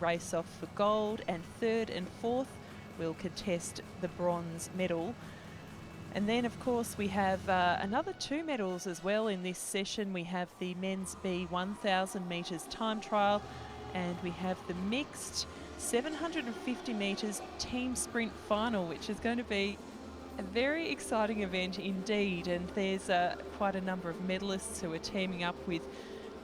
race off for gold, and third and fourth will contest the bronze medal. And then, of course, we have another 2 medals as well in this session. We have the men's B 1,000 metres time trial, and we have the mixed 750 metres team sprint final, which is going to be a very exciting event indeed. And there's quite a number of medalists who are teaming up with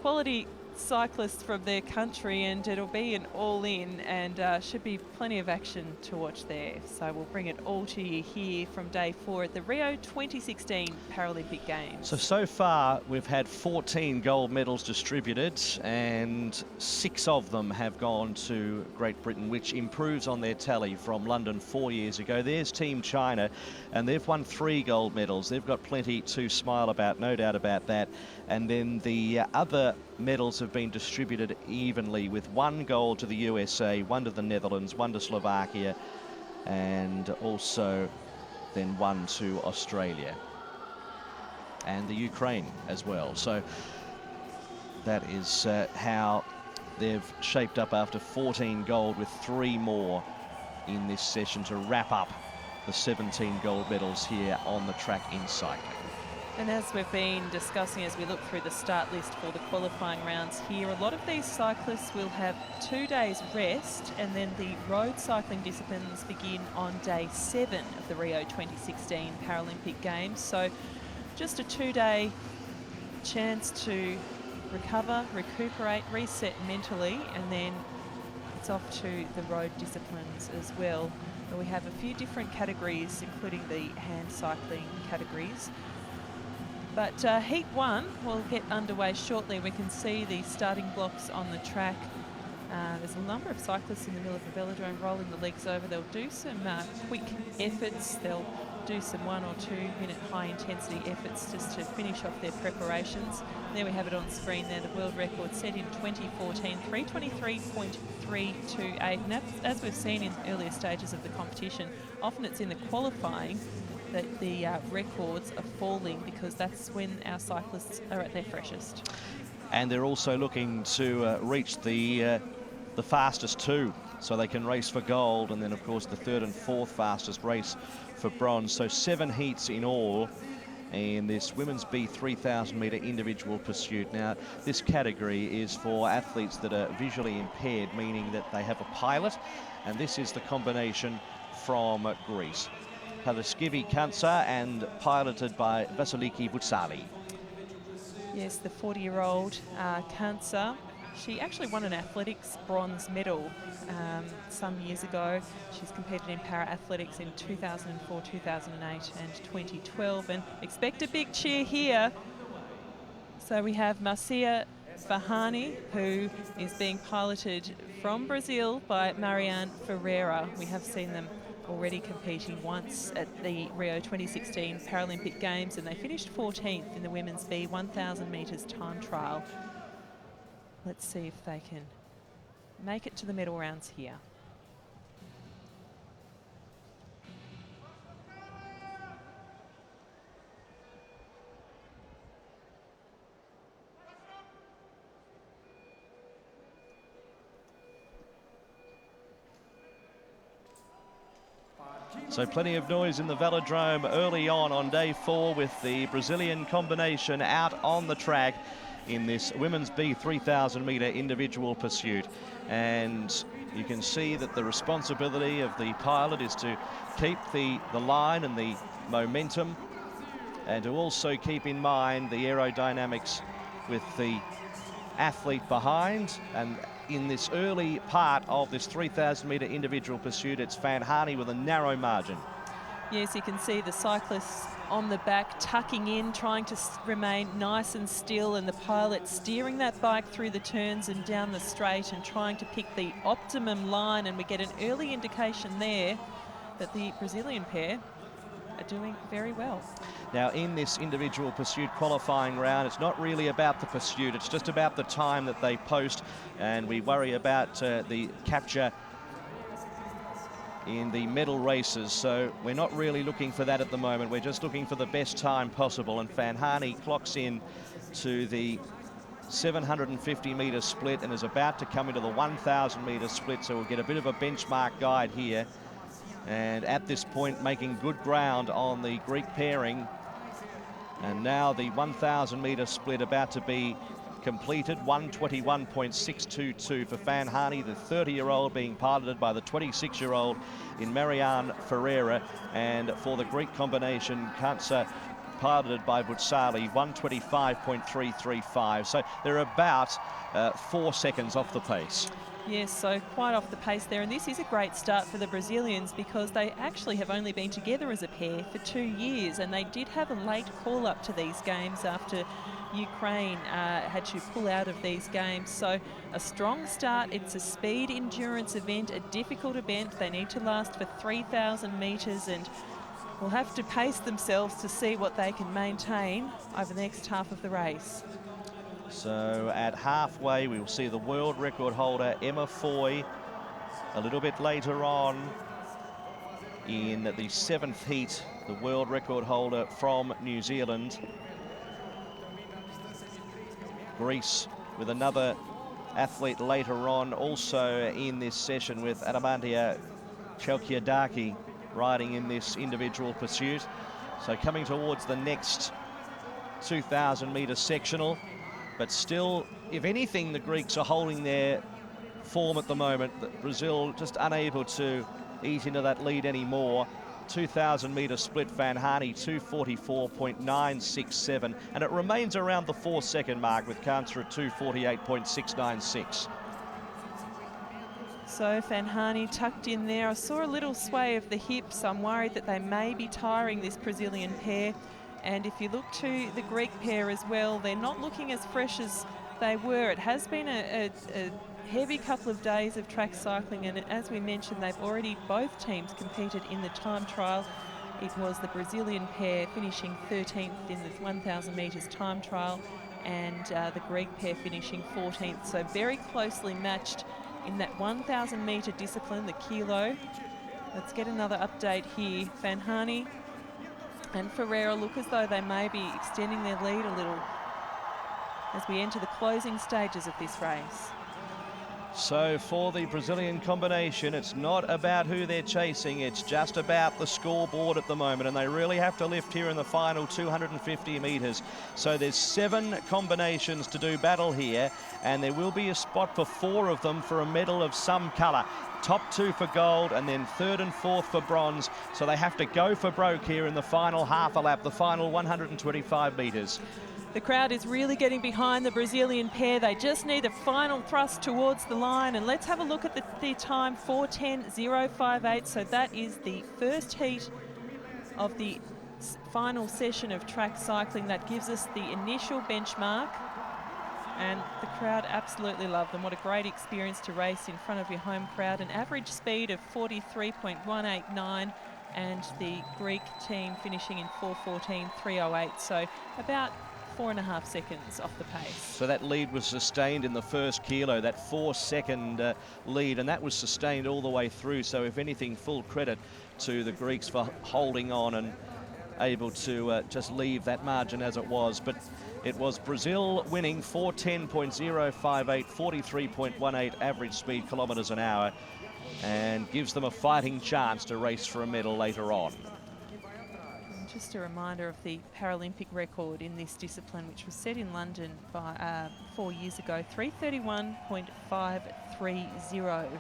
quality cyclists from their country, and it'll be an all-in, and should be plenty of action to watch there. So we'll bring it all to you here from day 4 at the Rio 2016 Paralympic Games. So far we've had 14 gold medals distributed, and 6 of them have gone to Great Britain, which improves on their tally from London 4 years ago. There's Team China, and they've won 3 gold medals. They've got plenty to smile about, no doubt about that. And then the other medals have been distributed evenly, with 1 gold to the USA, 1 to the Netherlands, 1 to Slovakia, and also then 1 to Australia and the Ukraine as well. So that is how they've shaped up after 14 gold, with 3 more in this session to wrap up the 17 gold medals here on the track in cycling. And as we've been discussing as we look through the start list for the qualifying rounds here, a lot of these cyclists will have 2 days rest, and then the road cycling disciplines begin on day 7 of the Rio 2016 Paralympic Games. So just a 2-day chance to recover, recuperate, reset mentally, and then it's off to the road disciplines as well. But we have a few different categories, including the hand cycling categories. But Heat 1 will get underway shortly. We can see the starting blocks on the track. There's a number of cyclists in the middle of the velodrome rolling the legs over. They'll do some quick efforts. They'll do some 1 or 2 minute high intensity efforts just to finish off their preparations. And there we have it on screen there, the world record set in 2014, 323.328. And as we've seen in earlier stages of the competition, often it's in the qualifying that the records are falling, because that's when our cyclists are at their freshest. And they're also looking to reach the fastest 2, so they can race for gold, and then of course the 3rd and 4th fastest race for bronze. So 7 heats in all in this women's B 3,000 metre individual pursuit. Now, this category is for athletes that are visually impaired, meaning that they have a pilot, and this is the combination from Greece. Paraskivi Kansa, and piloted by Vasiliki Vutsali. Yes, the 40-year-old Kansa. She actually won an athletics bronze medal some years ago. She's competed in para-athletics in 2004, 2008 and 2012. And expect a big cheer here. So we have Marcia Fahani, who is being piloted from Brazil by Marianne Ferreira. We have seen them already competing once at the Rio 2016 Paralympic Games, and they finished 14th in the women's B 1,000 metres time trial. Let's see if they can make it to the medal rounds here. So plenty of noise in the velodrome early on day 4, with the Brazilian combination out on the track in this women's B 3,000 metre individual pursuit. And you can see that the responsibility of the pilot is to keep the line and the momentum, and to also keep in mind the aerodynamics with the athlete behind. And in this early part of this 3,000 metre individual pursuit, it's Fahani with a narrow margin. Yes, you can see the cyclists on the back tucking in, trying to remain nice and still, and the pilot steering that bike through the turns and down the straight and trying to pick the optimum line. And we get an early indication there that the Brazilian pair are doing very well. Now, in this individual pursuit qualifying round, it's not really about the pursuit, it's just about the time that they post, and we worry about the capture in the medal races. So we're not really looking for that at the moment. We're just looking for the best time possible, and Fahani clocks in to the 750-metre split and is about to come into the 1,000-metre split, so we'll get a bit of a benchmark guide here. And at this point, making good ground on the Greek pairing. And now the 1,000-metre split about to be completed. 1:21.622 for Fanhani, the 30-year-old, being piloted by the 26-year-old in Marianne Ferreira. And for the Greek combination, Kantsa, piloted by Vutsali, 1:25.335. So they're about 4 seconds off the pace. Yes, so quite off the pace there. And this is a great start for the Brazilians because they actually have only been together as a pair for 2 years. And they did have a late call-up to these games after Ukraine had to pull out of these games. So a strong start. It's a speed endurance event, a difficult event. They need to last for 3,000 metres and will have to pace themselves to see what they can maintain over the next half of the race. So at halfway, we will see the world record holder, Emma Foy, a little bit later on in the 7th heat, the world record holder from New Zealand. Greece with another athlete later on, also in this session with Adamantia Chalkiadaki riding in this individual pursuit. So coming towards the next 2,000-metre sectional. But still, if anything, the Greeks are holding their form at the moment. Brazil just unable to eat into that lead anymore. 2,000-metre split, Fanhani 2:44.967, and it remains around the 4-second mark with Kantsa at 2:48.696. So Fanhani tucked in there. I saw a little sway of the hips. I'm worried that they may be tiring this Brazilian pair. And if you look to the Greek pair as well, they're not looking as fresh as they were. It has been a heavy couple of days of track cycling, and as we mentioned, they've already, both teams competed in the time trial. It was the Brazilian pair finishing 13th in the 1,000 metres time trial, and the Greek pair finishing 14th. So very closely matched in that 1,000 metre discipline, the kilo. Let's get another update here. Fanhani and Ferreira look as though they may be extending their lead a little as we enter the closing stages of this race. So for the Brazilian combination, it's not about who they're chasing, it's just about the scoreboard at the moment, and they really have to lift here in the final 250 metres. So there's 7 combinations to do battle here, and there will be a spot for 4 of them for a medal of some colour. Top 2 for gold, and then 3rd and 4th for bronze. So they have to go for broke here in the final half a lap, the final 125 metres. The crowd is really getting behind the Brazilian pair. They just need a final thrust towards the line. And let's have a look at the time, 4:10.058. So that is the first heat of the final session of track cycling. That gives us the initial benchmark. And the crowd absolutely love them. What a great experience to race in front of your home crowd. An average speed of 43.189, and the Greek team finishing in 4:14.308. So about 4.5 seconds off the pace. So that lead was sustained in the first kilo, that 4-second lead, and that was sustained all the way through. So if anything, full credit to the Greeks for holding on and able to just leave that margin as it was. But it was Brazil winning 4:10.058, 43.18 average speed kilometres an hour, and gives them a fighting chance to race for a medal later on. Just a reminder of the Paralympic record in this discipline, which was set in London by 4 years ago, 3:31.530.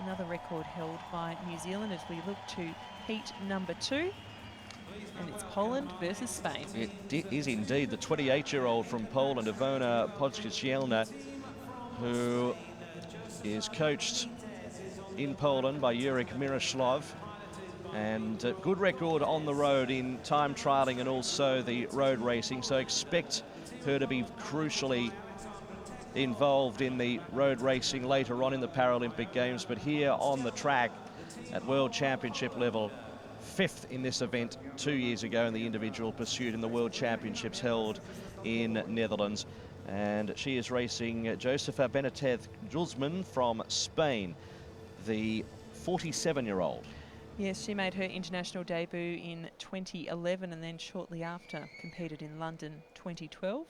Another record held by New Zealand as we look to heat number 2. And it's Poland versus Spain. It is indeed the 28-year-old from Poland, Iwona Podskicielna, who is coached in Poland by Jurek Miroslav. And a good record on the road in time trialing and also the road racing. So expect her to be crucially involved in the road racing later on in the Paralympic Games. But here on the track at World Championship level, 5th in this event 2 years ago in the individual pursuit in the World Championships held in Netherlands. And she is racing Josefa Benitez Guzman from Spain, the 47-year-old. Yes, she made her international debut in 2011 and then shortly after competed in London 2012.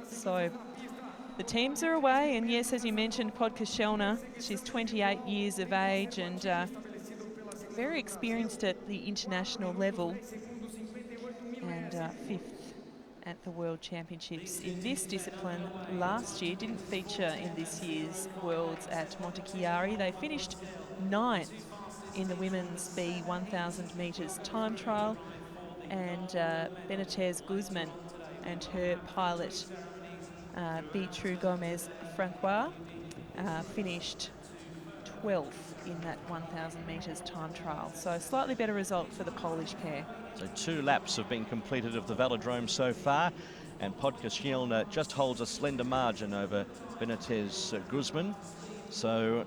So the teams are away, and yes, as you mentioned, Podkashelna, she's 28 years of age and very experienced at the international level, and 5th at the World Championships in this discipline last year. Didn't feature in this year's Worlds at Montechiari. They finished 9th in the women's B 1,000 metres time trial, and Benitez Guzman and her pilot Beatriz Gomez Francois finished 12th in that 1,000 metres time trial. So a slightly better result for the Polish pair. So 2 laps have been completed of the velodrome so far, and Podkashelna just holds a slender margin over Benitez Guzman. So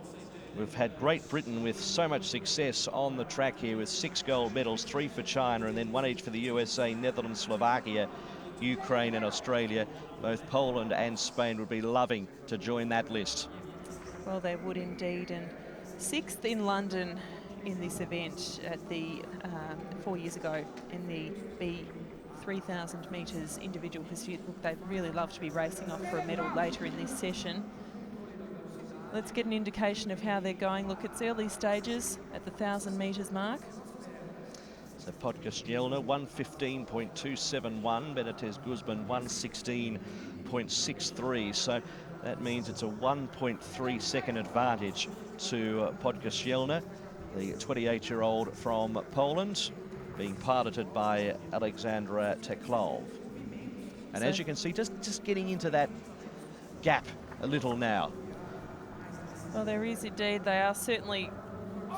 we've had Great Britain with so much success on the track here, with 6 gold medals, 3 for China, and then 1 each for the USA, Netherlands, Slovakia, Ukraine and Australia. Both Poland and Spain would be loving to join that list. Well, they would indeed. And 6th in London in this event at the 4 years ago in the B 3,000 metres individual pursuit. Look, they'd really love to be racing off for a medal later in this session. Let's get an indication of how they're going. Look, it's early stages at the 1,000 metres mark. So Podkashelna 1:15.271, Benitez Guzman 1:16.63. So that means it's a 1.3 second advantage to Podkashelna, the 28-year-old from Poland, being piloted by Alexandra Teklov. And So, as you can see, just getting into that gap a little now. well, there is indeed. They are certainly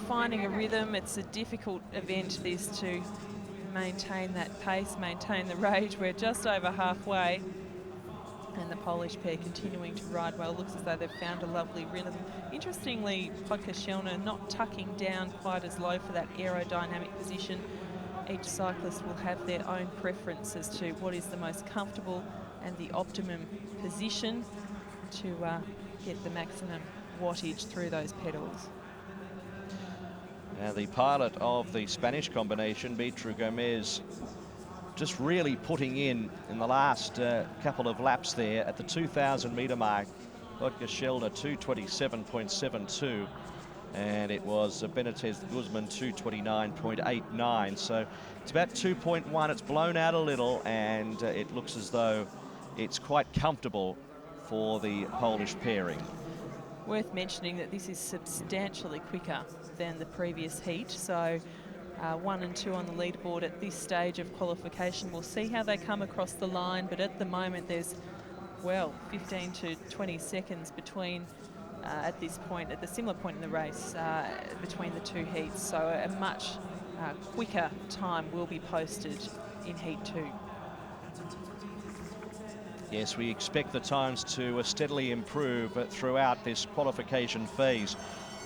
finding a rhythm. It's a difficult event, this, to maintain that pace, maintain the rage. We're just over halfway, and the Polish pair continuing to ride well. Looks as though they've found a lovely rhythm. Interestingly, Podkashelna not tucking down quite as low for that aerodynamic position. Each cyclist will have their own preference as to what is the most comfortable and the optimum position to get the maximum wattage through those pedals. Now the pilot of the Spanish combination, Beatriz Gomez, just really putting in the last couple of laps there at the 2,000 metre mark. Podkashelna 2:27.72, and it was Benitez Guzman 2:29.89. So it's about 2.1. It's blown out a little, and it looks as though it's quite comfortable for the Polish pairing. Worth mentioning that this is substantially quicker than the previous heat. So 1 and 2 on the leaderboard at this stage of qualification. We'll see how they come across the line, but at the moment there's, well, 15 to 20 seconds between at this point, at the similar point in the race, between the 2 heats. So a much quicker time will be posted in heat 2. Yes, we expect the times to steadily improve throughout this qualification phase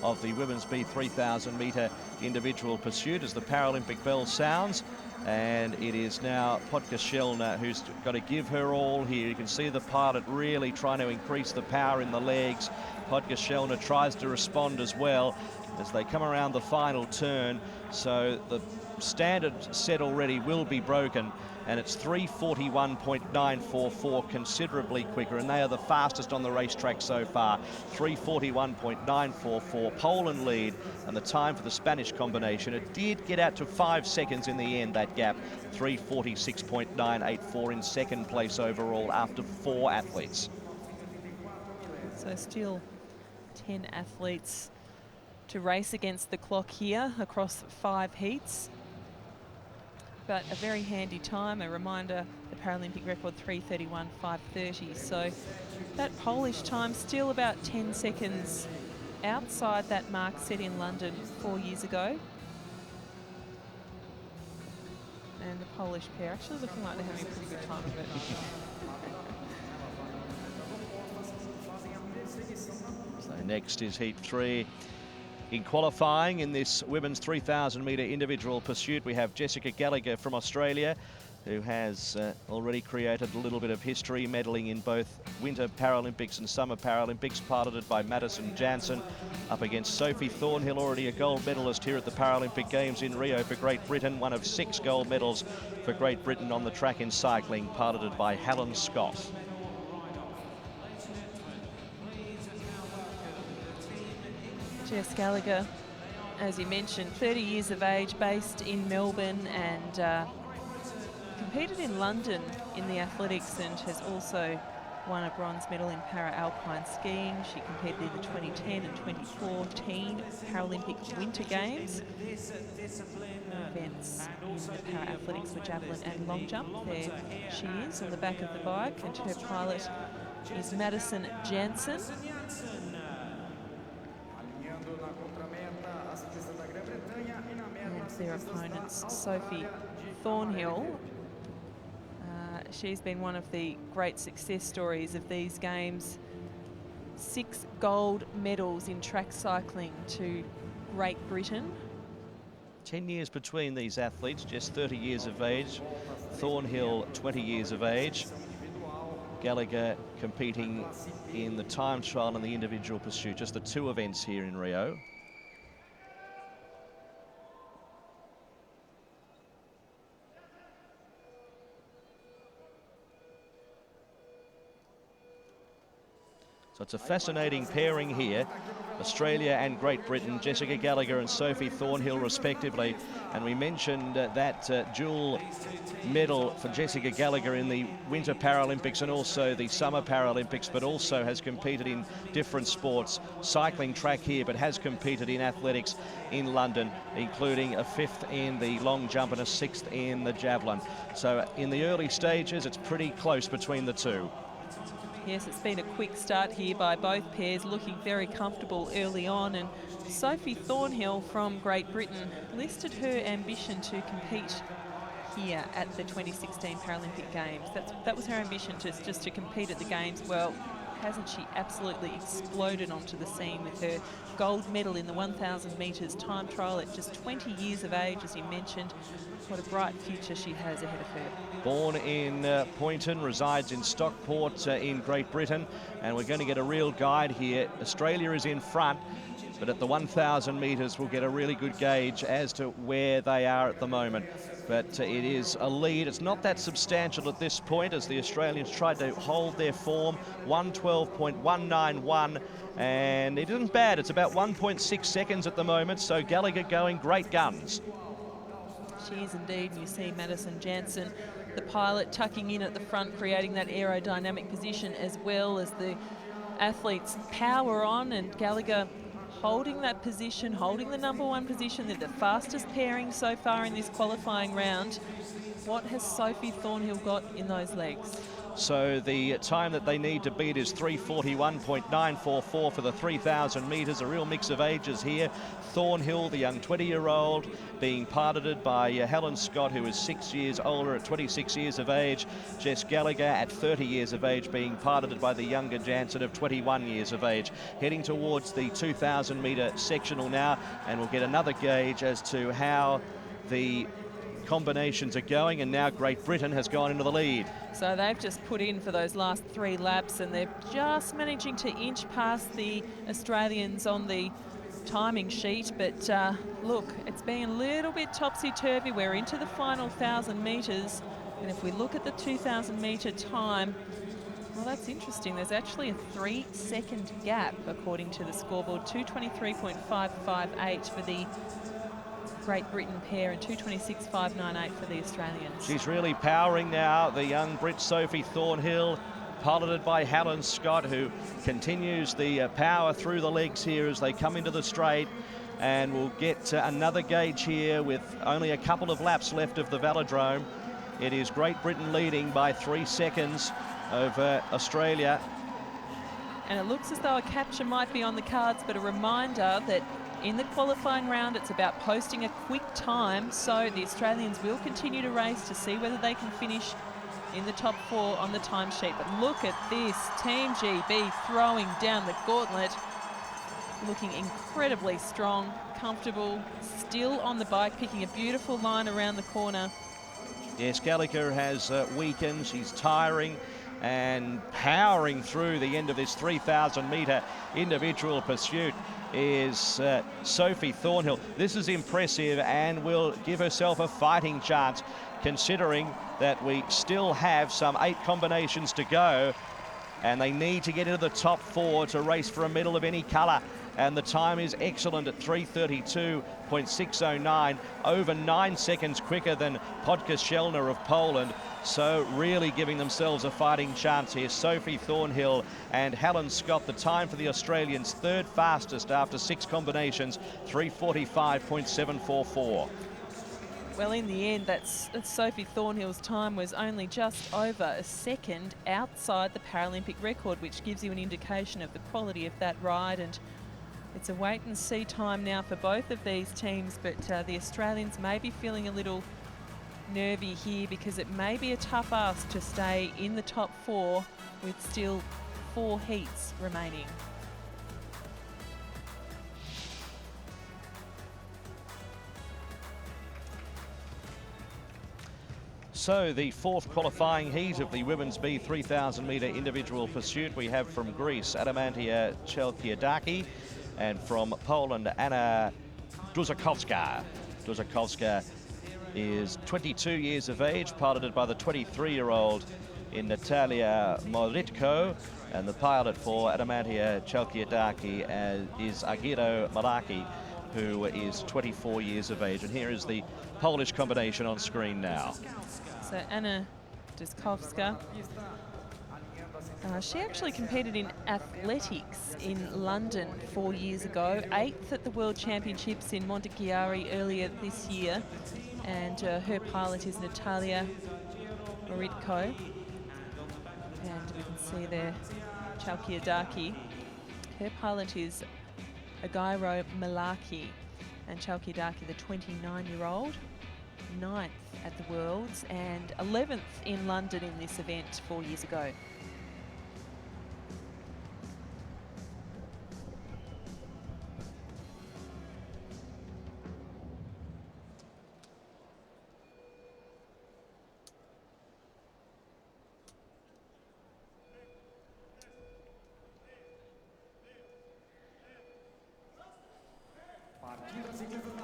of the women's B 3,000 metre individual pursuit as the Paralympic bell sounds. And it is now Podkashelna who's got to give her all here. You can see the pilot really trying to increase the power in the legs. Podkashelna tries to respond as well as they come around the final turn. So the standard set already will be broken, and it's 3:41.944, considerably quicker, and they are the fastest on the racetrack so far. 3:41.944, Poland lead, and the time for the Spanish combination, it did get out to 5 seconds in the end, that gap. 3:46.984 in second place overall after 4 athletes. So still 10 athletes to race against the clock here across 5 heats. But a very handy time. A reminder, the Paralympic record 3:31.530. So that Polish time still about 10 seconds outside that mark set in London 4 years ago. And the Polish pair actually looking like they're having a pretty good time of it. So next is heat 3. In qualifying in this women's 3,000 metre individual pursuit, we have Jessica Gallagher from Australia, who has already created a little bit of history, medaling in both Winter Paralympics and Summer Paralympics, piloted by Madison Jansen, up against Sophie Thornhill, already a gold medalist here at the Paralympic Games in Rio for Great Britain, one of 6 gold medals for Great Britain on the track in cycling, piloted by Helen Scott. Jess Gallagher, as you mentioned, 30 years of age, based in Melbourne, and competed in London in the athletics, and has also won a bronze medal in para-alpine skiing. She competed in the 2010 and 2014 Paralympic Winter Games. Events in the para-athletics were javelin and long jump. There she is on the back of the bike, and her pilot is Madison Jansen. And their opponents, Sophie Thornhill. She's been one of the great success stories of these games. 6 gold medals in track cycling to Great Britain. 10 years between these athletes, just 30 years of age. Thornhill, 20 years of age. Gallagher competing in the time trial and the individual pursuit, just the 2 events here in Rio. So it's a fascinating pairing here. Australia and Great Britain, Jessica Gallagher and Sophie Thornhill respectively. And we mentioned that dual medal for Jessica Gallagher in the Winter Paralympics and also the Summer Paralympics, but also has competed in different sports. Cycling track here, but has competed in athletics in London, including a 5th in the long jump and a 6th in the javelin. So in the early stages, it's pretty close between the 2. Yes, it's been a quick start here by both pairs, looking very comfortable early on. And Sophie Thornhill from Great Britain listed her ambition to compete here at the 2016 Paralympic Games. That was her ambition, just to compete at the Games. Well, hasn't she absolutely exploded onto the scene with her gold medal in the 1,000 metres time trial at just 20 years of age, as you mentioned. What a bright future she has ahead of her. Born in Poynton, resides in Stockport in Great Britain, and we're going to get a real guide here. Australia is in front, but at the 1,000 metres we'll get a really good gauge as to where they are at the moment. But it is a lead. It's not that substantial at this point, as the Australians tried to hold their form. 1:12.191, and it isn't bad. It's about 1.6 seconds at the moment, so Gallagher going great guns. She is indeed. You see Madison Jansen, the pilot, tucking in at the front, creating that aerodynamic position, as well as the athletes power on, and Gallagher holding that position, holding the #1 position. They're the fastest pairing so far in this qualifying round. What has Sophie Thornhill got in those legs? So the time that they need to beat is 3:41.944 for the 3,000 metres. A real mix of ages here. Thornhill, the young 20-year-old, being piloted by Helen Scott, who is 6 years older at 26 years of age. Jess Gallagher at 30 years of age, being piloted by the younger Jansen of 21 years of age. Heading towards the 2,000 metre sectional now, and we'll get another gauge as to how the combinations are going, and now Great Britain has gone into the lead. So they've just put in for those last 3 laps, and they're just managing to inch past the Australians on the timing sheet. But look, it's been a little bit topsy-turvy. We're into the final 1,000 metres, and if we look at the 2,000 metre time, well, that's interesting. There's actually a 3-second gap according to the scoreboard. 2:23.558 for the Great Britain pair and 2:26.598 for the Australians. She's really powering now, the young Brit Sophie Thornhill, piloted by Helen Scott, who continues the power through the legs here as they come into the straight. And we'll get another gauge here with only a couple of laps left of the velodrome. It is Great Britain leading by 3 seconds over Australia. And it looks as though a capture might be on the cards, but a reminder that in the qualifying round, it's about posting a quick time, so the Australians will continue to race to see whether they can finish in the top 4 on the timesheet. But look at this, Team GB throwing down the gauntlet, looking incredibly strong, comfortable, still on the bike, picking a beautiful line around the corner. Yes, Gallagher has weakened, she's tiring, and powering through the end of this 3,000 metre individual pursuit is Sophie Thornhill. This is impressive and will give herself a fighting chance, considering that we still have some 8 combinations to go, and they need to get into the top 4 to race for a medal of any colour. And the time is excellent at 3:32.609, over 9 seconds quicker than Podkaszlner of Poland. So really giving themselves a fighting chance here. Sophie Thornhill and Helen Scott, the time for the Australians, 3rd fastest after 6 combinations, 3:45.744. Well, in the end, that's Sophie Thornhill's time was only just over a second outside the Paralympic record, which gives you an indication of the quality of that ride. And it's a wait and see time now for both of these teams, but the Australians may be feeling a little nervy here because it may be a tough ask to stay in the top 4 with still 4 heats remaining. So the 4th qualifying heat of the women's B 3,000 metre individual pursuit, we have from Greece Adamantia Chelkiadaki, and from Poland Anna Duzakowska. Duzakowska is 22 years of age, piloted by the 23-year-old in Natalia Moritko, and the pilot for Adamantia Chelkiadaki is Agiro Malaki, who is 24 years of age. And here is the Polish combination on screen now. So Anna Duzakowska, she actually competed in athletics in London 4 years ago, 8th at the World Championships in Montechiari earlier this year, and her pilot is Natalia Moritko, and we can see there Chelkiadaki. Her pilot is Agiro Malaki, and Chelkiadaki, the 29-year-old, 9th at the Worlds and 11th in London in this event 4 years ago.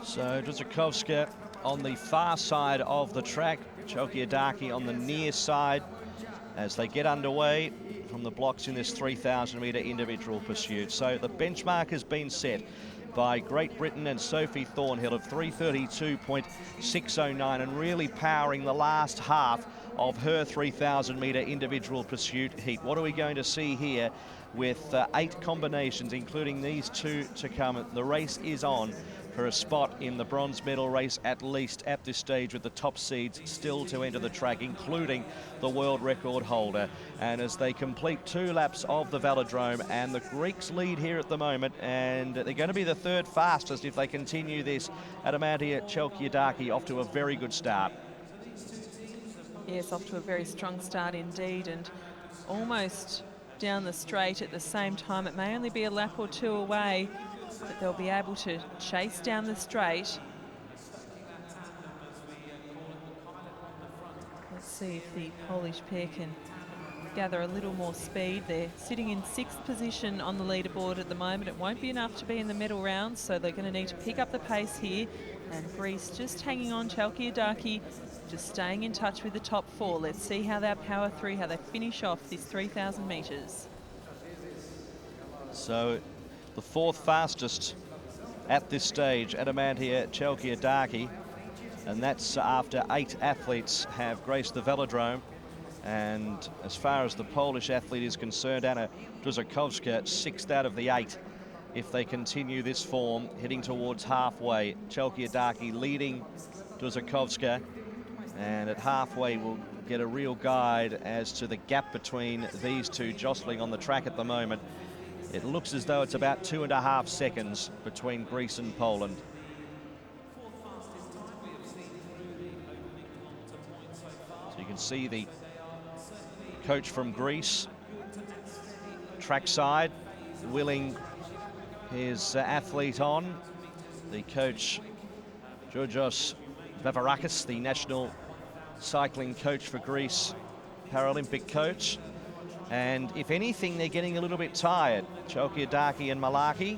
So Duzakowska on the far side of the track, Chelkiadaki on the near side as they get underway from the blocks in this 3,000 metre individual pursuit. So the benchmark has been set by Great Britain and Sophie Thornhill of 3:32.609, and really powering the last half of her 3,000 metre individual pursuit heat. What are we going to see here with 8 combinations, including these 2 to come? The race is on for a spot in the bronze medal race, at least at this stage, with the top seeds still to enter the track, including the world record holder. And as they complete 2 laps of the velodrome, and the Greeks lead here at the moment, and they're going to be the 3rd fastest if they continue this. Adamantia Chelkiadaki off to a very good start. Yes, off to a very strong start indeed, and almost down the straight at the same time. It may only be a lap or 2 away, but they'll be able to chase down the straight. Let's see if the Polish pair can gather a little more speed. They're sitting in 6th position on the leaderboard at the moment. It won't be enough to be in the medal round, so they're going to need to pick up the pace here. And Greece just hanging on, Chelkiadaki just staying in touch with the top 4. Let's see how they power through, how they finish off this 3,000 metres. So the 4th fastest at this stage, Adamantia Chelkiadaki, and that's after 8 athletes have graced the velodrome. And as far as the Polish athlete is concerned, Anna Duzakowska, 6th out of the 8. If they continue this form, heading towards halfway, Chelkiadaki leading Duzakowska, and at halfway we'll get a real guide as to the gap between these 2 jostling on the track at the moment. It looks as though it's about 2.5 seconds between Greece and Poland. So you can see the coach from Greece, trackside, willing his athlete on. The coach, Georgios Vavarakis, the national cycling coach for Greece, Paralympic coach. And if anything, they're getting a little bit tired. Chalkiadaki and Malaki.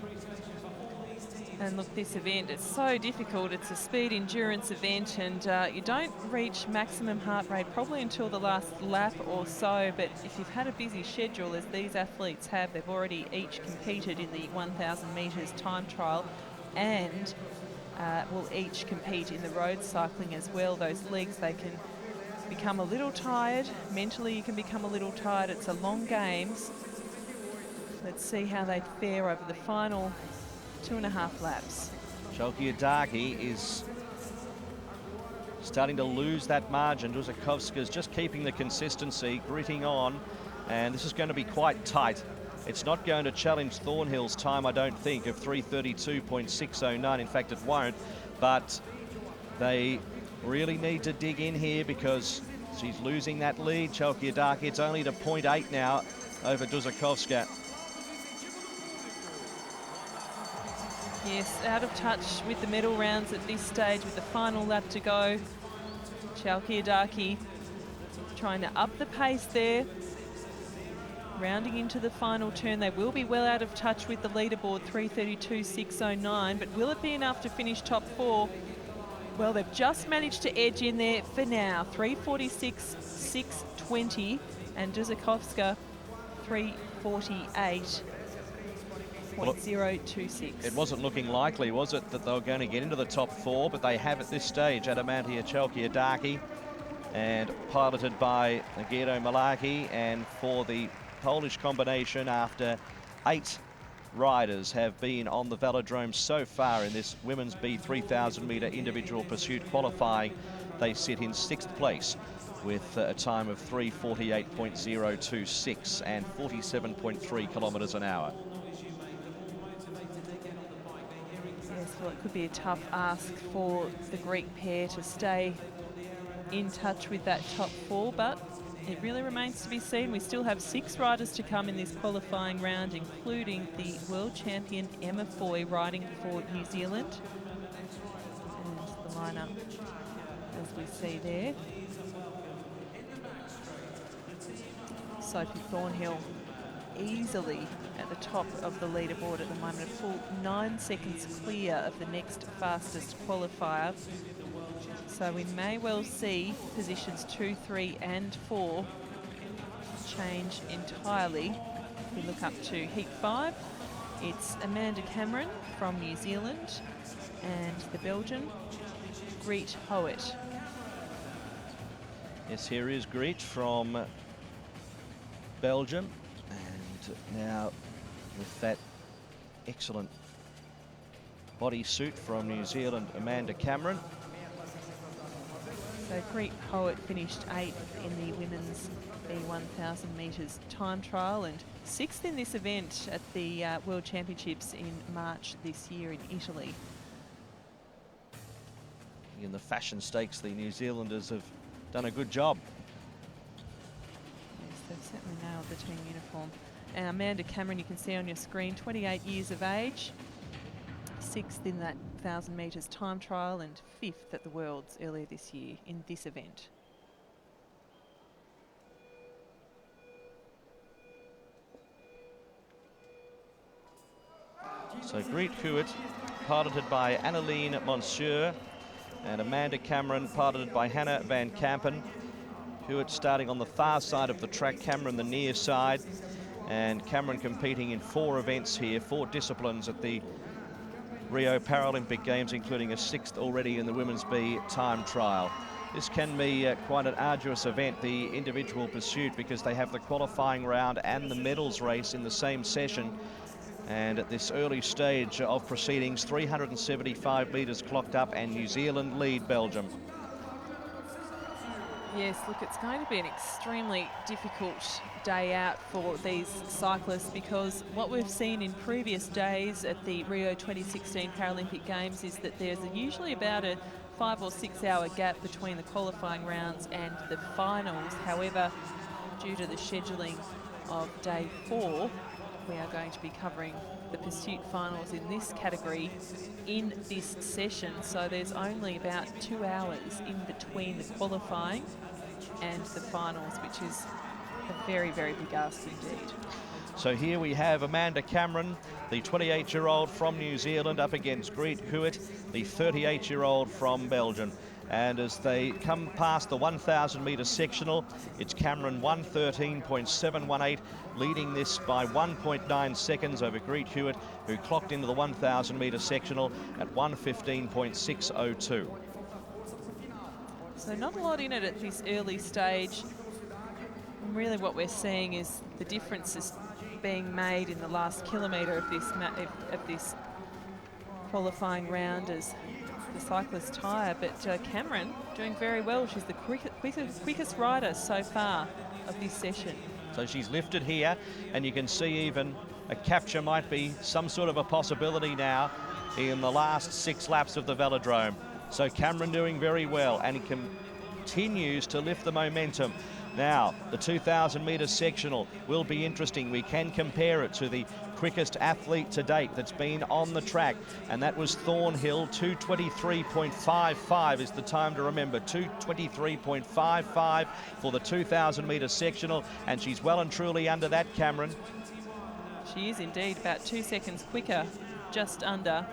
And look, this event, it's so difficult. It's a speed endurance event, and you don't reach maximum heart rate probably until the last lap or so. But if you've had a busy schedule, as these athletes have, they've already each competed in the 1,000 metres time trial, and will each compete in the road cycling as well. Those legs, they can become a little tired. Mentally, you can become a little tired. It's a long games. Let's see how they fare over the final 2.5 laps. Chalkiadaki is starting to lose that margin. Duzakovska's just keeping the consistency, gritting on, and this is going to be quite tight. It's not going to challenge Thornhill's time, I don't think, of 3:32.609. In fact, it won't, but they really need to dig in here because she's losing that lead. Chalkiadaki, it's only to 0.8 now over Duzakovska. Yes, out of touch with the medal rounds at this stage with the final lap to go. Chalkiadaki trying to up the pace there. Rounding into the final turn, they will be well out of touch with the leaderboard, 3:32.609, but will it be enough to finish top 4? Well, they've just managed to edge in there for now, 3:46.620, and Duzakovska 3:48.026. It wasn't looking likely, was it, that they were going to get into the top 4, but they have at this stage Adamantia Chalkiadaki, and piloted by Guido Malaki. And for the Polish combination, after 8 riders have been on the velodrome so far in this women's B 3,000 metre individual pursuit qualifying, they sit in 6th place with a time of 3:48.026 and 47.3 kilometres an hour. Yes, well, it could be a tough ask for the Greek pair to stay in touch with that top 4, but it really remains to be seen. We still have 6 riders to come in this qualifying round, including the world champion Emma Foy riding for New Zealand. And the lineup, as we see there. Sophie Thornhill easily at the top of the leaderboard at the moment, a full 9 seconds clear of the next fastest qualifier. So we may well see positions 2, 3 and 4 change entirely. If we look up to Heat 5, it's Amanda Cameron from New Zealand and the Belgian, Greet Howitt. Yes, here is Greet from Belgium, and now with that excellent bodysuit from New Zealand, Amanda Cameron. So Greet Howitt finished 8th in the women's B 1,000 metres time trial and 6th in this event at the World Championships in March this year in Italy. In the fashion stakes, the New Zealanders have done a good job. Yes, they've certainly nailed the team uniform. And Amanda Cameron, you can see on your screen, 28 years of age, 6th in that 1,000 metres time trial and 5th at the Worlds earlier this year in this event. So Greet Howitt, piloted by Anneleen Monsieur, and Amanda Cameron, piloted by Hannah Van Kampen. Howitt starting on the far side of the track, Cameron the near side, and Cameron competing in 4 events here, 4 disciplines at the Rio Paralympic Games, including a 6th already in the Women's B time trial. This can be quite an arduous event, the individual pursuit, because they have the qualifying round and the medals race in the same session. And at this early stage of proceedings, 375 metres clocked up, and New Zealand lead Belgium. Yes, look, it's going to be an extremely difficult day out for these cyclists, because what we've seen in previous days at the Rio 2016 Paralympic Games is that there's usually about a 5 or 6 hour gap between the qualifying rounds and the finals. However, due to the scheduling of day 4, we are going to be covering the pursuit finals in this category in this session. So there's only about 2 hours in between the qualifying and the finals, which is a very, very big ask indeed. So here we have Amanda Cameron, the 28-year-old from New Zealand, up against Greet Hewitt, the 38-year-old from Belgium. And as they come past the 1,000 metre sectional, it's Cameron 1:13.718, leading this by 1.9 seconds over Greet Hewitt, who clocked into the 1,000 metre sectional at 1:15.602. So not a lot in it at this early stage. And really what we're seeing is the differences being made in the last kilometre of this qualifying round as the cyclists tire. But Cameron doing very well. She's the quickest rider so far of this session. So she's lifted here, and you can see even a capture might be some sort of a possibility now in the last 6 laps of the velodrome. So Cameron doing very well, and he continues to lift the momentum. Now, the 2,000 metre sectional will be interesting. We can compare it to the quickest athlete to date that's been on the track, and that was Thornhill. 2:23.55 is the time to remember. 2:23.55 for the 2,000 metre sectional, and she's well and truly under that, Cameron. She is indeed about 2 seconds quicker, just under.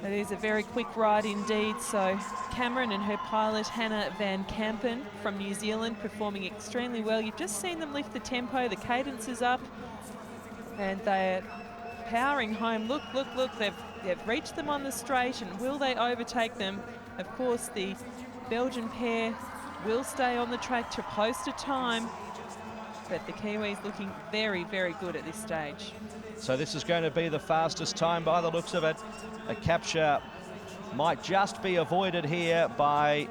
It is a very quick ride indeed. So Cameron and her pilot Hannah Van Kampen from New Zealand performing extremely well. You've just seen them lift the tempo, the cadence is up, and they're powering home. Look, look, look, they've reached them on the straight, and will they overtake them? Of course, the Belgian pair will stay on the track to post a time, but the Kiwis looking very, very good at this stage. So this is going to be the fastest time by the looks of it. A capture might just be avoided here by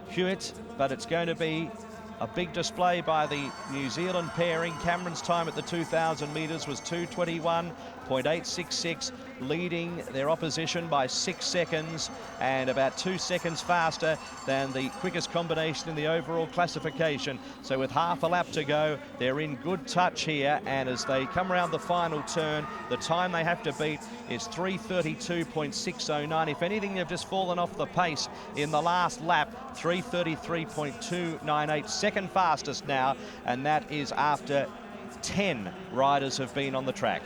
Hewitt, but it's going to be a big display by the New Zealand pairing. Cameron's time at the 2,000 metres was 2:21.866, leading their opposition by 6 seconds, and about 2 seconds faster than the quickest combination in the overall classification. So with half a lap to go, they're in good touch here, and as they come around the final turn, the time they have to beat is 3:32.609. If anything, they've just fallen off the pace in the last lap. 3:33.298, second fastest now, and that is after 10 riders have been on the track.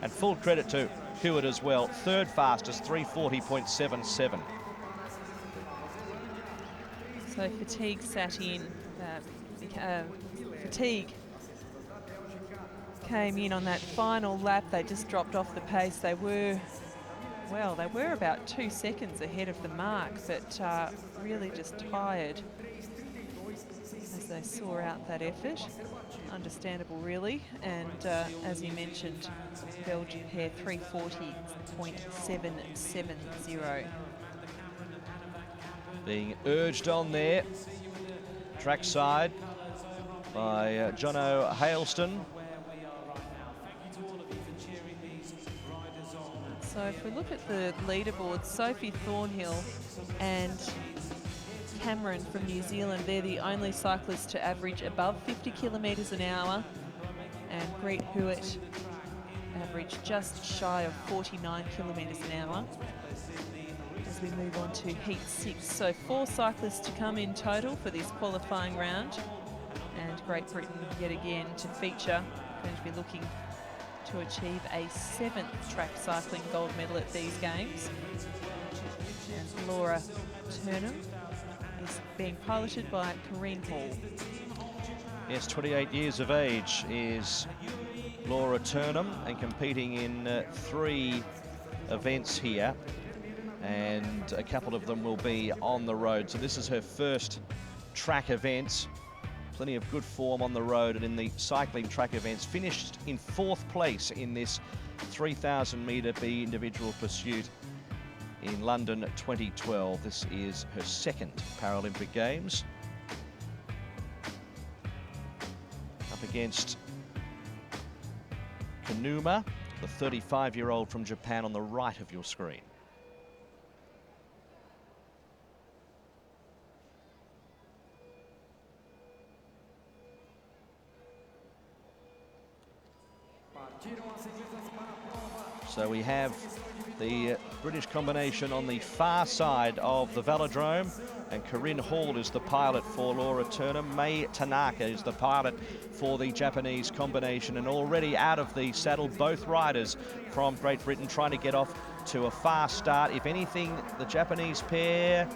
And full credit to Hewitt as well, third fastest, 3:40.77. So fatigue sat in. Fatigue came in on that final lap. They just dropped off the pace. They were about 2 seconds ahead of the mark, but really just tired as they saw out that effort. Understandable, really. And as you mentioned, Belgian pair 3:40.770. Being urged on there, trackside by Jono Hailston. So if we look at the leaderboard, Sophie Thornhill and Cameron from New Zealand, they're the only cyclists to average above 50 kilometres an hour, and Greet Hewitt averaged just shy of 49 kilometres an hour. As we move on to Heat 6, so 4 cyclists to come in total for this qualifying round, and Great Britain yet again to feature, going to be looking to achieve a 7th track cycling gold medal at these games. And Laura Turnham is being piloted by Corrine Hall. Yes, 28 years of age is Laura Turnham, and competing in 3 events here, and a couple of them will be on the road. So this is her first track event. Plenty of good form on the road and in the cycling track events. Finished in 4th place in this 3,000 metre B individual pursuit in London 2012. This is her 2nd Paralympic Games. Up against Kanuma, the 35-year-old from Japan, on the right of your screen. So we have the British combination on the far side of the velodrome, and Corinne Hall is the pilot for Laura Turnham. Mai Tanaka is the pilot for the Japanese combination, and already out of the saddle, both riders from Great Britain trying to get off to a fast start. If anything, the Japanese pair,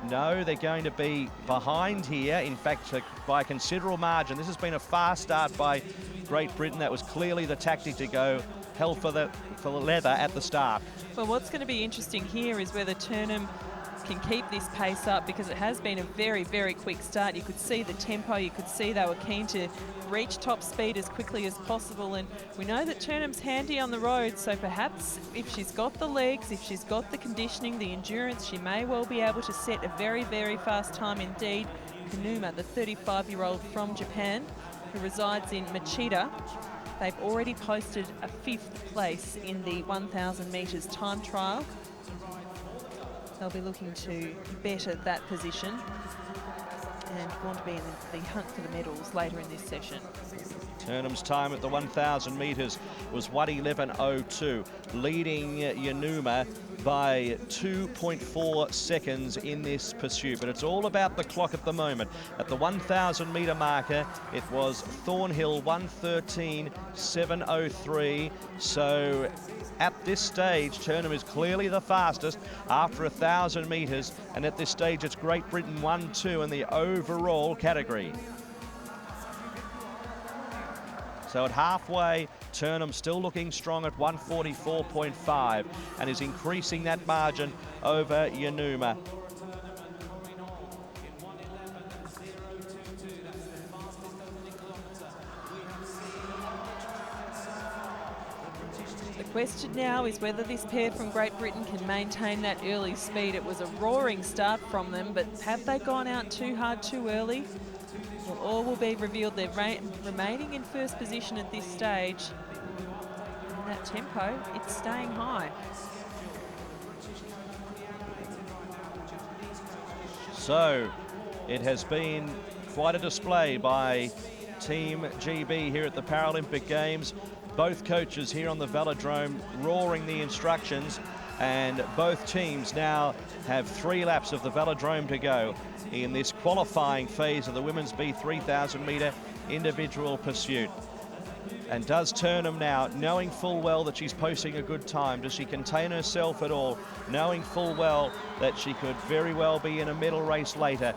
no, they're going to be behind here. In fact, by a considerable margin. This has been a fast start by Great Britain. That was clearly the tactic, to go hell for the leather at the start. Well, what's going to be interesting here is whether Turnham can keep this pace up, because it has been a very, very quick start. You could see the tempo, you could see they were keen to reach top speed as quickly as possible, and we know that Turnham's handy on the road, so perhaps if she's got the legs, if she's got the conditioning, the endurance, she may well be able to set a very, very fast time indeed. Kanuma, the 35-year-old from Japan, who resides in Machida, they've already posted a 5th place in the 1,000 metres time trial. They'll be looking to better that position and want to be in the hunt for the medals later in this session. Turnham's time at the 1,000 metres was 1:11.02, leading Yanuma by 2.4 seconds in this pursuit. But it's all about the clock at the moment. At the 1,000 metre marker, it was Thornhill 1:13.703. So at this stage, Turnham is clearly the fastest after 1,000 metres, and at this stage it's Great Britain 1-2 in the overall category. So at halfway, Turnham still looking strong at 1:44.5 and is increasing that margin over Yanuma. The question now is whether this pair from Great Britain can maintain that early speed. It was a roaring start from them, but have they gone out too hard too early? Well, all will be revealed. They're remaining in first position at this stage. And that tempo, it's staying high. So it has been quite a display by Team GB here at the Paralympic Games. Both coaches here on the velodrome roaring the instructions, and both teams now have 3 laps of the velodrome to go in this qualifying phase of the women's B 3,000 metre individual pursuit. And does Turnham now, knowing full well that she's posting a good time, does she contain herself at all, knowing full well that she could very well be in a medal race later?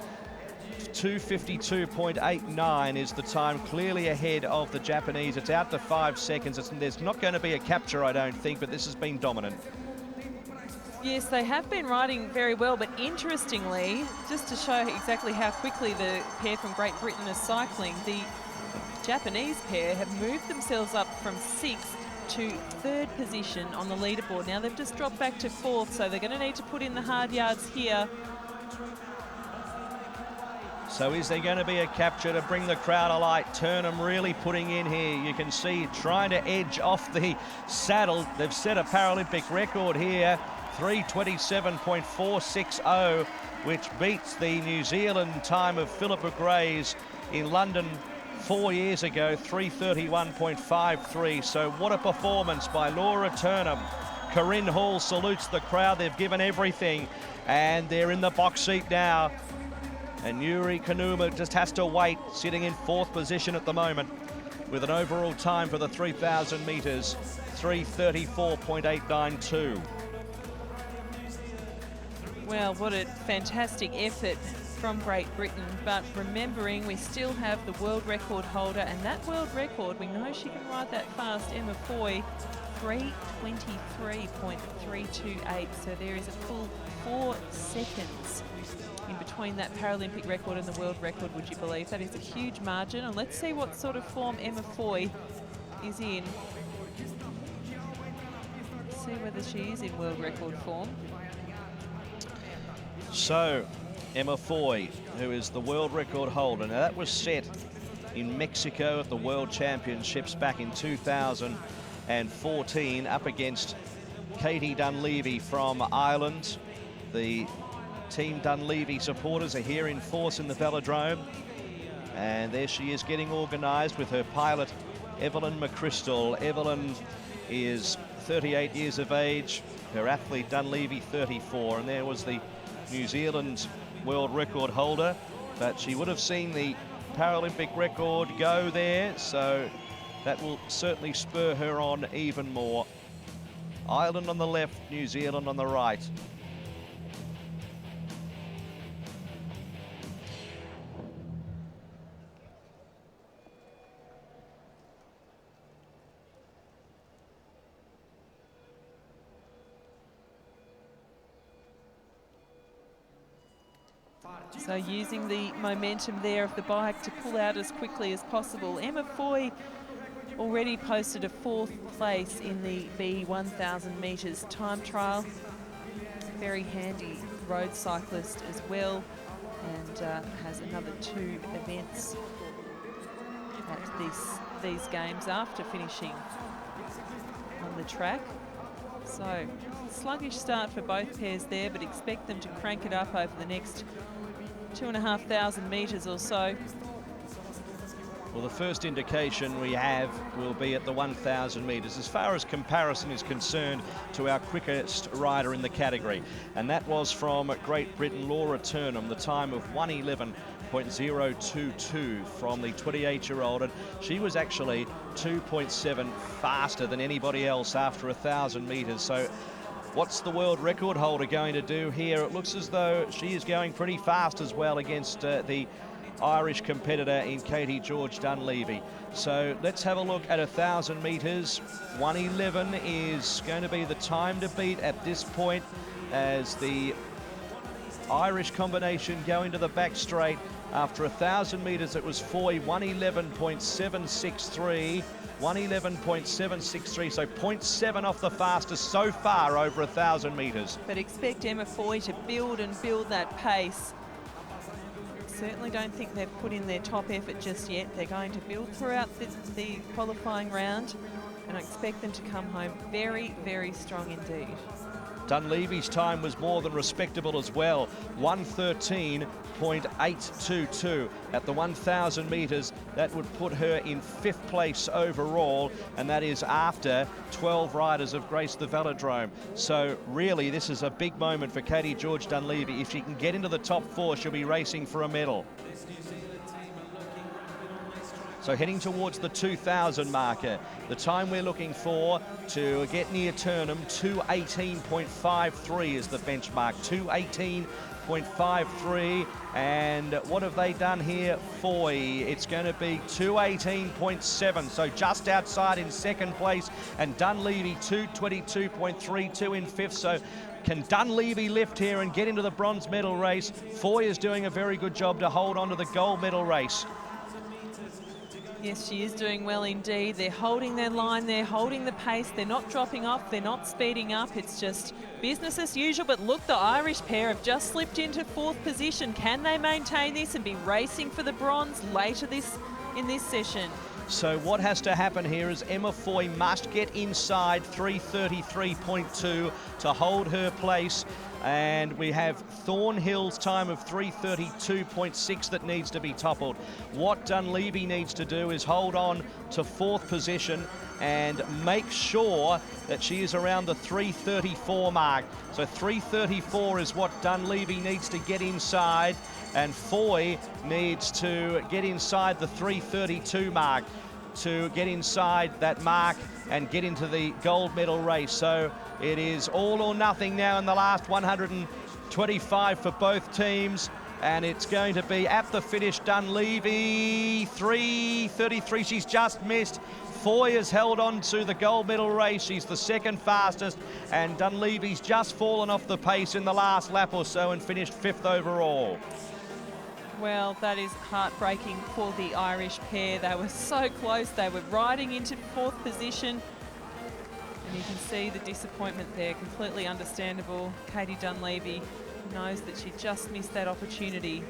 2:52.89 is the time, clearly ahead of the Japanese. It's out to 5 seconds. There's not going to be a capture, I don't think, but this has been dominant. Yes, they have been riding very well, but interestingly, just to show exactly how quickly the pair from Great Britain are cycling, the Japanese pair have moved themselves up from 6th to 3rd position on the leaderboard. Now they've just dropped back to 4th, so they're going to need to put in the hard yards here. So is there going to be a capture to bring the crowd alight? Turnham really putting in here. You can see trying to edge off the saddle. They've set a Paralympic record here, 3:27.460, which beats the New Zealand time of Philippa Gray's in London 4 years ago, 3:31.53. So what a performance by Laura Turnham. Corinne Hall salutes the crowd. They've given everything, and they're in the box seat now. And Yuri Kanuma just has to wait, sitting in 4th position at the moment, with an overall time for the 3,000 metres, 3:34.892. Well, what a fantastic effort from Great Britain, but remembering we still have the world record holder, and that world record, we know she can ride that fast, Emma Foy, 3:23.328, so there is a full 4 seconds in between that Paralympic record and the world record, would you believe? That is a huge margin, and let's see what sort of form Emma Foy is in. See whether she is in world record form. So, Emma Foy, who is the world record holder. Now that was set in Mexico at the World Championships back in 2014 up against Katie Dunleavy from Ireland. The Team Dunleavy supporters are here in force in the velodrome, and there she is getting organised with her pilot Evelyn McChrystal. Evelyn is 38 years of age. Her athlete Dunleavy 34, and there was the New Zealand world record holder, but she would have seen the Paralympic record go there, so that will certainly spur her on even more. Ireland on the left, New Zealand on the right. So using the momentum there of the bike to pull out as quickly as possible. Emma Foy already posted a 4th place in the B1000 metres time trial. Very handy road cyclist as well, and has another 2 events at these games after finishing on the track. So sluggish start for both pairs there, but expect them to crank it up over the next 2,500 metres or so. Well, the first indication we have will be at the 1,000 metres as far as comparison is concerned to our quickest rider in the category, and that was from Great Britain, Laura Turnham, the time of 1:11.022 from the 28-year-old, and she was actually 2.7 faster than anybody else after 1,000 metres. So what's the world record holder going to do here? It looks as though she is going pretty fast as well against the Irish competitor in Katie George Dunleavy. So let's have a look at 1,000 metres. 1:11 is going to be the time to beat at this point, as the Irish combination go into the back straight. After 1,000 metres, it was Foy 1:11.763. 1:11.763, so 0.7 off the fastest so far over 1,000 metres. But expect Emma Foy to build and build that pace. Certainly don't think they've put in their top effort just yet. They're going to build throughout the qualifying round, and I expect them to come home very, very strong indeed. Dunleavy's time was more than respectable as well, 1:13.822 at the 1,000 metres. That would put her in 5th place overall, and that is after 12 riders have graced the velodrome. So really, this is a big moment for Katie George Dunleavy. If she can get into the top 4, she'll be racing for a medal. So heading towards the 2,000 marker, the time we're looking for to get near Turnham, 2:18.53 is the benchmark, 2:18.53. And what have they done here? Foy, it's going to be 2:18.7, so just outside in 2nd place, and Dunleavy 2:22.32 in 5th. So can Dunleavy lift here and get into the bronze medal race? Foy is doing a very good job to hold on to the gold medal race. Yes, she is doing well indeed. They're holding their line, they're holding the pace, they're not dropping off, they're not speeding up. It's just business as usual. But look, the Irish pair have just slipped into 4th position. Can they maintain this and be racing for the bronze later in this session? So what has to happen here is Emma Foy must get inside 3:33.2 to hold her place. And we have Thornhill's time of 3:32.6 that needs to be toppled. What Dunleavy needs to do is hold on to 4th position and make sure that she is around the 3:34 mark. So 3:34 is what Dunleavy needs to get inside, and Foy needs to get inside the 3:32 mark to get inside that mark and get into the gold medal race. So it is all or nothing now in the last 125 for both teams, and it's going to be at the finish. Dunleavy 3:33, she's just missed. Foy has held on to the gold medal race. She's the 2nd fastest, and Dunleavy's just fallen off the pace in the last lap or so and finished 5th overall. Well, that is heartbreaking for the Irish pair. They were so close. They were riding into 4th position. And you can see the disappointment there, completely understandable. Katie Dunleavy knows that she just missed that opportunity.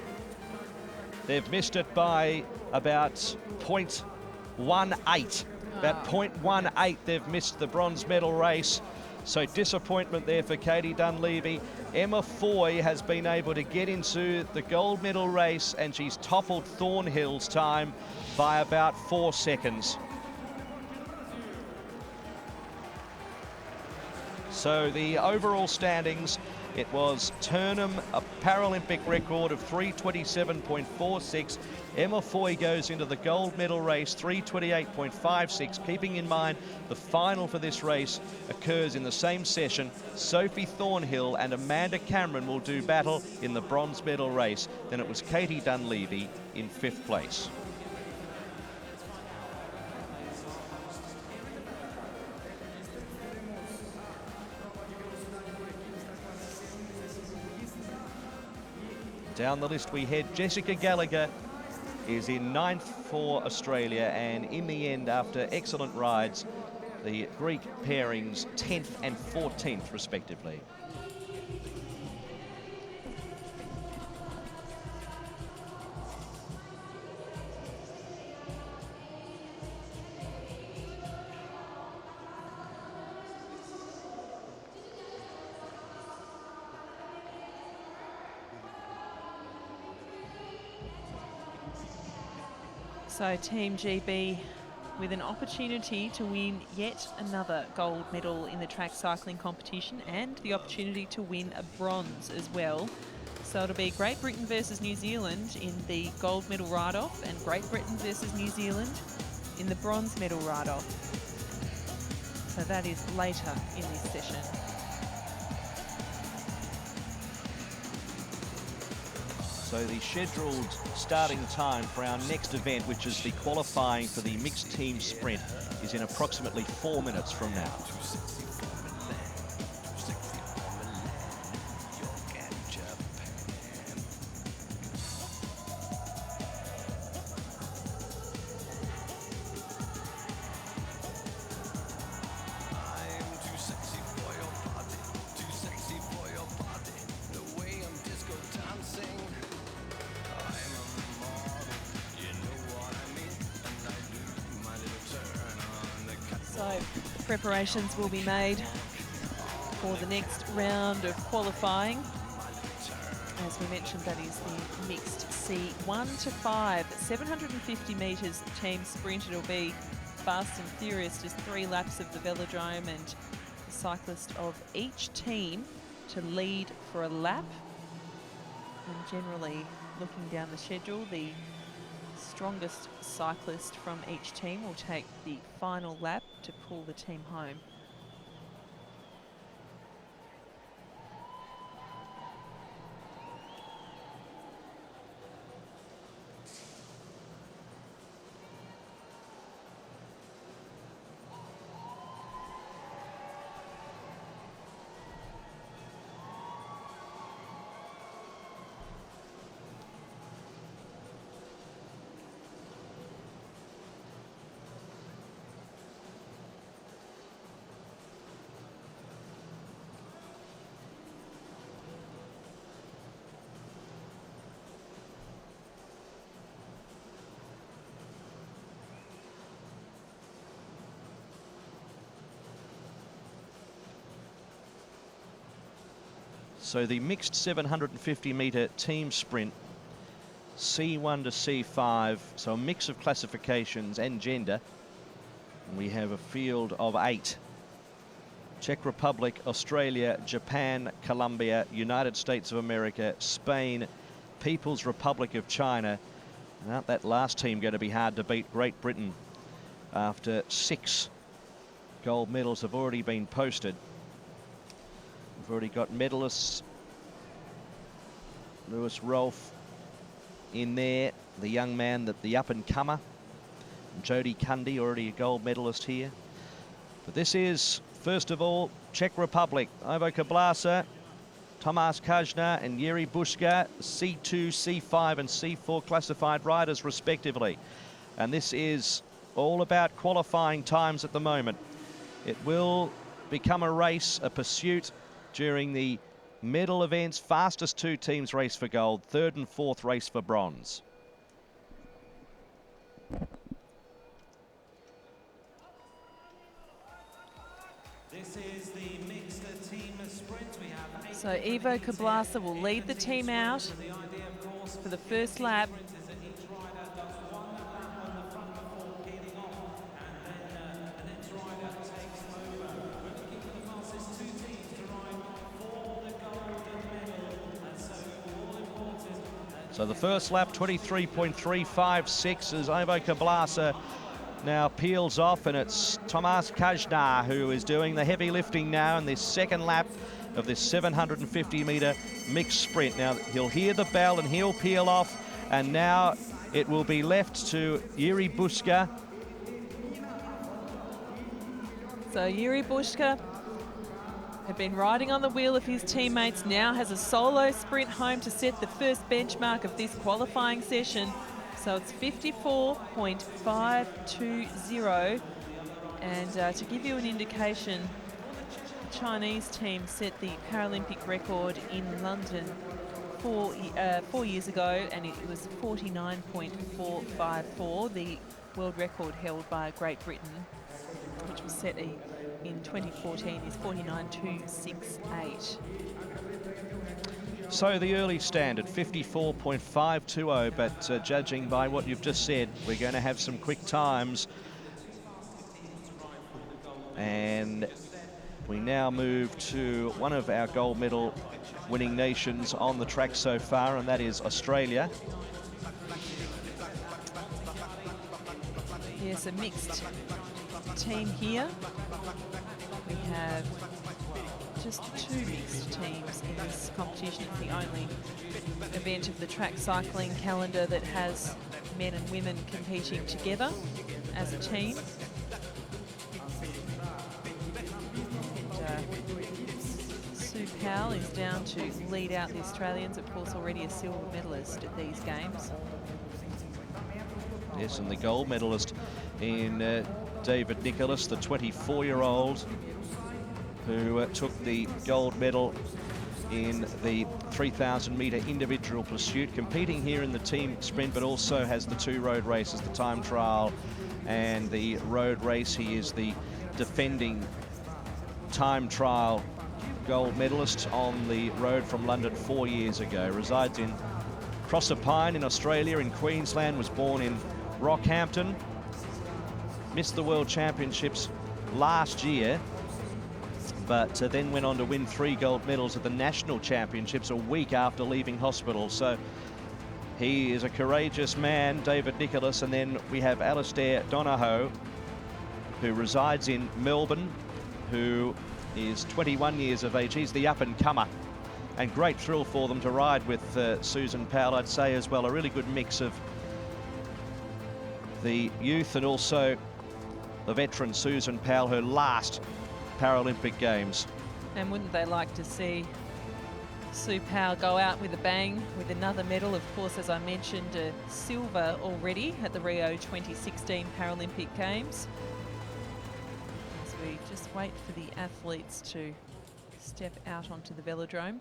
They've missed it by about 0.18. About 0.18 they've missed the bronze medal race. So disappointment there for Katie Dunleavy. Emma Foy has been able to get into the gold medal race, and she's toppled Thornhill's time by about 4 seconds. So the overall standings, it was Turnham, a Paralympic record of 3:27.46. Emma Foy goes into the gold medal race, 3:28.56. Keeping in mind the final for this race occurs in the same session. Sophie Thornhill and Amanda Cameron will do battle in the bronze medal race. Then it was Katie Dunleavy in 5th place. Down the list we head. Jessica Gallagher is in 9th for Australia, and in the end, after excellent rides, the Greek pairings 10th and 14th respectively. So Team GB with an opportunity to win yet another gold medal in the track cycling competition and the opportunity to win a bronze as well. So it'll be Great Britain versus New Zealand in the gold medal ride-off and Great Britain versus New Zealand in the bronze medal ride-off. So that is later in this session. So the scheduled starting time for our next event, which is the qualifying for the mixed team sprint, is in approximately 4 minutes from now. So preparations will be made for the next round of qualifying. As we mentioned, that is the mixed C1 to 5, 750 metres team sprint. It'll be fast and furious, just 3 laps of the velodrome, and the cyclist of each team to lead for a lap. And generally, looking down the schedule, the strongest cyclist from each team will take the final lap to pull the team home. So the mixed 750 metre team sprint, C1 to C5, so a mix of classifications and gender. We have a field of 8. Czech Republic, Australia, Japan, Colombia, United States of America, Spain, People's Republic of China. Now, that last team going to be hard to beat. Great Britain, after 6 gold medals have already been posted. We've already got medalists. Lewis Rolfe in there, the young man, the up-and-comer. Jody Cundy, already a gold medalist here. But this is, first of all, Czech Republic. Ivo Kablasa, Tomáš Kažna and Jiří Buška, C2, C5 and C4 classified riders respectively. And this is all about qualifying times at the moment. It will become a race, a pursuit during the medal events. Fastest 2 teams race for gold, 3rd and 4th race for bronze. This is the mixed team sprint. We have So Ivo Kablasa will lead the team out for the first lap. So the first lap, 23.356 as Ivo Kablasa now peels off, and it's Tomas Kajnar who is doing the heavy lifting now in this second lap of this 750-metre mixed sprint. Now he'll hear the bell and he'll peel off, and now it will be left to Yuri Buska. So Yuri Buska had been riding on the wheel of his teammates, now has a solo sprint home to set the first benchmark of this qualifying session. So it's 54.520. And to give you an indication, the Chinese team set the Paralympic record in London 4 years ago, and it was 49.454. The world record held by Great Britain, which was set in 2014, is 49.268. So the early standard, 54.520, but judging by what you've just said, we're going to have some quick times. And we now move to one of our gold medal winning nations on the track so far, and that is Australia. Yes, a mixed team here. We have just 2 mixed teams in this competition. It's the only event of the track cycling calendar that has men and women competing together as a team. And Sue Powell is down to lead out the Australians, of course already a silver medalist at these games. Yes, and the gold medalist in David Nicholas, the 24-year-old who took the gold medal in the 3,000-metre individual pursuit, competing here in the team sprint, but also has the 2 road races, the time trial and the road race. He is the defending time trial gold medalist on the road from London 4 years ago. Resides in Proserpine in Australia, in Queensland, was born in Rockhampton. Missed the World Championships last year, but then went on to win 3 gold medals at the National Championships a week after leaving hospital. So he is a courageous man, David Nicholas. And then we have Alistair Donohoe, who resides in Melbourne, who is 21 years of age. He's the up-and-comer, and great thrill for them to ride with Susan Powell, I'd say, as well. A really good mix of the youth and also the veteran Susan Powell, her last Paralympic Games. And wouldn't they like to see Sue Powell go out with a bang with another medal? Of course, as I mentioned, a silver already at the Rio 2016 Paralympic Games. As we just wait for the athletes to step out onto the velodrome.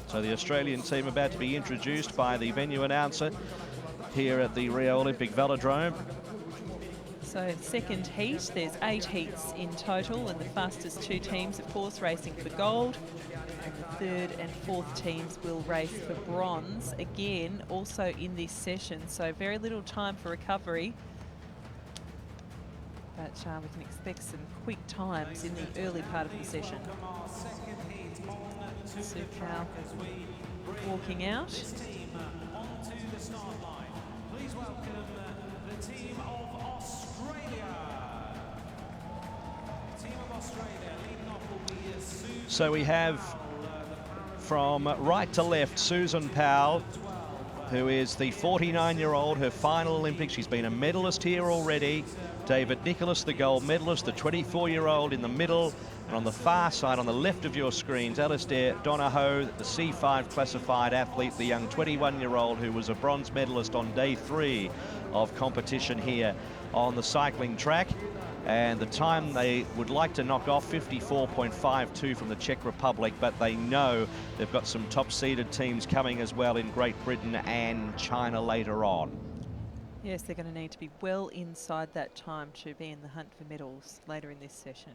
So the Australian team about to be introduced by the venue announcer here at the Rio Olympic Velodrome. So second heat, there's 8 heats in total, and the fastest 2 teams, of course, racing for gold. And the 3rd and 4th teams will race for bronze, again, also in this session. So very little time for recovery. But we can expect some quick times in the early part of the session. Sue Powell walking out. Please welcome the team of Australia. The team of Australia leading off will be Susan. So we have from right to left Susan Powell, who is the 49-year-old, her final Olympics. She's been a medalist here already. David Nicholas, the gold medalist, the 24-year-old in the middle. And on the far side, on the left of your screens, Alistair Donohoe, the C5 classified athlete, the young 21-year-old who was a bronze medalist on day 3 of competition here on the cycling track. And the time they would like to knock off, 54.52 from the Czech Republic, but they know they've got some top-seeded teams coming as well in Great Britain and China later on. Yes, they're going to need to be well inside that time to be in the hunt for medals later in this session.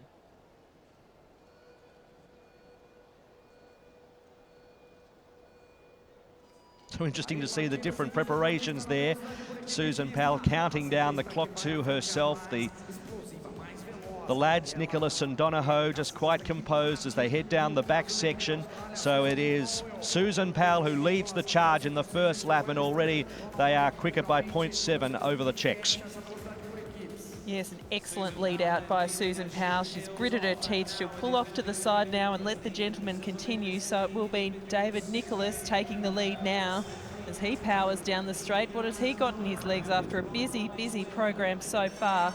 So interesting to see the different preparations there. Susan Powell counting down the clock to herself. The lads, Nicholas and Donahoe, just quite composed as they head down the back section. So it is Susan Powell who leads the charge in the first lap, and already they are quicker by 0.7 over the Czechs. Yes, an excellent lead out by Susan Powell. She's gritted her teeth. She'll pull off to the side now and let the gentleman continue. So it will be David Nicholas taking the lead now as he powers down the straight. What has he got in his legs after a busy, busy program so far?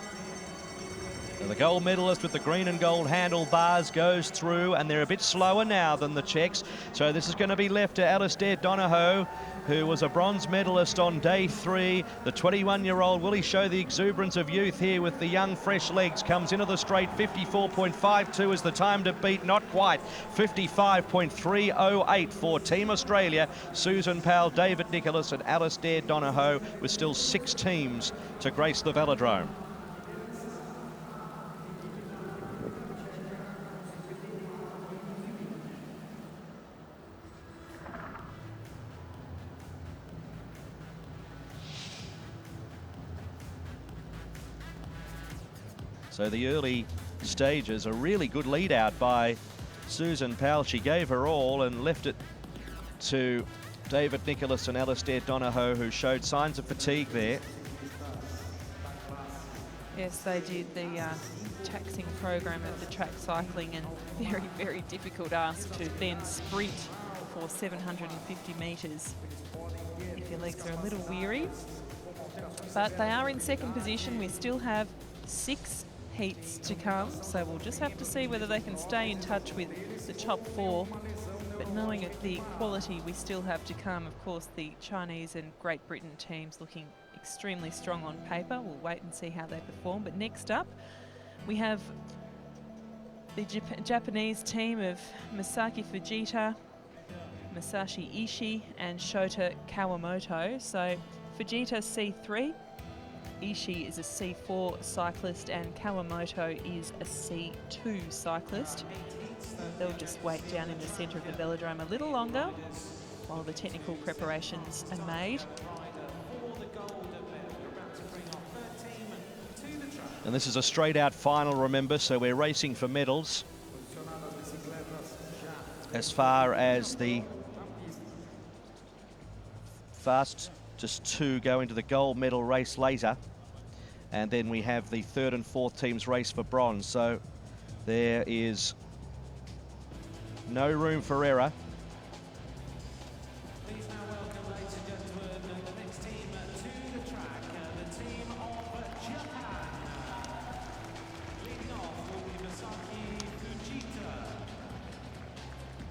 The gold medalist with the green and gold handlebars goes through, and they're a bit slower now than the Czechs. So this is going to be left to Alistair Donahoe, who was a bronze medalist on day 3. The 21-year-old, will he show the exuberance of youth here with the young, fresh legs? Comes into the straight, 54.52 is the time to beat, not quite. 55.308 for Team Australia. Susan Powell, David Nicholas and Alistair Donahoe, with still 6 teams to grace the velodrome. So the early stages, a really good lead out by Susan Powell. She gave her all and left it to David Nicholas and Alistair Donahoe, who showed signs of fatigue there. Yes, they did the taxing program of the track cycling, and very, very difficult ask to then sprint for 750 metres if your legs are a little weary. But they are in second position. We still have 6 heats to come, so we'll just have to see whether they can stay in touch with the top 4. But knowing of the quality we still have to come, of course, the Chinese and Great Britain teams looking extremely strong on paper. We'll wait and see how they perform. But next up, we have the Japanese team of Masaki Fujita, Masashi Ishii and Shota Kawamoto. So Fujita C3, Ishii is a C4 cyclist and Kawamoto is a C2 cyclist. They'll just wait down in the centre of the velodrome a little longer while the technical preparations are made. And this is a straight out final, remember, so we're racing for medals. As far as the fast, just 2 go into the gold medal race later. And then we have the 3rd and 4th teams race for bronze. So there is no room for error. Please now welcome, ladies and gentlemen, the next team to the track, the team of Japan. Leading off will be Masaki Fujita.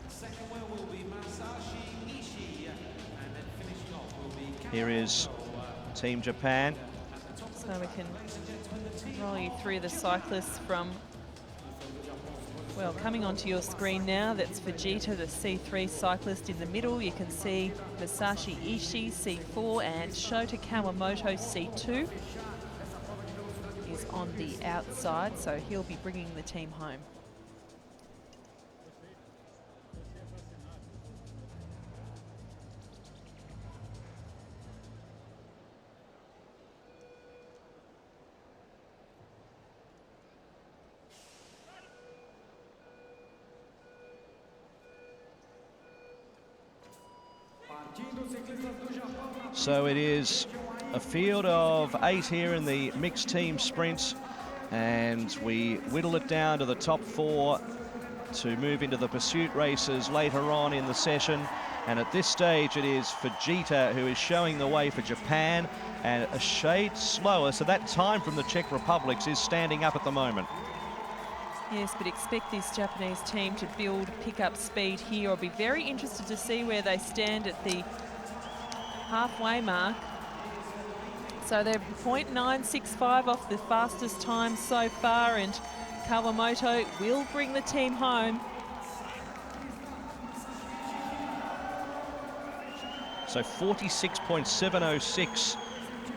Second wheel will be Masashi Ishii, and then finishing off will be Here is Team Japan. So we can roll you through the cyclists from, well, coming onto your screen now. That's Fujita, the C3 cyclist in the middle. You can see Masashi Ishii, C4, and Shota Kawamoto, C2. Is on the outside, so he'll be bringing the team home. So it is a field of 8 here in the mixed team sprint, and we whittle it down to the top 4 to move into the pursuit races later on in the session. And at this stage it is Fujita who is showing the way for Japan, and a shade slower, so that time from the Czech Republic is standing up at the moment. Yes, but expect this Japanese team to pick up speed here. I'll be very interested to see where they stand at the halfway mark. So they're 0.965 off the fastest time so far, and Kawamoto will bring the team home. So 46.706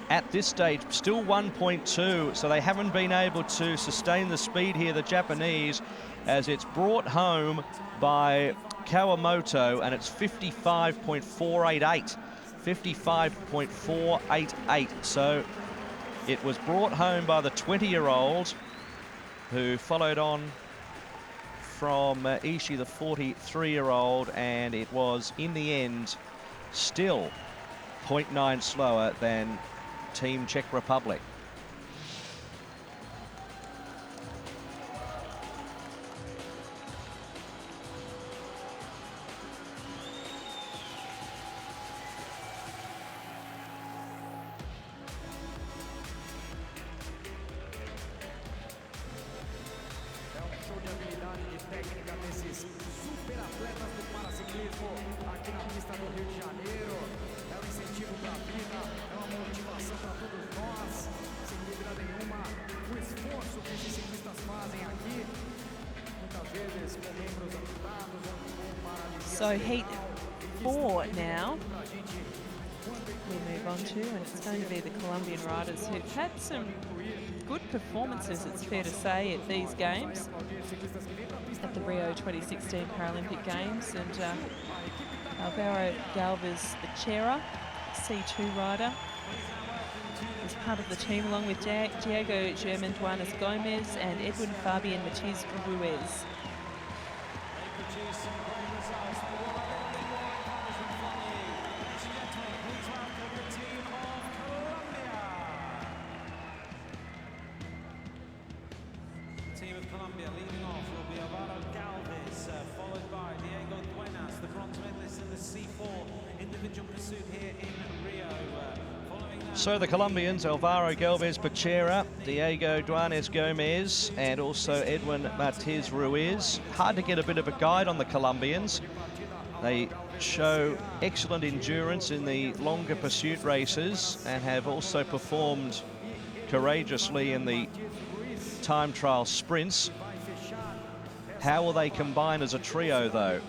at this stage, still 1.2, so they haven't been able to sustain the speed here, the Japanese, as it's brought home by Kawamoto, and it's 55.488 55.488. So it was brought home by the 20-year-old who followed on from Ishii, the 43-year-old, and it was, in the end, still 0.9 slower than Team Czech Republic. Técnica desses super atletas do paraciclismo aqui na pista do Rio de Janeiro. É um incentivo para a vida, é uma motivação para todos nós. Sem dúvida nenhuma, o esforço que esses ciclistas fazem aqui, muitas vezes com membros amputados ou com paralisia. So heat 4 now. We move on to, and it's going to be the Colombian riders who've had some good performances, it's fair to say, at these games, at the Rio 2016 Paralympic Games. And Alvaro Galvez Becerra, C2 rider, is part of the team along with Diego German Duanes Gomez and Edwin Fabian Matiz Ruiz. Team of Colombia leading off will be Alvaro Galvez, followed by Diego Duenas, the bronze medalist in the C4 individual pursuit here in Rio. So the Colombians, Alvaro Galvez Becerra, Diego Duanes Gomez, and also Edwin Matiz Ruiz. Hard to get a bit of a guide on the Colombians. They show excellent endurance in the longer pursuit races and have also performed courageously in the time trial sprints. How will they combine as a trio, though?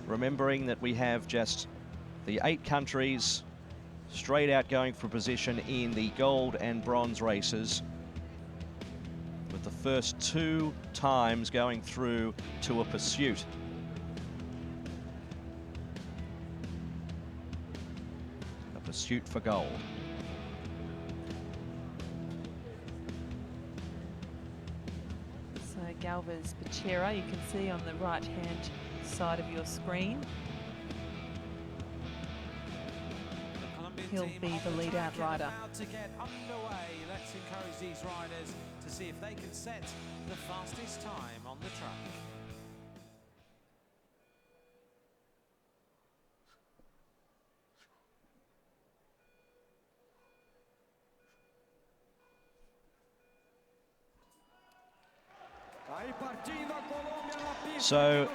Remembering that we have just the 8 countries straight out going for position in the gold and bronze races, with the first 2 times going through to a pursuit. A pursuit for gold. Galvez Becerra, you can see on the right-hand side of your screen. He'll be the lead-out rider. To get underway, let's encourage these riders to see if they can set the fastest time on the track. So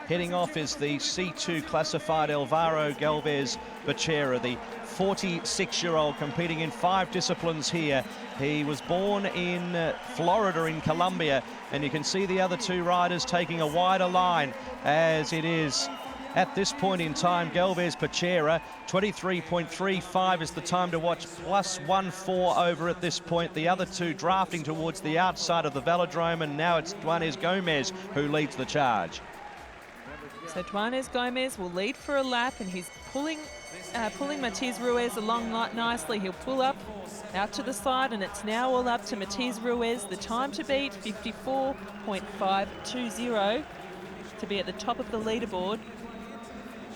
heading off is the C2 classified Alvaro Galvez Becerra, the 46-year-old, competing in 5 disciplines here. He was born in Florida in Colombia, and you can see the other 2 riders taking a wider line as it is. At this point in time, Galvez Becerra, 23.35 is the time to watch, plus 1.4 over at this point. The other 2 drafting towards the outside of the velodrome, and now it's Duanes Gomez who leads the charge. So Duanes Gomez will lead for a lap, and he's pulling Matiz Ruiz along nicely. He'll pull up out to the side, and it's now all up to Matiz Ruiz. The time to beat, 54.520, to be at the top of the leaderboard.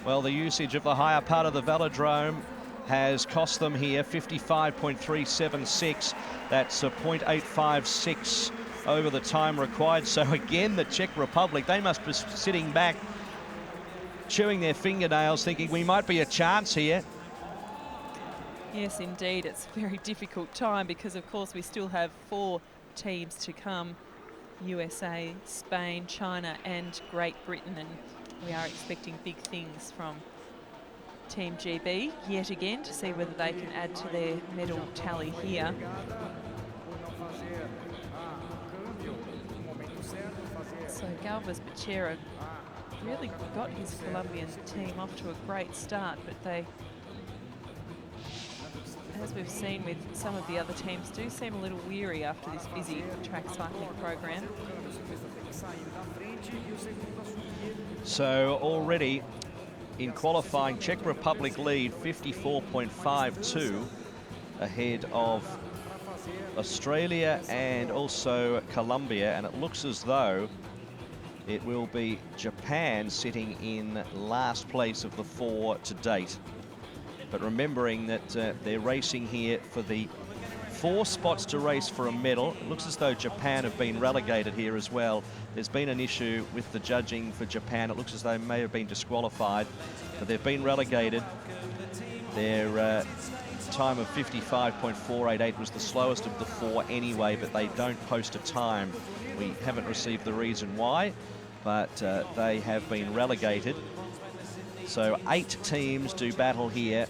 Well, the usage of the higher part of the velodrome has cost them here 55.376. That's a 0.856 over the time required. So again, the Czech Republic, they must be sitting back, chewing their fingernails, thinking we might be a chance here. Yes, indeed. It's a very difficult time because, of course, we still have 4 teams to come: USA, Spain, China and Great Britain. And we are expecting big things from Team GB yet again to see whether they can add to their medal tally here. So Galvez Becerra really got his Colombian team off to a great start, but they, as we've seen with some of the other teams, do seem a little weary after this busy track cycling program. So already in qualifying. Czech Republic lead 54.52 ahead of Australia and also Colombia, and it looks as though it will be Japan sitting in last place of the 4 to date. But remembering that they're racing here for the 4 spots to race for a medal. It looks as though Japan have been relegated here as well. There's been an issue with the judging for Japan. It looks as though they may have been disqualified, but they've been relegated. Their time of 55.488 was the slowest of the 4 anyway, but they don't post a time. We haven't received the reason why, but they have been relegated. So 8 teams do battle here,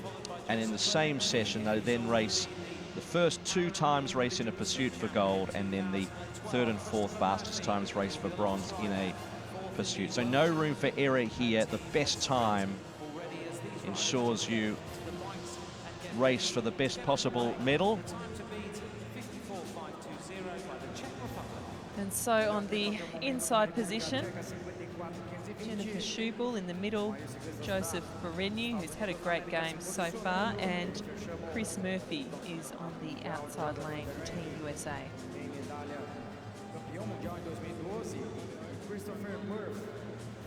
and in the same session they then race the first 2 times race in a pursuit for gold, and then the 3rd and 4th fastest times race for bronze in a pursuit. So no room for error here. The best time ensures you race for the best possible medal. And so on the inside position, Jennifer Schubel in the middle, Joseph Berenyi, who's had a great game so far, and Chris Murphy is on the outside lane for Team USA.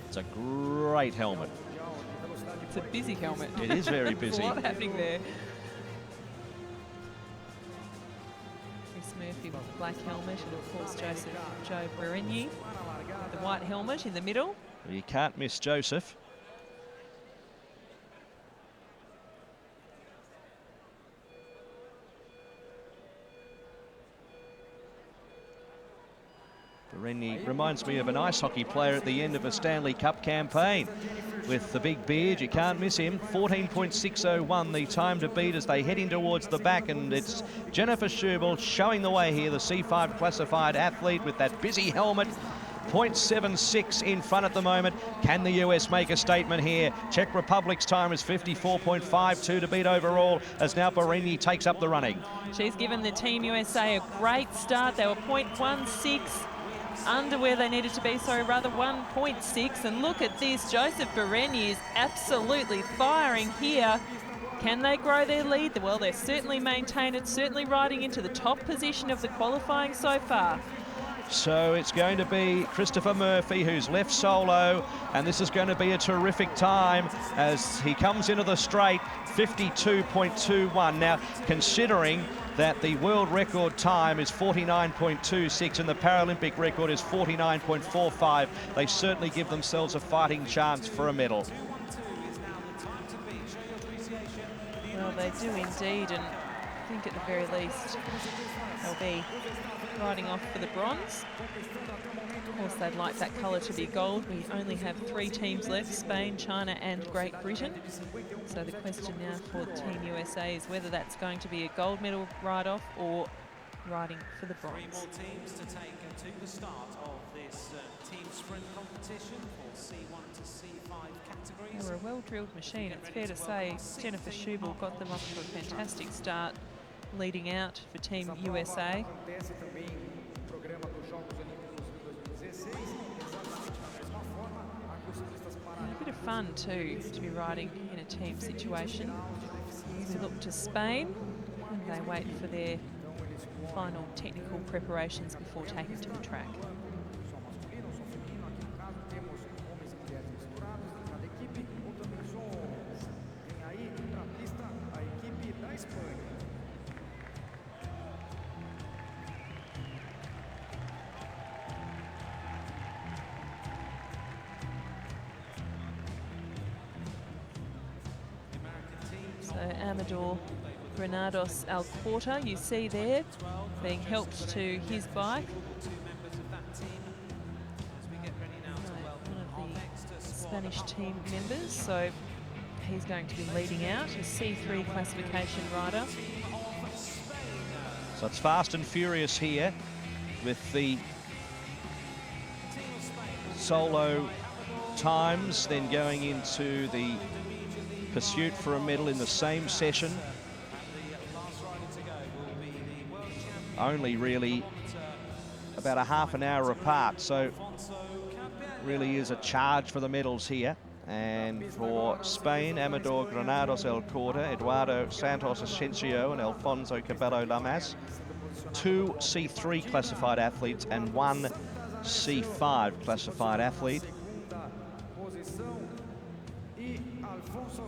It's a great helmet. It's a busy helmet. It is very busy. There's a lot happening there. Chris Murphy with the black helmet, and of course Joe Berenyi with the white helmet in the middle. You can't miss Joseph. Berenyi reminds me of an ice hockey player at the end of a Stanley Cup campaign. With the big beard, you can't miss him. 14.601, the time to beat as they head in towards the back, and it's Jennifer Schubel showing the way here, the C5 classified athlete with that busy helmet. 0.76 in front at the moment. Can the US make a statement here? Czech Republic's time is 54.52 to beat overall, as now Berenyi takes up the running. She's given the Team USA a great start. They were 0.16 under where they needed to be, sorry, rather 1.6. And look at this, Joseph Berenyi is absolutely firing here. Can they grow their lead? Well, they're certainly maintained it, certainly riding into the top position of the qualifying so far. So it's going to be Christopher Murphy who's left solo, and this is going to be a terrific time as he comes into the straight, 52.21. Now, considering that the world record time is 49.26 and the Paralympic record is 49.45, they certainly give themselves a fighting chance for a medal. Well, they do indeed, and I think at the very least they'll be riding off for the bronze. Of course, they'd like that colour to be gold. We only have 3 teams left, Spain, China and Great Britain. So the question now for Team USA is whether that's going to be a gold medal ride-off or riding for the bronze. 3 more teams to take to the start of this team sprint competition for C1 to C5 categories. They were a well-drilled machine. It's fair to say Jennifer Schubel got them off to a fantastic start, leading out for Team USA. And a bit of fun too to be riding in a team situation. We look to Spain and they wait for their final technical preparations before taking to the track. So Amador Granados Alcorta, you see there, being helped to his bike. One of the Spanish team members, so he's going to be leading out, a C3 classification rider. So it's fast and furious here with the solo times, then going into the pursuit for a medal in the same session. Only really about a half an hour apart, so really is a charge for the medals here And for Spain, Amador Granados El Corta, Eduardo Santos Asensio and Alfonso Cabello Lamas. 2 C3 classified athletes and 1 C5 classified athlete.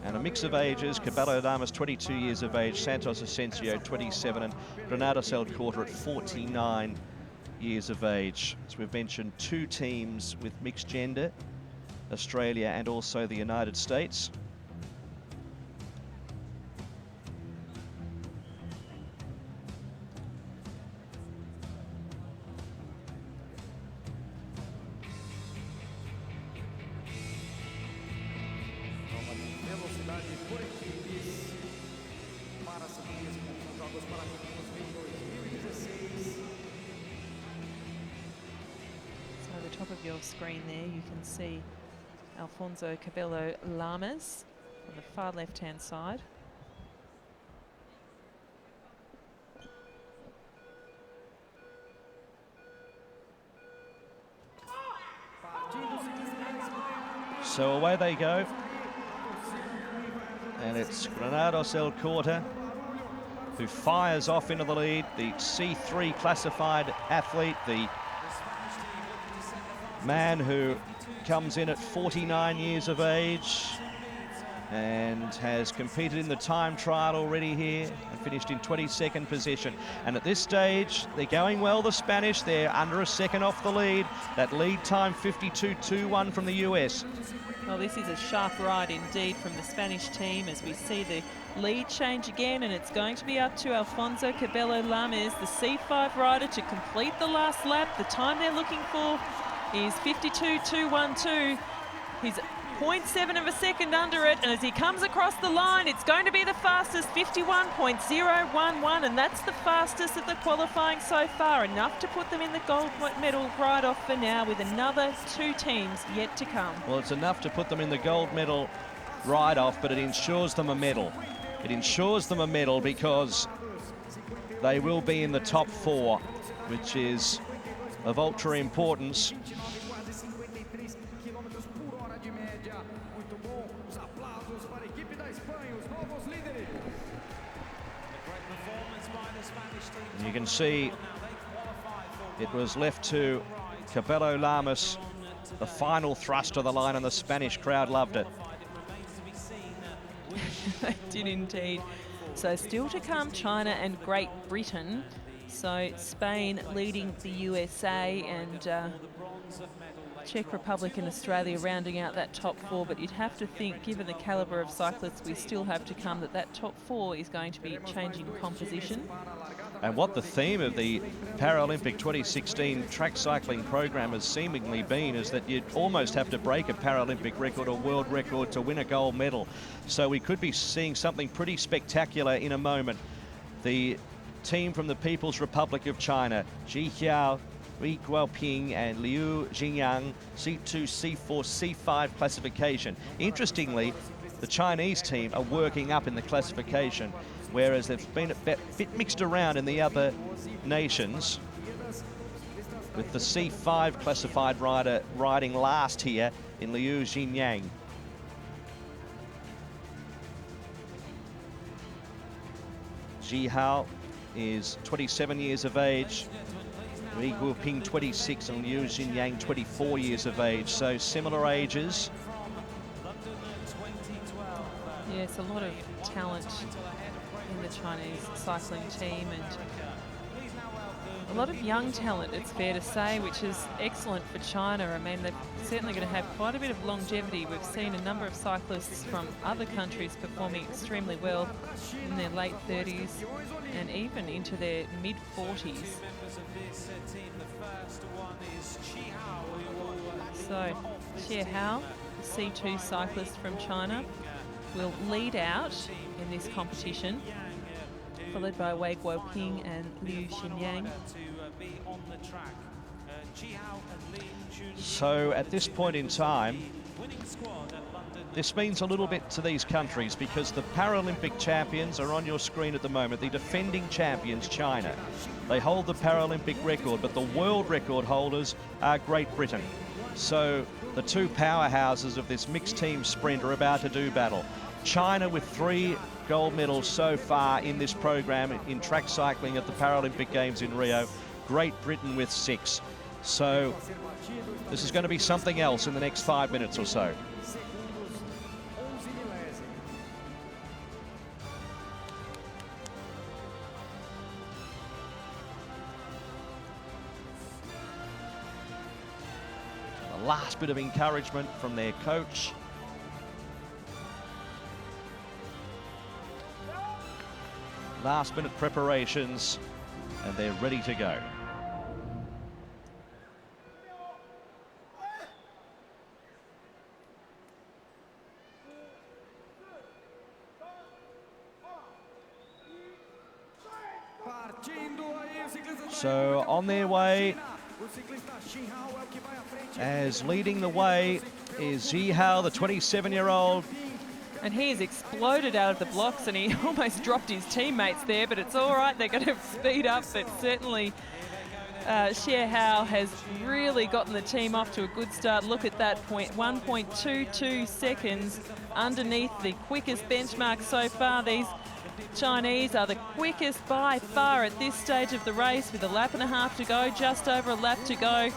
And a mix of ages, Cabello Lamas 22 years of age, Santos Asensio 27, and Granados El Corta at 49 years of age. As we've mentioned, 2 teams with mixed gender, Australia and also the United States. Velocidade por equipes para ciclismo nos Jogos Paralímpicos Rio 2016. So at the top of your screen there, you can see Alfonso Cabello Lamas on the far left-hand side. So away they go. And it's Granados El Corta who fires off into the lead, the C3 classified athlete, the man who comes in at 49 years of age and has competed in the time trial already here and finished in 22nd position. And at this stage, they're going well, the Spanish. They're under a second off the lead. That lead time 52.21 from the US. Well, this is a sharp ride indeed from the Spanish team as we see the lead change again, and it's going to be up to Alfonso Cabello Lamas, the C5 rider, to complete the last lap. The time they're looking for is 52.212. He's 0.7 of a second under it, and as he comes across the line, it's going to be the fastest, 51.011, and that's the fastest of the qualifying so far, enough to put them in the gold medal right off for now, with another 2 teams yet to come. Well, it's enough to put them in the gold medal right off, but it ensures them a medal. It ensures them a medal because they will be in the top 4, which is of ultra importance. And you can see it was left to Cabello Lamas, the final thrust of the line, and the Spanish crowd loved it. They did indeed. So still to come, China and Great Britain. So Spain leading the USA and Czech Republic and Australia rounding out that top 4, but you'd have to think, given the calibre of cyclists we still have to come, that that top 4 is going to be changing composition. And what the theme of the Paralympic 2016 track cycling program has seemingly been is that you'd almost have to break a Paralympic record or world record to win a gold medal. So we could be seeing something pretty spectacular in a moment. The team from the People's Republic of China, Ji Hiao, Ri Guoping and Liu Jingyang, C2, C4, C5 classification. Interestingly, the Chinese team are working up in the classification, whereas they've been a bit mixed around in the other nations, with the C5 classified rider riding last here in Liu Jingyang. Ji Hao is 27 years of age, Ri Guoping 26 and Liu Jingyang 24 years of age, so similar ages. Yes, a lot of talent in the Chinese cycling team and a lot of young talent, it's fair to say, which is excellent for China. I mean, they're certainly going to have quite a bit of longevity. We've seen a number of cyclists from other countries performing extremely well in their late 30s and even into their mid-40s. So, Xie Hao, the C2 cyclist from China, will lead out in this competition, followed by Wei Guoping and Liu Jingyang. So at this point in time, this means a little bit to these countries because the Paralympic champions are on your screen at the moment. The defending champions, China. They hold the Paralympic record, but the world record holders are Great Britain. So the two powerhouses of this mixed team sprint are about to do battle. China with 3 gold medals so far in this program in track cycling at the Paralympic Games in Rio. Great Britain with 6. So this is going to be something else in the next 5 minutes or so. The last bit of encouragement from their coach. Last minute preparations, and they're ready to go. So on their way, as leading the way is Zihao, the 27-year-old. And he has exploded out of the blocks, and he almost dropped his teammates there, but it's all right. They're going to speed up, but certainly Xie Hao has really gotten the team off to a good start. Look at that point, 1.22 seconds underneath the quickest benchmark so far. These Chinese are the quickest by far at this stage of the race, with a lap and a half to go, just over a lap to go.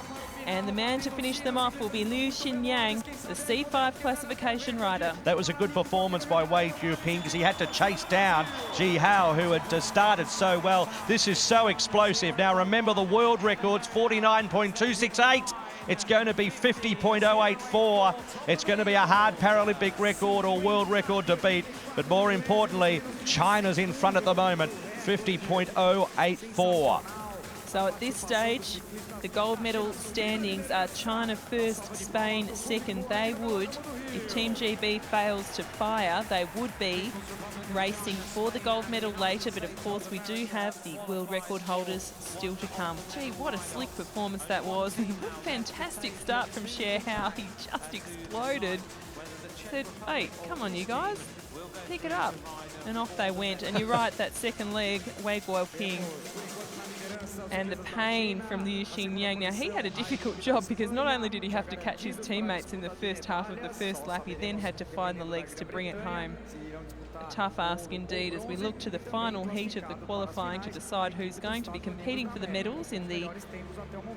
And the man to finish them off will be Liu Xinyang, the C5 classification rider. That was a good performance by Wei Jiuping, because he had to chase down Ji Hao, who had started so well. This is so explosive. Now remember, the world record's 49.268. It's going to be 50.084. It's going to be a hard Paralympic record or world record to beat. But more importantly, China's in front at the moment, 50.084. So at this stage, the gold medal standings are China first, Spain second. They would, if Team GB fails to fire, they would be racing for the gold medal later. But of course, we do have the world record holders still to come. Gee, what a slick performance that was. Fantastic start from Xie Hao. He just exploded. Said, hey, come on, you guys, pick it up. And off they went. And you're right, that second leg, Wei Guoping, and the pain from Liu Xinyang. Now, he had a difficult job, because not only did he have to catch his teammates in the first half of the first lap, he then had to find the legs to bring it home. A tough ask indeed, as we look to the final heat of the qualifying to decide who's going to be competing for the medals in the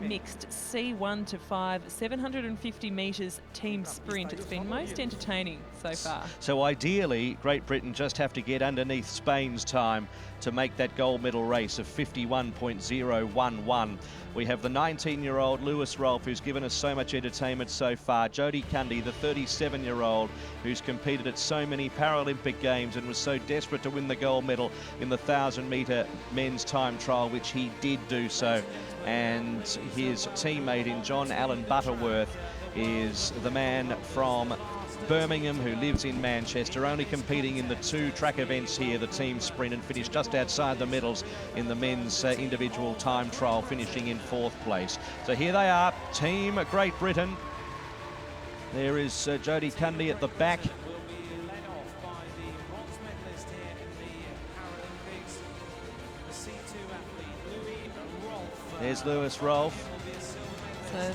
mixed C1 to 5 750 metres team sprint. It's been most entertaining so far. So ideally, Great Britain just have to get underneath Spain's time to make that gold medal race of 51.011. We have the 19-year-old Lewis Rolfe, who's given us so much entertainment so far. Jody Cundy, the 37-year-old, who's competed at so many Paralympic Games and was so desperate to win the gold medal in the 1,000-metre men's time trial, which he did do so. And his teammate in John Allen Butterworth is the man from Birmingham, who lives in Manchester, only competing in the 2 track events here, the team sprint, and finished just outside the medals in the men's individual time trial, finishing in 4th place. So here they are, Team Great Britain. There is Jody Cundy at the back. There's Lewis Rolfe. So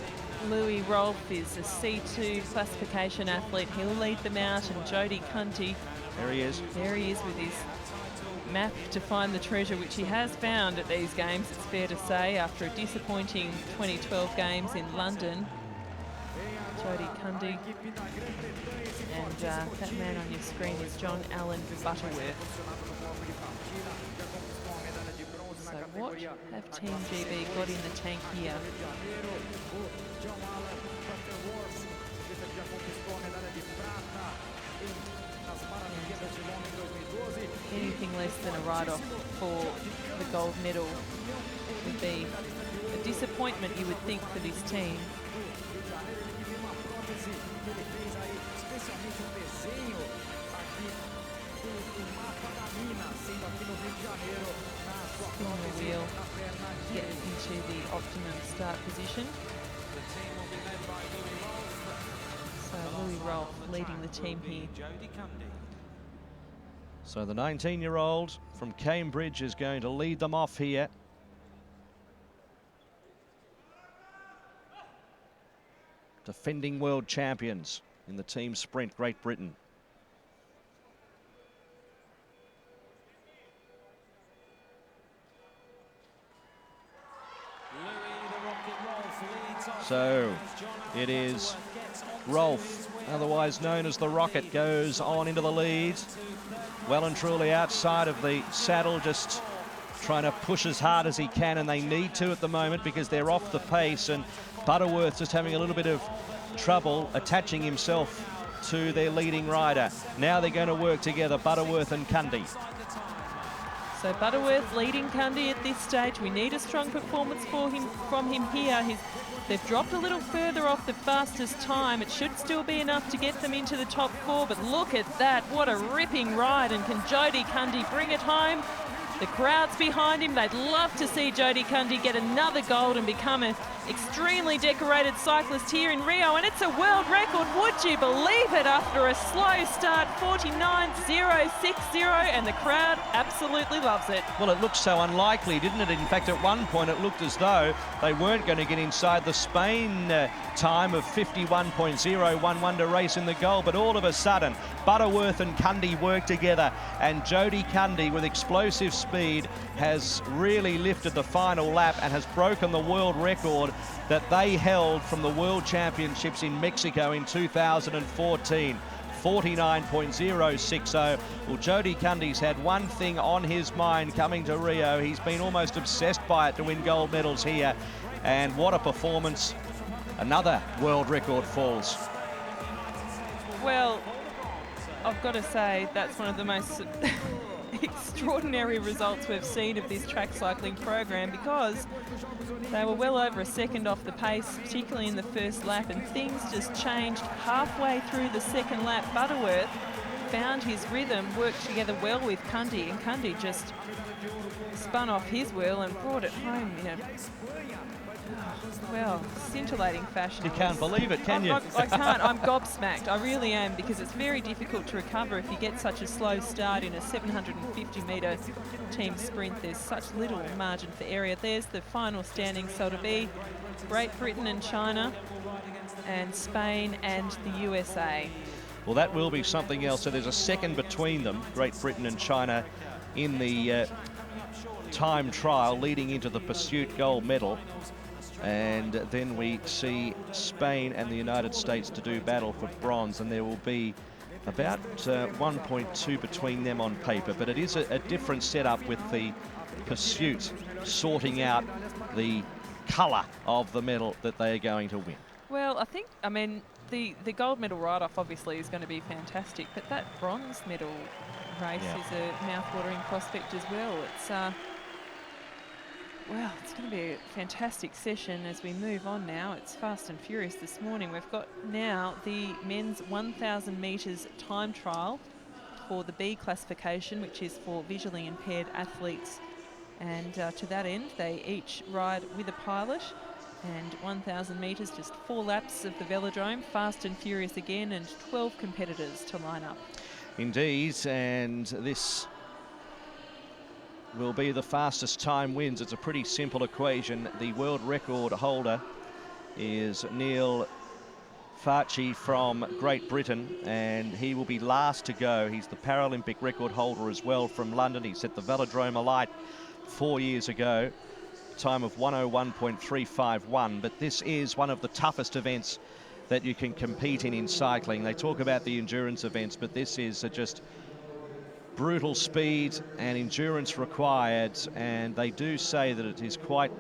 Louis Rolfe is a C2 classification athlete. He'll lead them out, and Jody Cundy. There he is. There he is with his map to find the treasure, which he has found at these games, it's fair to say, after a disappointing 2012 games in London. Jody Cundy. And that man on your screen is John Allen Butterworth. So what have Team GB got in the tank here? Anything less than a write-off for the gold medal would be a disappointment, you would think, for this team. Spin the wheel, get into the optimum start position. So Louis Rolfe leading the team here. So the 19-year-old from Cambridge is going to lead them off here. defending world champions in the team sprint, Great Britain. So it is Rolf, otherwise known as the Rocket, goes on into the lead. Well and truly outside of the saddle, just trying to push as hard as he can, and they need to at the moment because they're off the pace, and Butterworth just having a little bit of trouble attaching himself to their leading rider. Now they're going to work together, Butterworth and Cundy. So Butterworth leading Cundy at this stage. We need a strong performance from him here. They've dropped a little further off the fastest time. It should still be enough to get them into the top 4, but look at that. What a ripping ride, and can Jody Cundy bring it home? The crowd's behind him. They'd love to see Jody Cundy get another gold and become an extremely decorated cyclist here in Rio, and it's a world record. Would you believe it? After a slow start, 49.060, and the crowd absolutely loves it. Well, it looked so unlikely, didn't it? In fact, at one point it looked as though they weren't going to get inside the Spain time of 51.011 to race in the goal, but all of a sudden Butterworth and Cundy work together, and Jody Cundy with explosive speed has really lifted the final lap and has broken the world record that they held from the World Championships in Mexico in 2014. 49.060. Well, Jody Cundy's had one thing on his mind coming to Rio. He's been almost obsessed by it to win gold medals here. And what a performance. Another world record falls. Well, I've got to say that's one of the most extraordinary results we've seen of this track cycling program, because they were well over a second off the pace, particularly in the first lap, and things just changed halfway through the second lap. Butterworth found his rhythm, worked together well with Cundy, and Cundy just spun off his wheel and brought it home in a, well, scintillating fashion. You can't believe it, can you? I can't. I'm gobsmacked. I really am, because it's very difficult to recover if you get such a slow start in a 750-metre team sprint. There's such little margin for error. There's the final standings. So it'll be Great Britain and China, and Spain and the USA. Well, that will be something else. So there's a second between them, Great Britain and China, in the time trial leading into the pursuit gold medal. And then we see Spain and the United States to do battle for bronze, and there will be about 1.2 between them on paper. But it is a different setup with the pursuit sorting out the colour of the medal that they are going to win. Well, I mean, the gold medal ride-off obviously is going to be fantastic, but that bronze medal race is a mouth-watering prospect as well. It's well, it's going to be a fantastic session as we move on now. It's fast and furious this morning. We've got now the men's 1,000 metres time trial for the B classification, which is for visually impaired athletes. And to that end, they each ride with a pilot. And 1,000 metres, just 4 laps of the velodrome, fast and furious again, and 12 competitors to line up. Indeed, and this will be the fastest time wins. It's a pretty simple equation. The world record holder is Neil Farchi from Great Britain, and he will be last to go. He's the Paralympic record holder as well from London. He set the velodrome alight 4 years ago, time of 101.351, but this is one of the toughest events that you can compete in cycling. They talk about the endurance events, but this is just brutal speed and endurance required, and they do say that it is quite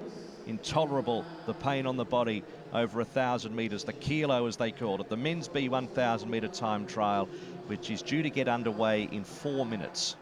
intolerable, the pain on the body over 1,000 metres, the kilo as they call it. The men's B 1,000 metre time trial, which is due to get underway in 4 minutes.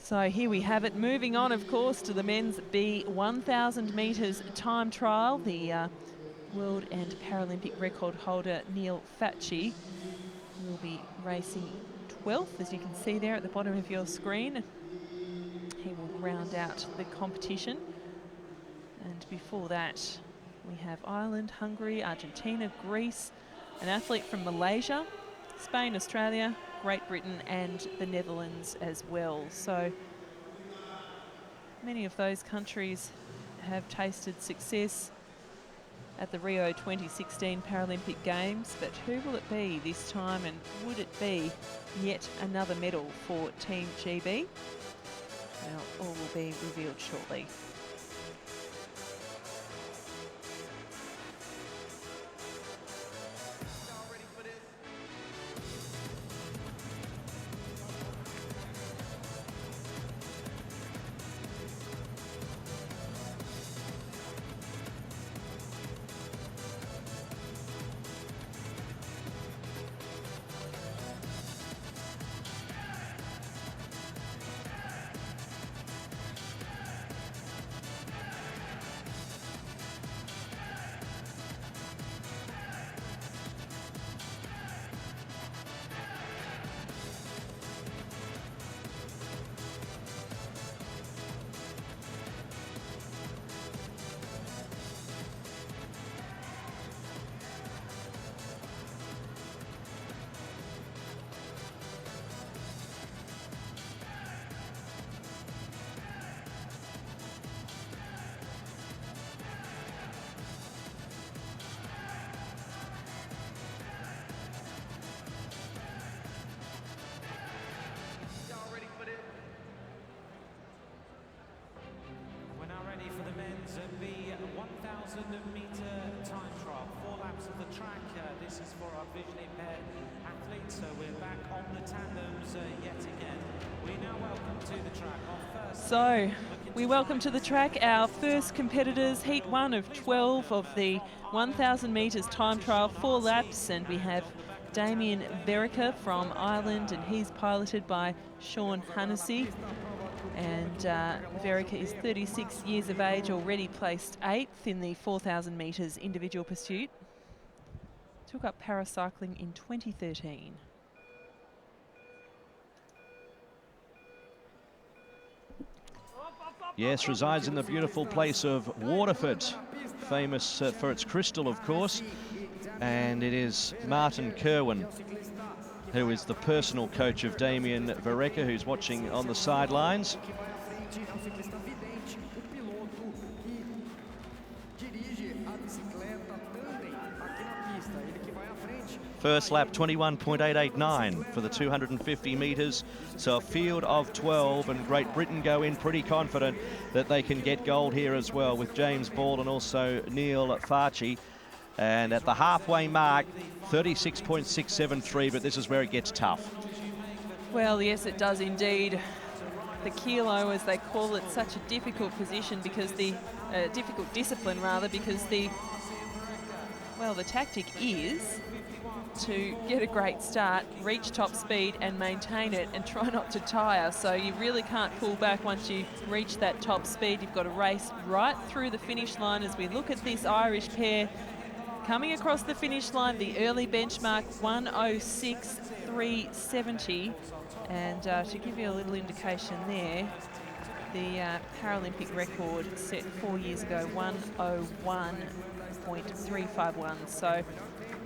So here we have it, moving on, of course, to the men's B 1,000 metres time trial. The world and Paralympic record holder Neil Fatchi will be racing 12th, as you can see there at the bottom of your screen. He will round out the competition. And before that, we have Ireland, Hungary, Argentina, Greece, an athlete from Malaysia, Spain, Australia, Great Britain and the Netherlands as well. So many of those countries have tasted success at the Rio 2016 Paralympic Games, but who will it be this time, and would it be yet another medal for Team GB? Well, all will be revealed shortly. Metre time trial, 4 laps of the track. This is for our visually impaired athletes, so we're back on the tandems yet again. We now welcome to the track our first. So we welcome to the track our first competitors, heat 1 of 12 of the 1,000 metres time trial, 4 laps, and we have Damien Verica from Ireland, and he's piloted by Sean Hannessy. And Verica is 36 years of age, already placed 8th in the 4,000 metres individual pursuit. Took up paracycling in 2013. Yes, resides in the beautiful place of Waterford, famous for its crystal, of course. And it is Martin Kerwin, who is the personal coach of Damien Verica, who's watching on the sidelines. First lap 21.889 for the 250 metres. So a field of 12, and Great Britain go in pretty confident that they can get gold here as well, with James Ball and also Neil Fatchi. And at the halfway mark, 36.673, but this is where it gets tough. Well, yes, it does indeed. The kilo, as they call it, such a difficult position because the difficult discipline rather, because the tactic is to get a great start, reach top speed and maintain it and try not to tire. So you really can't pull back once you reach that top speed. You've got to race right through the finish line. As we look at this Irish pair coming across the finish line, the early benchmark 1:06.370, and to give you a little indication there, the Paralympic record set 4 years ago, 1:01.351. So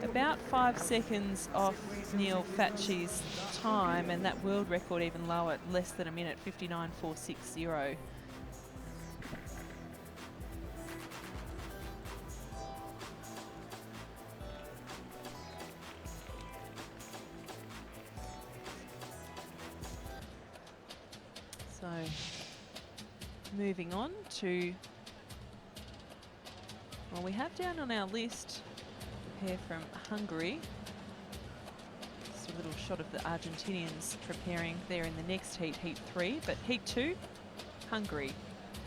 about 5 seconds off Neil Fatchi's time, and that world record even lower at less than a minute, 59.460. So moving on to, well, we have down on our list a pair from Hungary. Just a little shot of the Argentinians preparing there in the next heat, heat 3, but heat 2, Hungary.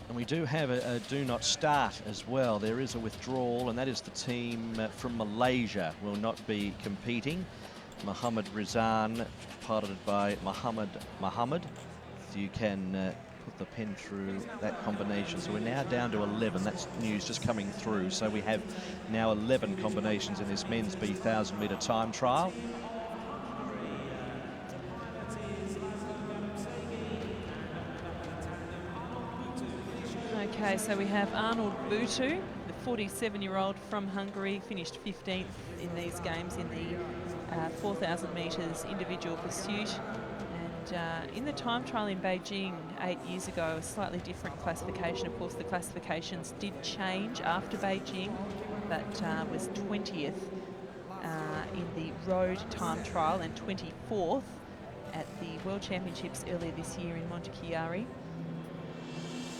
And we do have a do not start as well. There is a withdrawal, and that is the team from Malaysia will not be competing. Muhammad Rizan, piloted by Muhammad, if you can put the pen through that combination. So we're now down to 11. That's news just coming through. So we have now 11 combinations in this men's B1000 metre time trial. Okay, so we have Arnold Butu, the 47-year-old from Hungary, finished 15th in these games in the 4,000 metres individual pursuit. And in the time trial in Beijing 8 years ago, a slightly different classification. Of course, the classifications did change after Beijing, but was 20th in the road time trial and 24th at the World Championships earlier this year in Montechiari.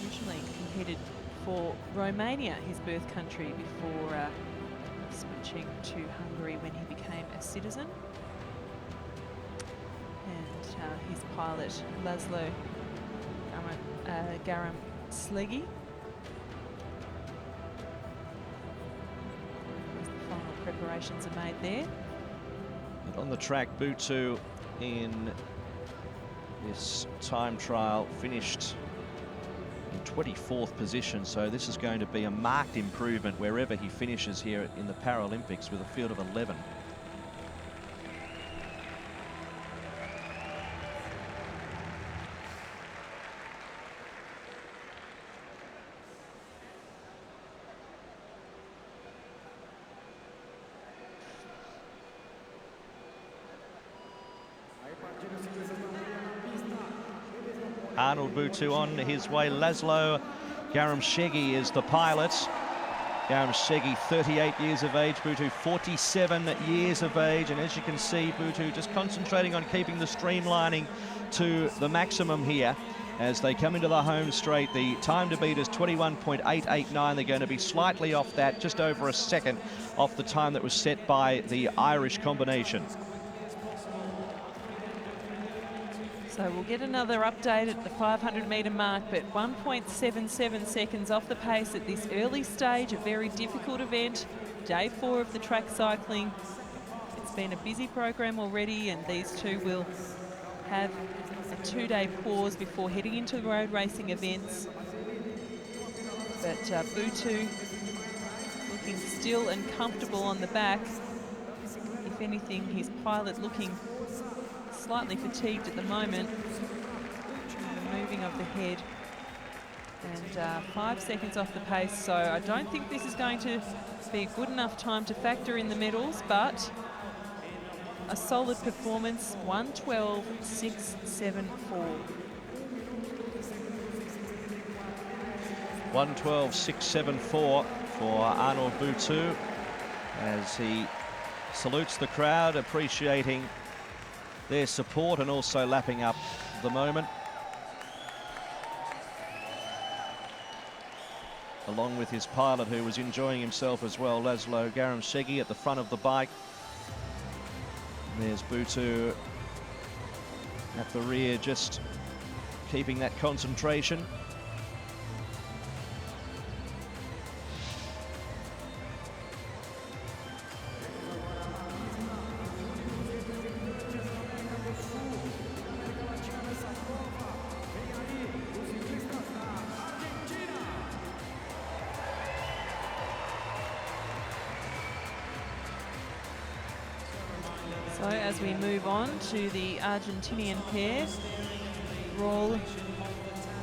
Originally competed for Romania, his birth country, before switching to Hungary when he became a citizen. And his pilot, Laszlo Garam Slegi. The final preparations are made there. And on the track, Butu in this time trial finished in 24th position, so this is going to be a marked improvement wherever he finishes here in the Paralympics with a field of 11. Arnold Butu on his way. Laszlo Garamshegi is the pilot. Garamshegi, 38 years of age. Butu, 47 years of age. And as you can see, Butu just concentrating on keeping the streamlining to the maximum here. As they come into the home straight, the time to beat is 21.889. They're going to be slightly off that, just over a second off the time that was set by the Irish combination. So we'll get another update at the 500-metre mark, but 1.77 seconds off the pace at this early stage, a very difficult event. Day 4 of the track cycling. It's been a busy program already, and these two will have a 2-day pause before heading into the road racing events. But Butu looking still and comfortable on the back. If anything, his pilot looking slightly fatigued at the moment. Moving of the head, and 5 seconds off the pace, so I don't think this is going to be a good enough time to factor in the medals, but a solid performance. 1:12.674. 1:12.674 for Arnold Butu as he salutes the crowd, appreciating their support and also lapping up the moment, along with his pilot, who was enjoying himself as well, Laszlo Garamshegi, at the front of the bike. There's Butu at the rear, just keeping that concentration. So as we move on to the Argentinian pair, Raul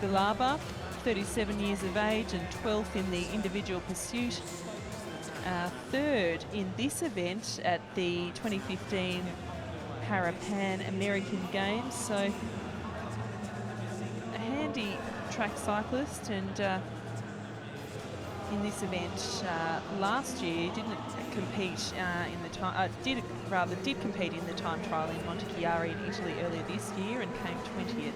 Villalba, 37 years of age and 12th in the individual pursuit. Third in this event at the 2015 Pan American Games. So a handy track cyclist, and in this event last year didn't compete in the time, did compete in the time trial in Montechiari in Italy earlier this year and came 20th.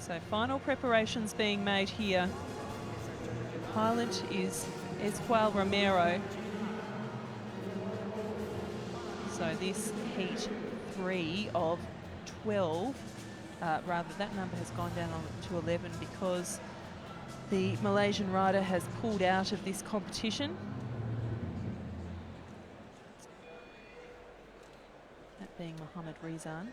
So final preparations being made here. Pilot is Esqual Romero. So this heat 3 of 12, that number has gone down to 11 because the Malaysian rider has pulled out of this competition. That being Mohammed Rizan.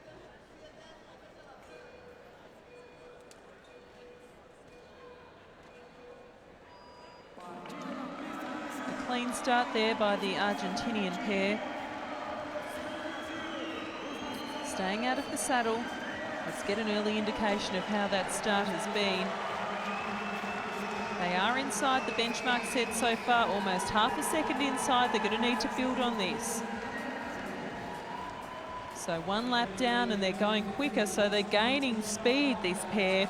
A clean start there by the Argentinian pair. Staying out of the saddle. Let's get an early indication of how that start has been. They are inside the benchmark set so far, almost half a second inside. They're going to need to build on this. So 1 lap down and they're going quicker, so they're gaining speed, this pair.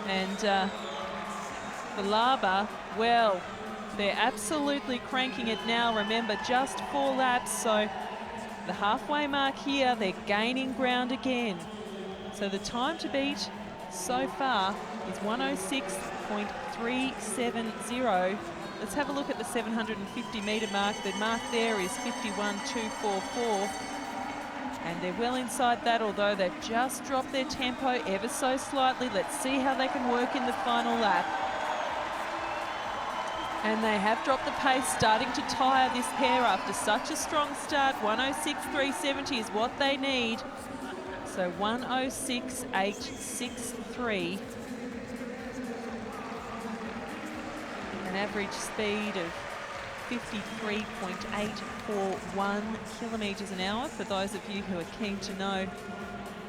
And Balaba, well, they're absolutely cranking it now. Remember, just 4 laps, so the halfway mark here, they're gaining ground again. So the time to beat so far is 106.370. Let's have a look at the 750 metre mark. The mark there is 51.244. And they're well inside that, although they've just dropped their tempo ever so slightly. Let's see how they can work in the final lap. And they have dropped the pace, starting to tire this pair after such a strong start. 106.370 is what they need. So 106.863. An average speed of 53.841 kilometres an hour. For those of you who are keen to know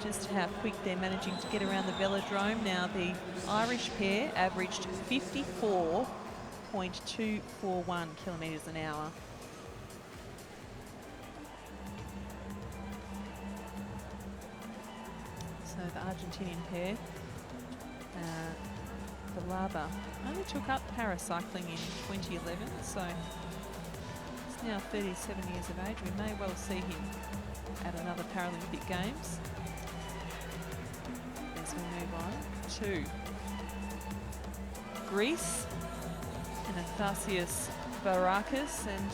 just how quick they're managing to get around the velodrome. Now, the Irish pair averaged 54.241 kilometres an hour. So the Argentinian pair, Balaba, only took up paracycling in 2011, so he's now 37 years of age. We may well see him at another Paralympic Games. As we move on to Greece and Anastasios Varakis, and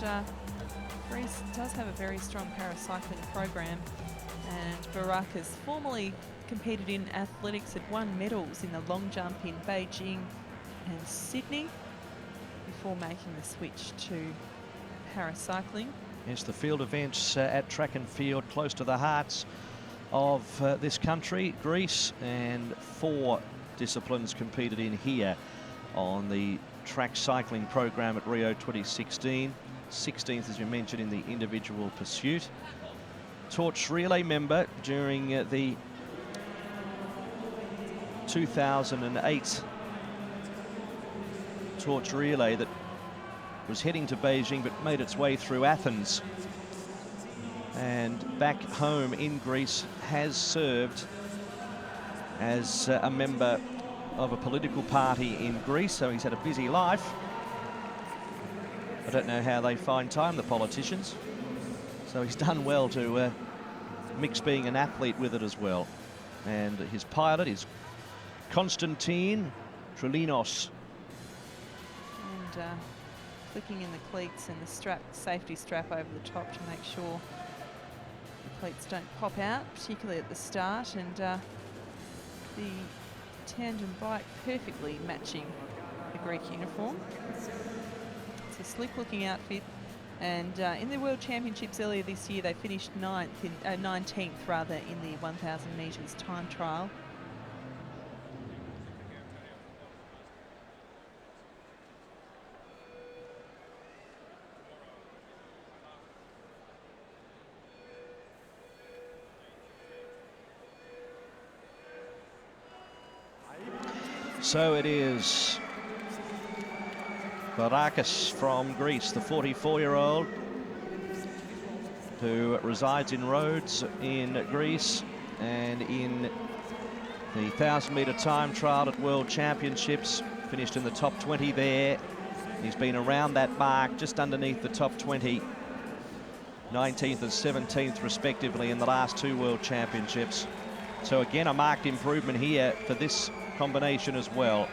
Greece does have a very strong paracycling program, and Varakis formerly competed in athletics, had won medals in the long jump in Beijing and Sydney before making the switch to paracycling. Yes, the field events at track and field close to the hearts of this country, Greece, and 4 disciplines competed in here on the track cycling program at Rio 2016. 16th, as you mentioned, in the individual pursuit. Torch relay member during the 2008 torch relay that was heading to Beijing but made its way through Athens, and back home in Greece has served as a member of a political party in Greece, so he's had a busy life. I don't know how they find time, the politicians, so he's done well to mix being an athlete with it as well. And his pilot is Konstantin Trilinos. And flicking in the cleats and the strap, safety strap over the top to make sure the cleats don't pop out, particularly at the start. And the tandem bike perfectly matching the Greek uniform. It's a slick-looking outfit. And in the World Championships earlier this year, they finished 19th rather in the 1,000 metres time trial. So it is Varakis from Greece, the 44-year-old who resides in Rhodes in Greece, and in the 1,000-metre time trial at World Championships finished in the top 20 there. He's been around that mark, just underneath the top 20, 19th and 17th respectively in the last 2 World Championships. So again, a marked improvement here for this combination as well.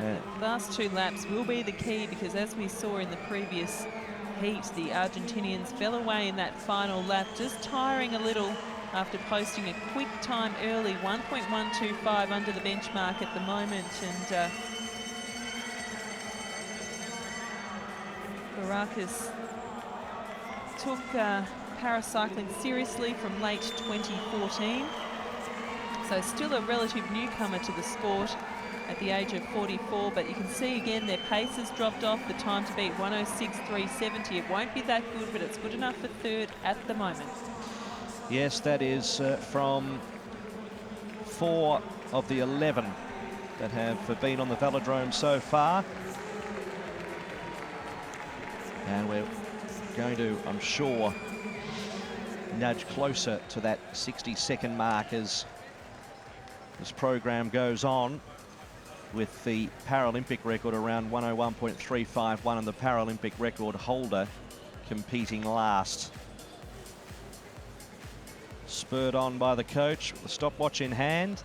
The last 2 laps will be the key, because as we saw in the previous heat, the Argentinians fell away in that final lap, just tiring a little after posting a quick time early, 1.125 under the benchmark at the moment. And Varakis took paracycling seriously from late 2014. So still a relative newcomer to the sport at the age of 44, but you can see again their pace has dropped off. The time to beat 106.370. It won't be that good, but it's good enough for third at the moment. Yes, that is from 4 of the 11 that have been on the velodrome so far. And we're going to, I'm sure, nudge closer to that 60-second mark as this program goes on, with the Paralympic record around 101.351 and the Paralympic record holder competing last. Spurred on by the coach, with the stopwatch in hand,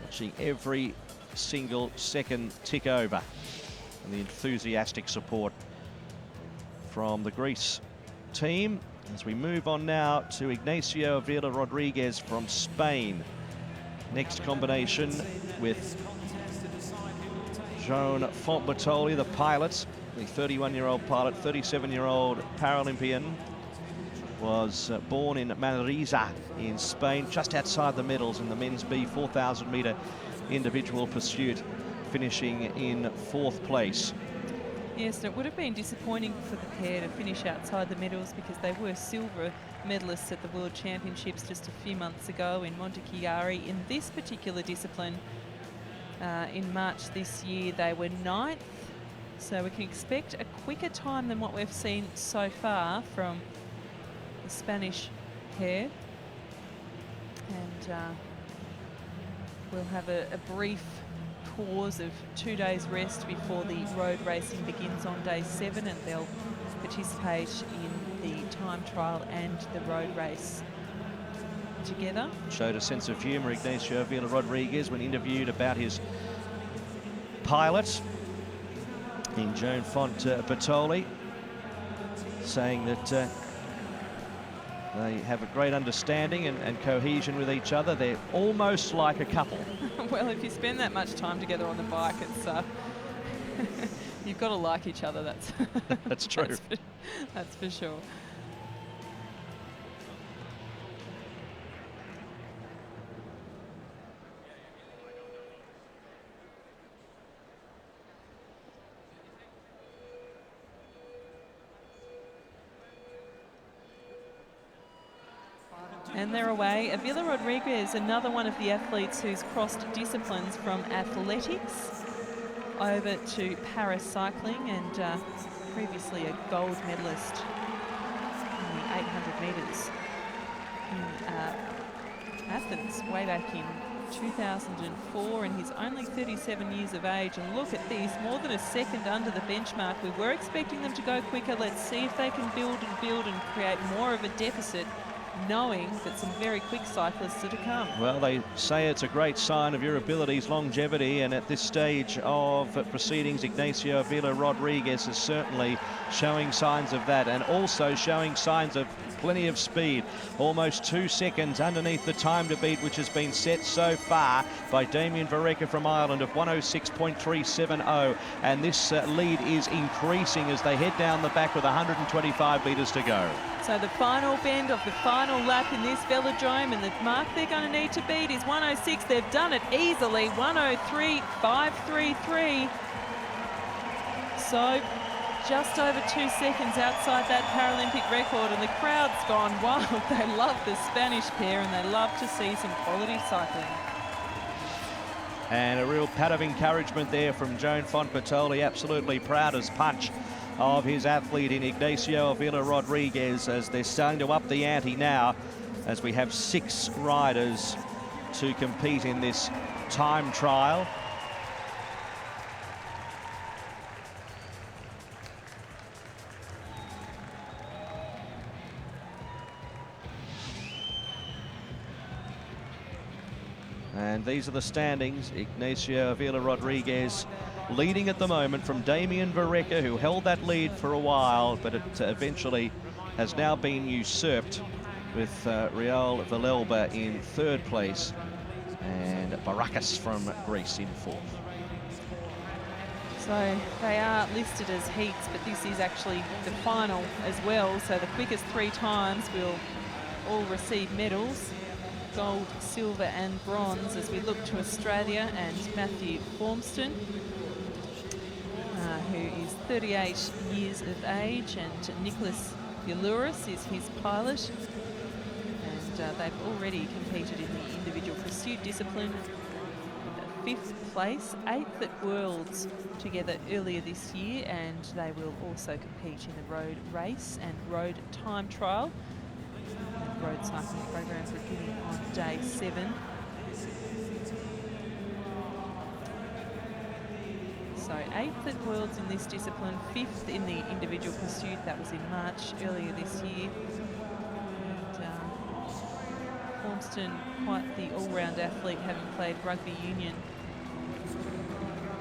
watching every single second tick over, and the enthusiastic support from the Greece team. As we move on now to Ignacio Avila Rodriguez from Spain. Next combination with Joan Fontbertoli, the pilot, the 31-year-old pilot, 37-year-old Paralympian, was born in Manresa in Spain, just outside the medals in the men's B 4,000 metre individual pursuit, finishing in 4th place. Yes, and it would have been disappointing for the pair to finish outside the medals, because they were silver medalists at the World Championships just a few months ago in Montechiari. In this particular discipline, in March this year, they were 9th. So we can expect a quicker time than what we've seen so far from the Spanish pair. And we'll have a brief pause of 2 days rest before the road racing begins on day 7, and they'll participate in the time trial and the road race together. Showed a sense of humour, Ignacio Avila Rodriguez, when interviewed about his pilot in Joan Fontbertoli, saying that they have a great understanding and cohesion with each other. They're almost like a couple. Well, if you spend that much time together on the bike, it's you've got to like each other. That's that's true. That's for sure. And they're away. Avila Rodriguez, another one of the athletes who's crossed disciplines from athletics over to paracycling, and previously a gold medalist in the 800 metres in Athens way back in 2004, and he's only 37 years of age. And look at this, more than a second under the benchmark. We were expecting them to go quicker. Let's see if they can build and create more of a deficit, knowing that some very quick cyclists are to come. Well, they say it's a great sign of your abilities, longevity, and at this stage of proceedings, Ignacio Avila Rodriguez is certainly showing signs of that, and also showing signs of plenty of speed. Almost 2 seconds underneath the time to beat, which has been set so far by Damien Vareka from Ireland of 106.370, and this lead is increasing as they head down the back with 125 metres to go. So the final bend of the final lap in this velodrome, and the mark they're going to need to beat is 106. They've done it easily, 103.533. So just over 2 seconds outside that Paralympic record, and the crowd's gone wild. They love the Spanish pair, and they love to see some quality cycling. And a real pat of encouragement there from Joan Fontbertoli, absolutely proud as punch of his athlete in Ignacio Avila Rodriguez, as they're starting to up the ante now, as we have 6 riders to compete in this time trial. And these are the standings. Ignacio Avila Rodriguez leading at the moment from Damien Vareka, who held that lead for a while, but it eventually has now been usurped, with Raul Villalba in 3rd place and Barakis from Greece in 4th. So they are listed as heats, but this is actually the final as well. So the quickest 3 times will all receive medals, gold, silver and bronze, as we look to Australia and Matthew Formston, who is 38 years of age, and Nicholas Yalouris is his pilot. And they've already competed in the individual pursuit discipline. 5th place, 8th at Worlds together earlier this year, and they will also compete in the road race and road time trial. And road cycling programs beginning on day 7. So 8th at Worlds in this discipline, 5th in the individual pursuit. That was in March earlier this year. Formston, quite the all-round athlete, having played rugby union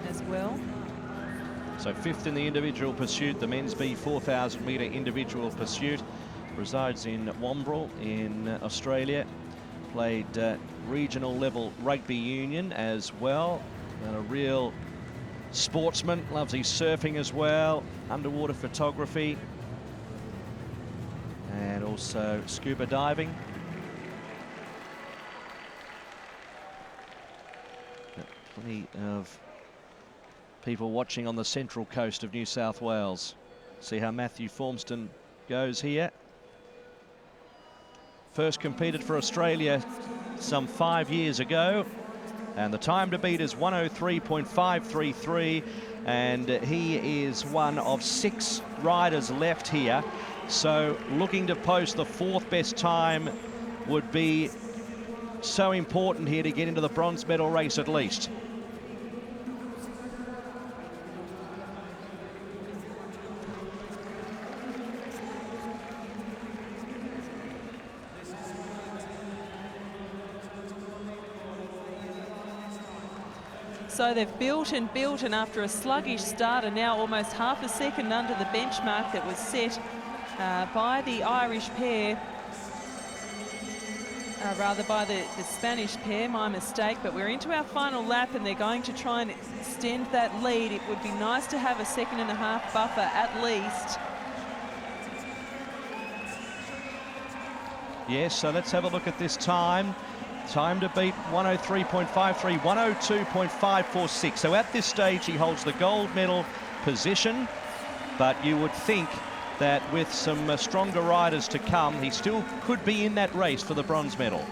as well. So 5th in the individual pursuit, the men's B 4,000 metre individual pursuit. Resides in Wombrel in Australia. Played regional level rugby union as well. And a real sportsman, loves his surfing as well, underwater photography, and also scuba diving. Plenty of people watching on the central coast of New South Wales. See how Matthew Formston goes here. First competed for Australia some 5 years ago, and the time to beat is 103.533, and he is one of 6 riders left here. So looking to post the 4th best time would be so important here to get into the bronze medal race at least. So they've built, and after a sluggish start are now almost half a second under the benchmark that was set by the Irish pair, rather by the Spanish pair, my mistake. But we're into our final lap and they're going to try and extend that lead. It would be nice to have a 1.5-second buffer at least. Yes, so let's have a look at this time. Time to beat 103.53, 102.546. So at this stage, he holds the gold medal position, but you would think that with some stronger riders to come, he still could be in that race for the bronze medal.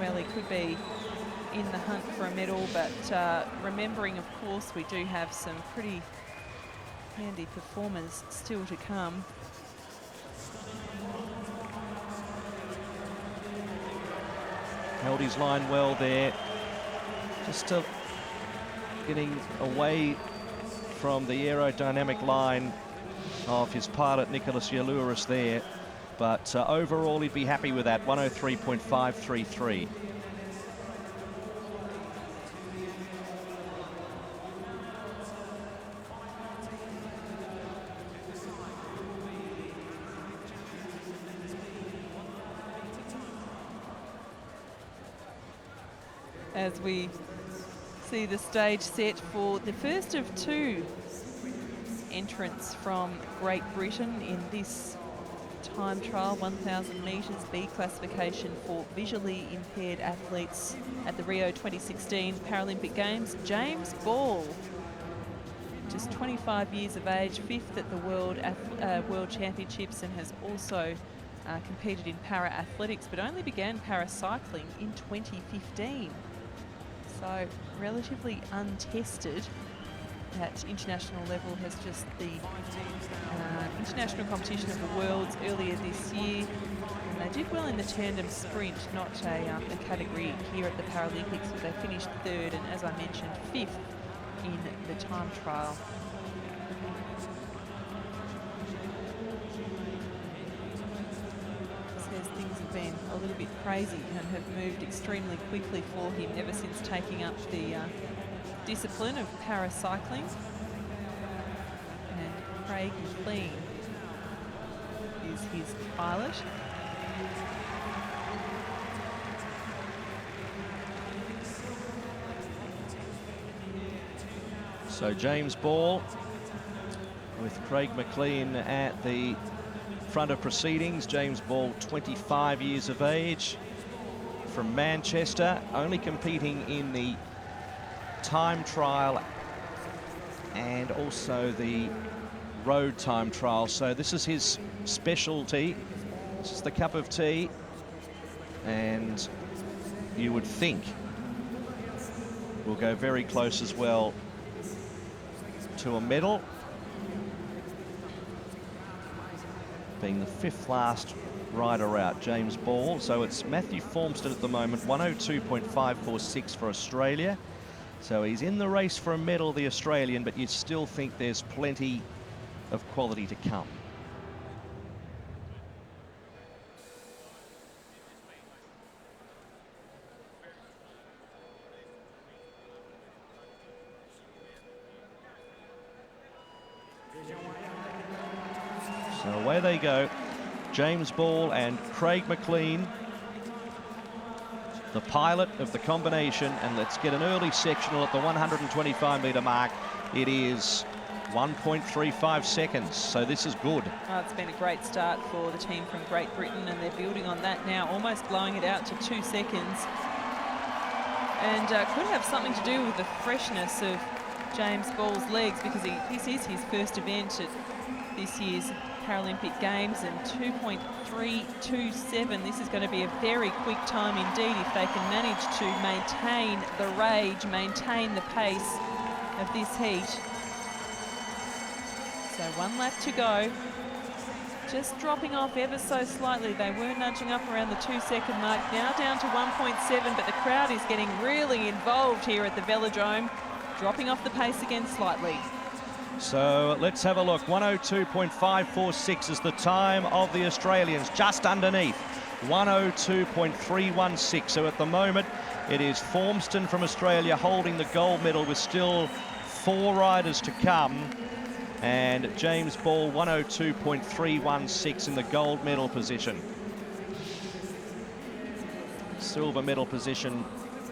Well, he could be in the hunt for a medal, but remembering, of course, we do have some pretty handy performers still to come. Held his line well there. Just getting away from the aerodynamic line of his pilot, Nicholas Yalouris there. But overall, he'd be happy with that, 103.533. As we see the stage set for the first of 2 entrants from Great Britain in this time trial, 1,000 metres B classification for visually impaired athletes at the Rio 2016 Paralympic Games. James Ball, just 25 years of age, 5th at the World Championships, and has also competed in para-athletics, but only began paracycling in 2015. So relatively untested at international level. Has just the international competition of the Worlds earlier this year, and they did well in the tandem sprint, not a category here at the Paralympics, but they finished 3rd and, as I mentioned, 5th in the time trial. Things have been a little bit crazy and have moved extremely quickly for him ever since taking up the discipline of paracycling. And Craig McLean is his pilot. So James Ball with Craig McLean at the front of proceedings. James Ball, 25 years of age, from Manchester, only competing in the time trial and also the road time trial. So this is his specialty. This is the cup of tea, and you would think will go very close as well to a medal. Being the fifth last rider out, James Ball. So it's Matthew Formston at the moment, 102.546 for Australia. So he's in the race for a medal, the Australian, but you still think there's plenty of quality to come. So away they go, James Ball and Craig McLean, the pilot of the combination. And let's get an early sectional at the 125-metre mark. It is 1.35 seconds, so this is good. Oh, it's been a great start for the team from Great Britain, and they're building on that now, almost blowing it out to 2 seconds. And could have something to do with the freshness of James Ball's legs, because this is his first event at this year's Paralympic Games, and 2.327. This is going to be a very quick time indeed if they can manage to maintain the rage, maintain the pace of this heat. So 1 lap to go. Just dropping off ever so slightly. They were nudging up around the 2-second mark, now down to 1.7, but the crowd is getting really involved here at the velodrome, dropping off the pace again slightly. So let's have a look. 102.546 is the time of the Australians, just underneath 102.316. So at the moment, it is Formston from Australia holding the gold medal with still 4 riders to come. And James Ball, 102.316 in the gold medal position. Silver medal position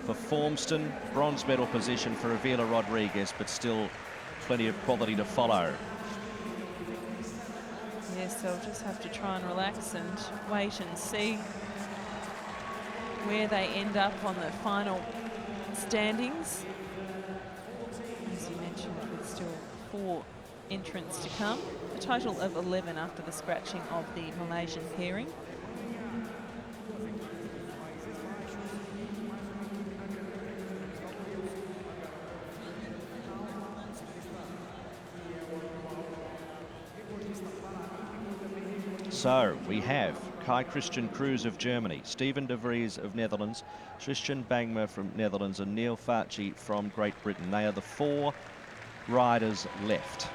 for Formston, bronze medal position for Avila Rodriguez, but still plenty of quality to follow. Yes, they'll just have to try and relax and wait and see where they end up on the final standings. As you mentioned, with still 4 entrants to come, a total of 11 after the scratching of the Malaysian pairing. So we have Kai Christian Cruz of Germany, Steven de Vries of Netherlands, Tristan Bangma from Netherlands, and Neil Farchi from Great Britain. They are the 4 riders left.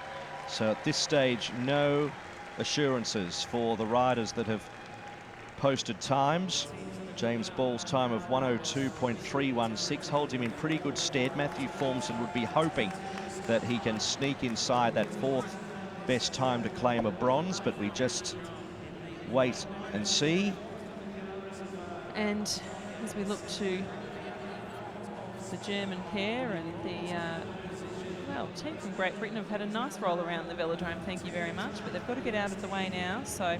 So at this stage, no assurances for the riders that have posted times. James Ball's time of 102.316 holds him in pretty good stead. Matthew Formston would be hoping that he can sneak inside that 4th best time to claim a bronze, but we just wait and see. And as we look to the German pair and the well, team from Great Britain have had a nice roll around the velodrome, thank you very much, but they've got to get out of the way now. So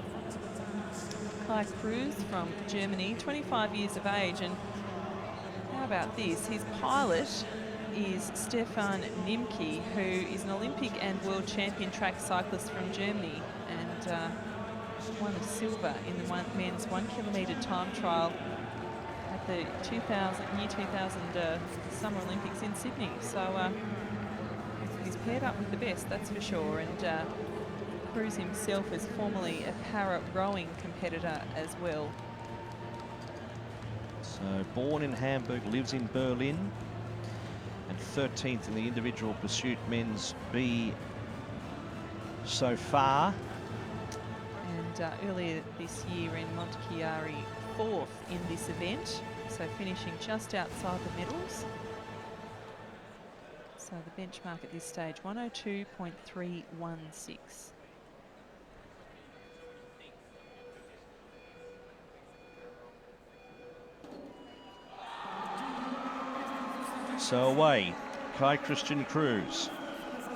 Kai Cruz from Germany, 25 years of age, and how about this? His pilot is Stefan Nimke, who is an Olympic and world champion track cyclist from Germany, and won a silver in the men's 1 kilometre time trial at the 2000 Summer Olympics in Sydney. So he's paired up with the best, that's for sure. And Cruz himself is formerly a para rowing competitor as well. So born in Hamburg, lives in Berlin, and 13th in the individual pursuit men's B so far. And earlier this year in Montechiari, 4th in this event, so finishing just outside the medals. So the benchmark at this stage, 102.316. So away, Kai Christian Cruz.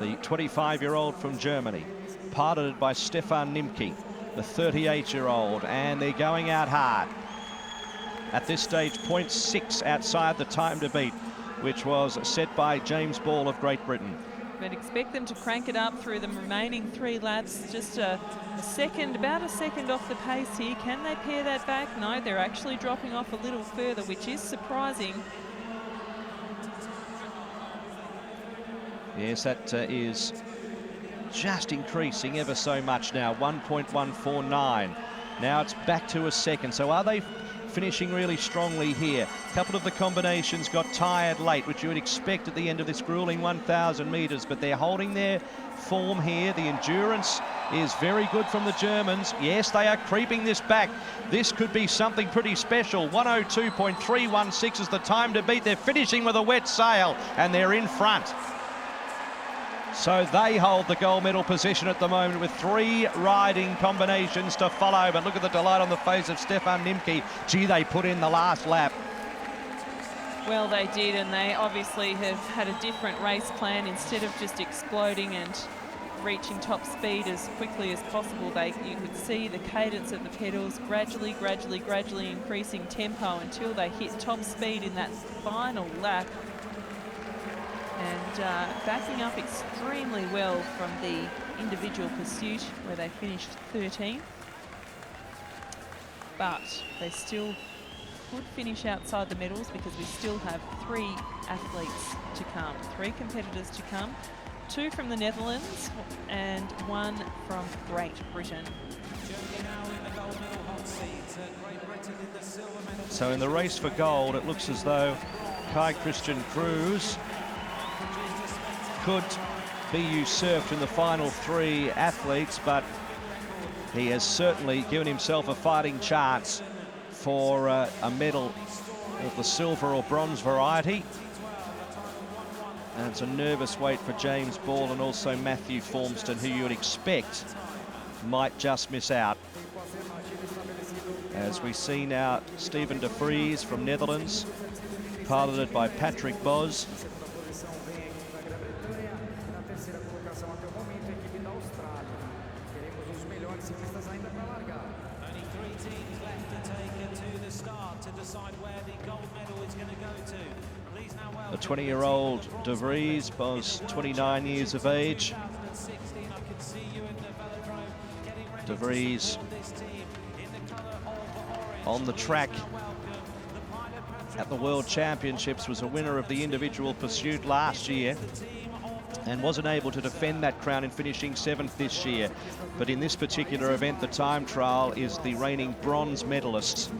the 25-year-old from Germany, piloted by Stefan Nimke, the 38-year-old, and they're going out hard. At this stage, 0.6 outside the time to beat, which was set by James Ball of Great Britain. But expect them to crank it up through the remaining 3 laps. Just a second, about a second off the pace here. Can they pare that back? No, they're actually dropping off a little further, which is surprising. Yes, that is just increasing ever so much now, 1.149. Now it's back to a second. So are they finishing really strongly here? A couple of the combinations got tired late, which you would expect at the end of this grueling 1,000 metres, but they're holding their form here. The endurance is very good from the Germans. Yes, they are creeping this back. This could be something pretty special. 102.316 is the time to beat. They're finishing with a wet sail, and they're in front. So they hold the gold medal position at the moment with 3 riding combinations to follow. But look at the delight on the face of Stefan Nimke. Gee, they put in the last lap. Well, they did, and they obviously have had a different race plan. Instead of just exploding and reaching top speed as quickly as possible, you could see the cadence of the pedals gradually increasing tempo until they hit top speed in that final lap. And backing up extremely well from the individual pursuit where they finished 13th. But they still could finish outside the medals because we still have 3 athletes to come, 3 competitors to come, 2 from the Netherlands and 1 from Great Britain. So in the race for gold, it looks as though Kai Christian Cruz could be usurped in the final 3 athletes, but he has certainly given himself a fighting chance for a medal of the silver or bronze variety. And it's a nervous wait for James Ball and also Matthew Formston, who you would expect might just miss out. As we see now, Steven de Vries from Netherlands, piloted by Patrick Bos. The 20-year-old De Vries, Bos 29 years of age. De Vries on the track at the World Championships, was a winner of the individual pursuit last year and wasn't able to defend that crown in finishing 7th this year. But in this particular event, the time trial, is the reigning bronze medalist.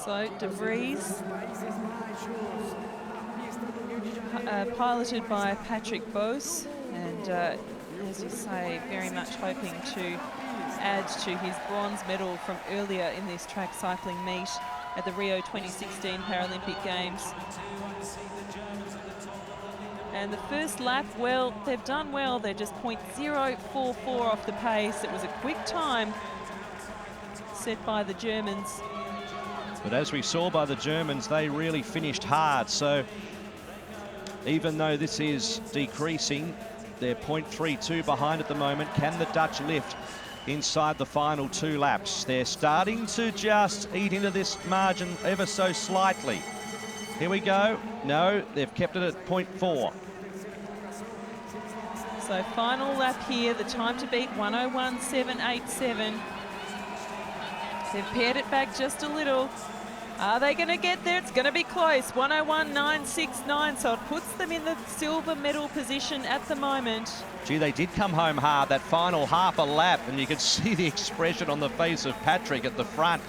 So De Vries, piloted by Patrick Bos, and as you say, very much hoping to add to his bronze medal from earlier in this track cycling meet at the Rio 2016 Paralympic Games. And the first lap, well, they've done well. They're just 0.044 off the pace. It was a quick time set by the Germans. But as we saw by the Germans, they really finished hard. So even though this is decreasing, they're 0.32 behind at the moment. Can the Dutch lift inside the final 2 laps? They're starting to just eat into this margin ever so slightly. Here we go. No, they've kept it at 0.4. So final lap here, the time to beat 101.787. They've pared it back just a little. Are they going to get there? It's going to be close. 101.969, so it puts them in the silver medal position at the moment. Gee, they did come home hard that final half a lap, and you could see the expression on the face of Patrick at the front.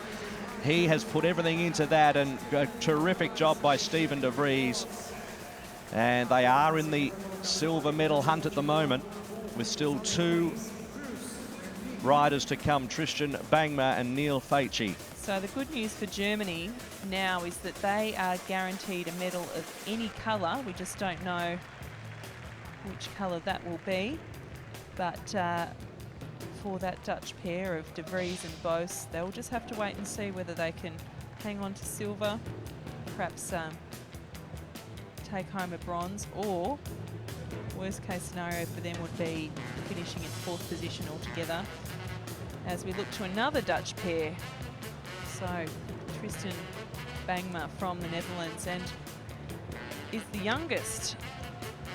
He has put everything into that, and a terrific job by Steven de Vries. And they are in the silver medal hunt at the moment, with still 2 riders to come, Tristan Bangma and Neil Faichi. So the good news for Germany now is that they are guaranteed a medal of any colour. We just don't know which colour that will be. But for that Dutch pair of De Vries and Bos, they'll just have to wait and see whether they can hang on to silver, perhaps take home a bronze, or worst case scenario for them would be finishing in 4th position altogether. As we look to another Dutch pair, so Tristan Bangma from the Netherlands, and is the youngest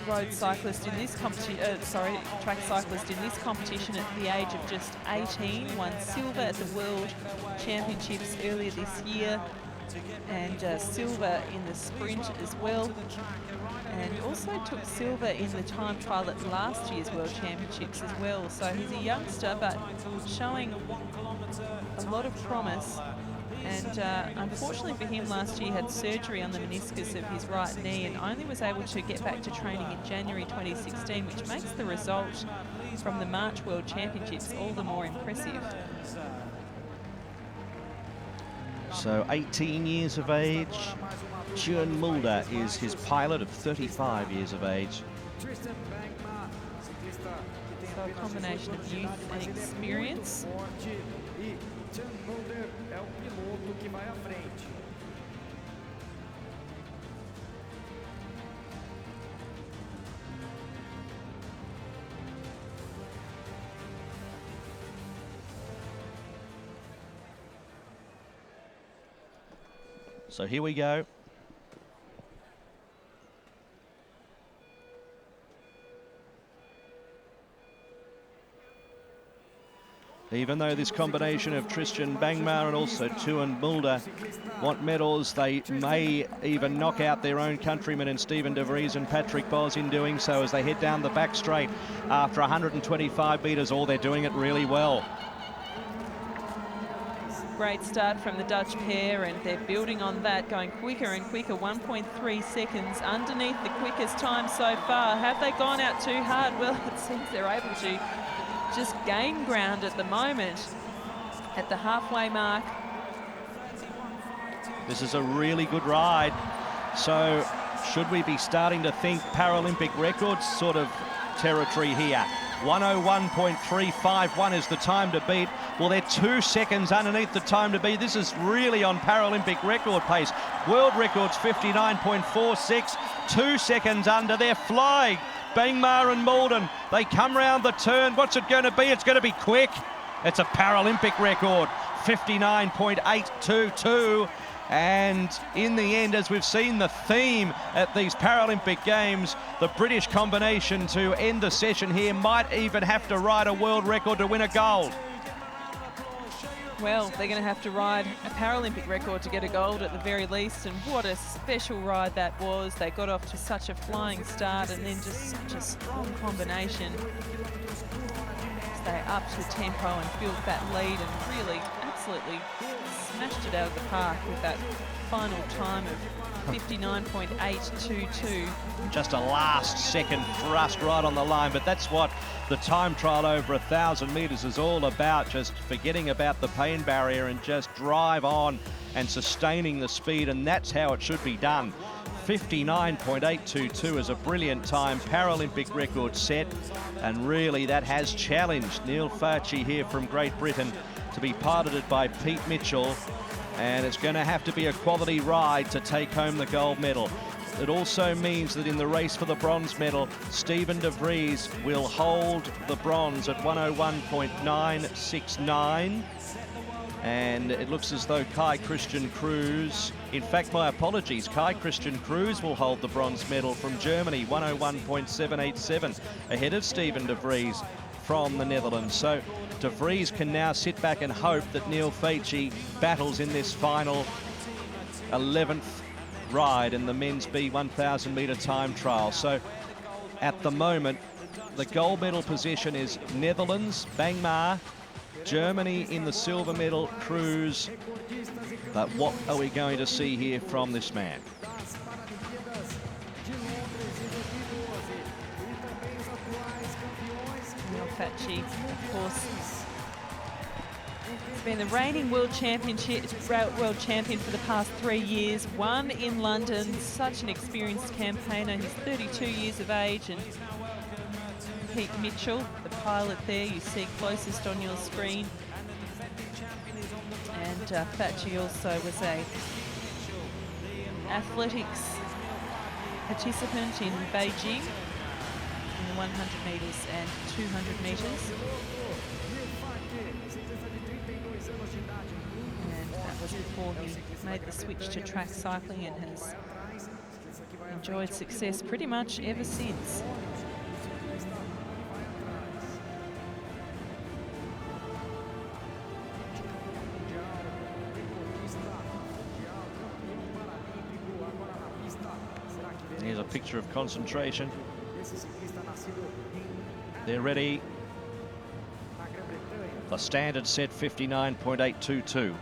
road cyclist in this competition, track cyclist in this competition at the age of just 18, won silver at the World Championships earlier this year, and silver in the sprint as well, and also took silver in the time trial at last year's World Championships as well. So he's a youngster but showing a lot of promise, and unfortunately for him last year had surgery on the meniscus of his right knee and only was able to get back to training in January 2016, which makes the result from the March World Championships all the more impressive. So 18 years of age. Tjuan Mulder is his pilot of 35 years of age. So a combination of youth and experience. So here we go. Even though this combination of Tristan Bangma and also Tjuan Mulder want medals, they may even knock out their own countrymen in Steven De Vries and Patrick Bos in doing so as they head down the back straight after 125 metres. They're doing it really well. Great start from the Dutch pair, and they're building on that, going quicker and quicker. 1.3 seconds underneath the quickest time so far. Have they gone out too hard? Well, it seems they're able to just gain ground at the moment at the halfway mark. This is a really good ride. So should we be starting to think Paralympic records sort of territory here? 101.351 is the time to beat. Well, they're 2 seconds underneath the time to beat. This is really on Paralympic record pace. World record's 59.46, 2 seconds under. They're flying. Bangma and Malden, they come round the turn. What's it going to be? It's going to be quick. It's a Paralympic record, 59.822. And in the end, as we've seen the theme at these Paralympic Games, the British combination to end the session here might even have to ride a world record to win a gold. Well, they're going to have to ride a Paralympic record to get a gold at the very least, and what a special ride that was. They got off to such a flying start and then just such a strong combination. They upped the tempo and built that lead and really absolutely smashed it out of the park with that final time of 59.822. Just a last second thrust right on the line, but that's what the time trial over 1,000 metres is all about, just forgetting about the pain barrier and just drive on and sustaining the speed, and that's how it should be done. 59.822 is a brilliant time, Paralympic record set, and really that has challenged Neil Farchi here from Great Britain to be piloted by Pete Mitchell, and it's going to have to be a quality ride to take home the gold medal. It also means that in the race for the bronze medal, Steven De Vries will hold the bronze at 101.969. And it looks as though Kai Christian Cruz, in fact, my apologies, Kai Christian Cruz will hold the bronze medal from Germany, 101.787, ahead of Steven De Vries from the Netherlands. So De Vries can now sit back and hope that Neil Farchi battles in this final 11th ride in the men's B1000 metre time trial. So at the moment, the gold medal position is Netherlands, Bangma, Germany in the silver medal, Cruz. But what are we going to see here from this man? Neil Farchi, of course, He's been the reigning world champion for the past 3 years, won in London. Such an experienced campaigner. He's 32 years of age. And Pete Mitchell, the pilot there, you see closest on your screen. And Fatchi also was a athletics participant in Beijing in the 100 metres and 200 metres. And that was before he made the switch to track cycling and has enjoyed success pretty much ever since. Here's a picture of concentration. They're ready. The standard set 59.822.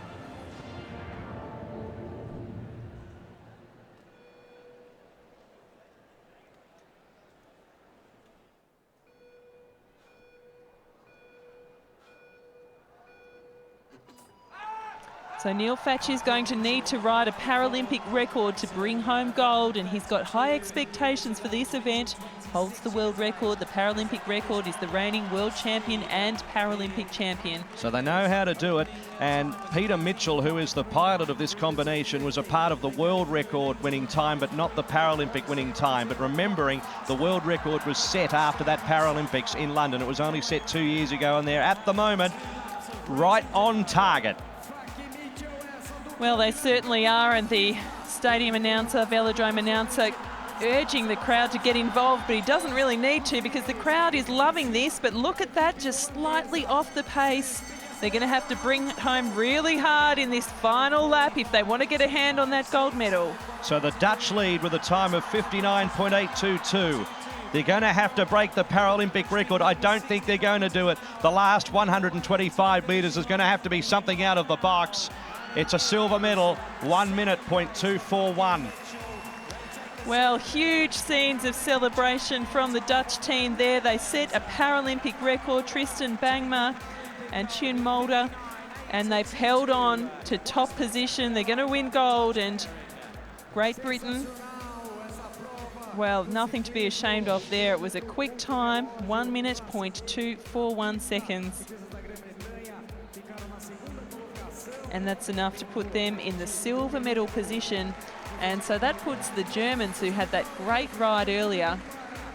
So Neil Fatchi is going to need to ride a Paralympic record to bring home gold, and he's got high expectations for this event. Holds the world record. The Paralympic record, is the reigning world champion and Paralympic champion. So they know how to do it, and Peter Mitchell, who is the pilot of this combination, was a part of the world record winning time, but not the Paralympic winning time. But remembering, the world record was set after that Paralympics in London. It was only set 2 years ago, and they're at the moment right on target. Well, they certainly are, and the stadium announcer, velodrome announcer, urging the crowd to get involved, but he doesn't really need to because the crowd is loving this. But look at that, just slightly off the pace. They're going to have to bring it home really hard in this final lap if they want to get a hand on that gold medal. So the Dutch lead with a time of 59.822. They're going to have to break the Paralympic record. I don't think they're going to do it. The last 125 metres is going to have to be something out of the box. It's a silver medal, 1 minute, .241. Well, huge scenes of celebration from the Dutch team there. They set a Paralympic record, Tristan Bangma and Tune Mulder, and they've held on to top position. They're going to win gold, and Great Britain, well, nothing to be ashamed of there. It was a quick time, 1 minute, .241 seconds. And that's enough to put them in the silver medal position. And so that puts the Germans, who had that great ride earlier,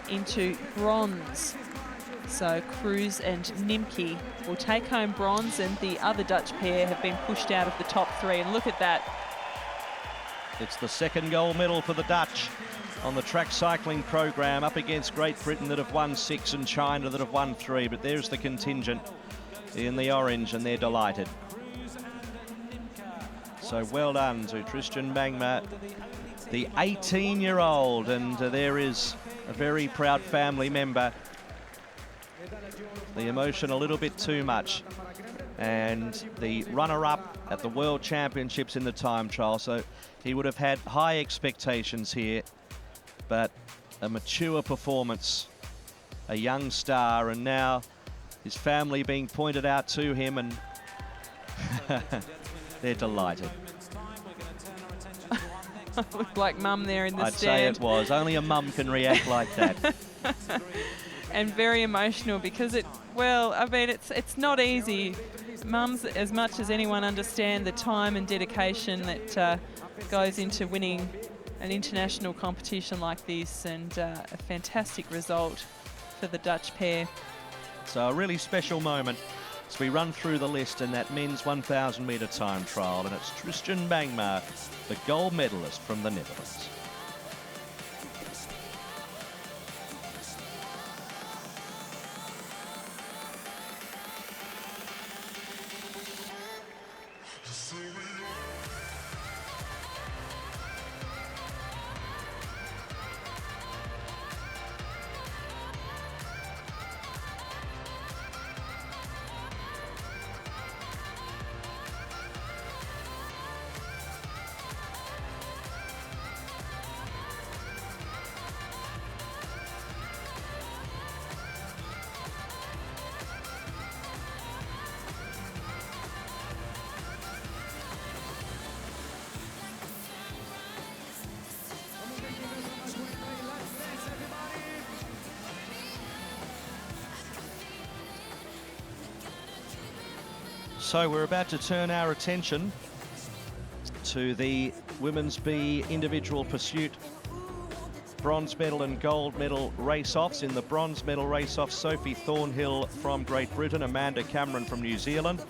into bronze. So Cruz and Nimke will take home bronze, and the other Dutch pair have been pushed out of the top three. And look at that. It's the second gold medal for the Dutch on the track cycling program, up against Great Britain that have won 6 and China that have won 3. But there's the contingent in the orange, and they're delighted. So well done to Tristan Bangma, the 18-year-old, and there is a very proud family member. The emotion a little bit too much. And the runner-up at the World Championships in the time trial, so he would have had high expectations here, but a mature performance, a young star, and now his family being pointed out to him, and they're delighted. Looked like mum there in the I'd stand. say it was. Only a mum can react like that. And very emotional because it's not easy. Mums, as much as anyone, understand the time and dedication that goes into winning an international competition like this, and a fantastic result for the Dutch pair. So a really special moment as we run through the list in that men's 1,000 metre time trial, and it's Tristan Bangma, the gold medalist from the Netherlands. So we're about to turn our attention to the Women's B individual pursuit bronze medal and gold medal race-offs. In the bronze medal race-off, Sophie Thornhill from Great Britain, Amanda Cameron from New Zealand.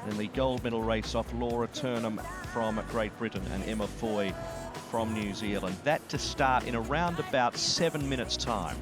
In the gold medal race-off, Laura Turnham from Great Britain and Emma Foy from New Zealand. That to start in around about 7 minutes' time.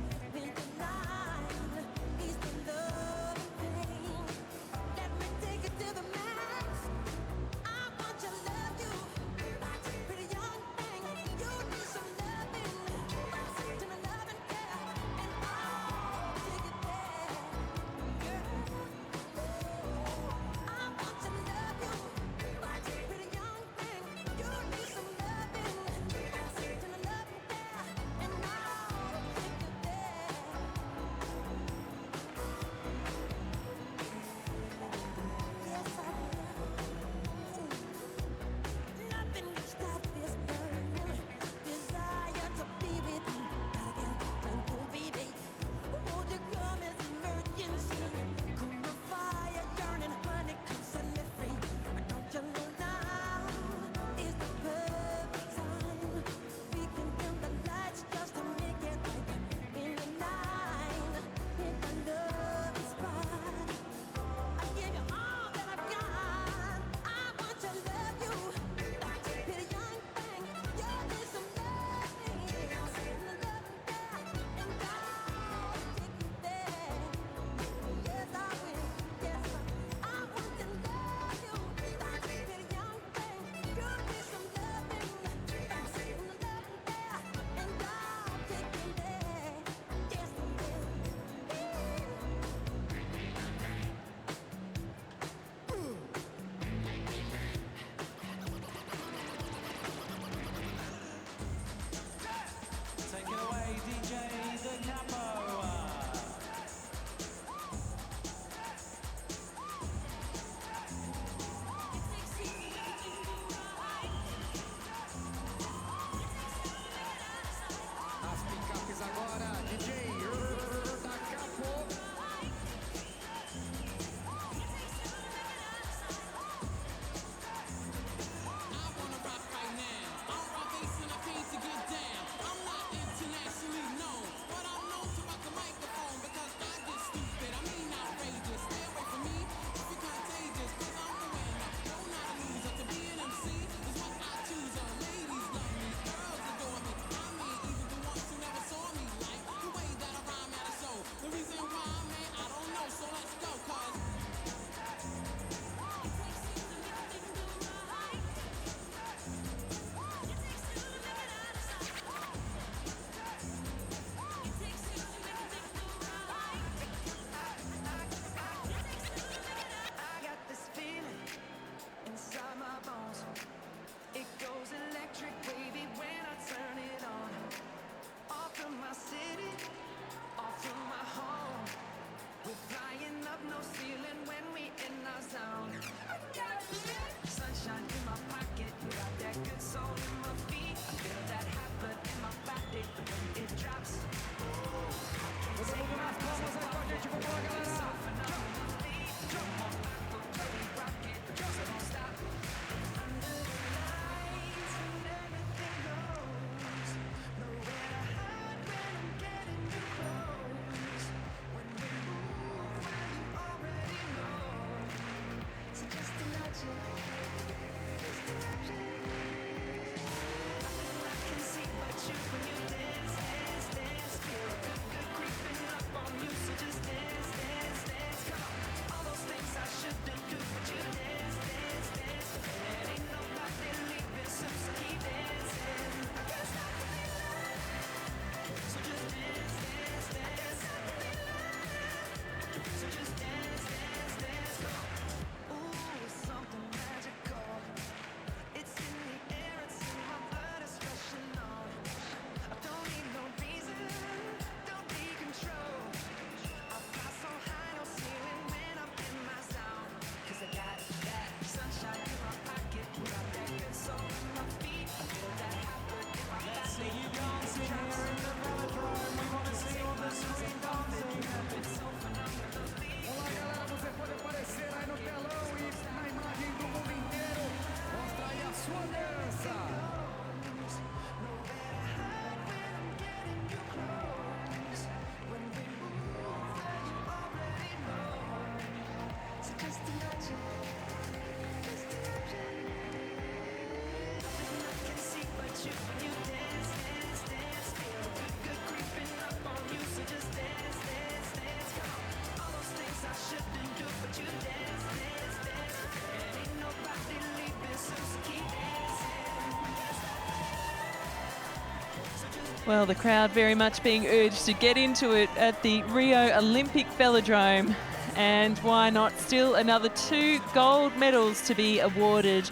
Well, the crowd very much being urged to get into it at the Rio Olympic Velodrome. And why not? Still another 2 gold medals to be awarded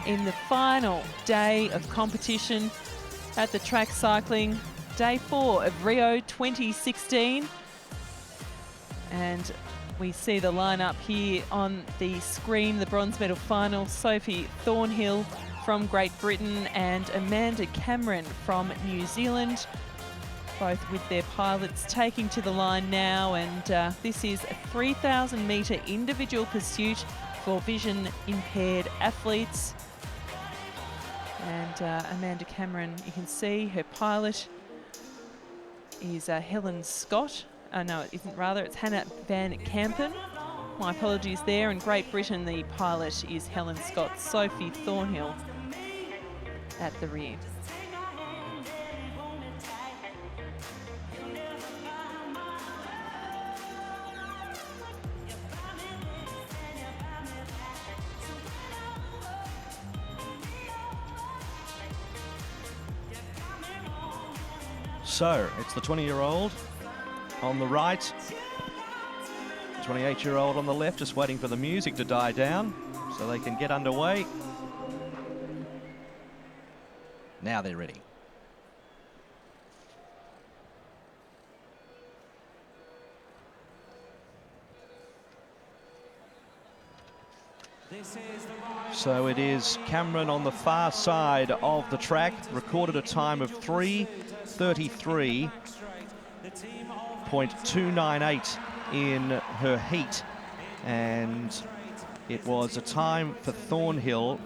in the final day of competition at the track cycling, day 4 of Rio 2016. And we see the lineup here on the screen, the bronze medal final, Sophie Thornhill from Great Britain and Amanda Cameron from New Zealand, both with their pilots taking to the line now. And this is a 3,000 metre individual pursuit for vision impaired athletes. And Amanda Cameron, you can see her pilot is Helen Scott. No, it isn't, rather, it's Hannah Van Kampen. My apologies there. In Great Britain, the pilot is Helen Scott. Sophie Thornhill at the rear. So it's the 20-year-old on the right, 28-year-old on the left, just waiting for the music to die down so they can get underway. Now they're ready. So it is Cameron on the far side of the track, recorded a time of 3:33.298 in her heat, and it was a time for Thornhill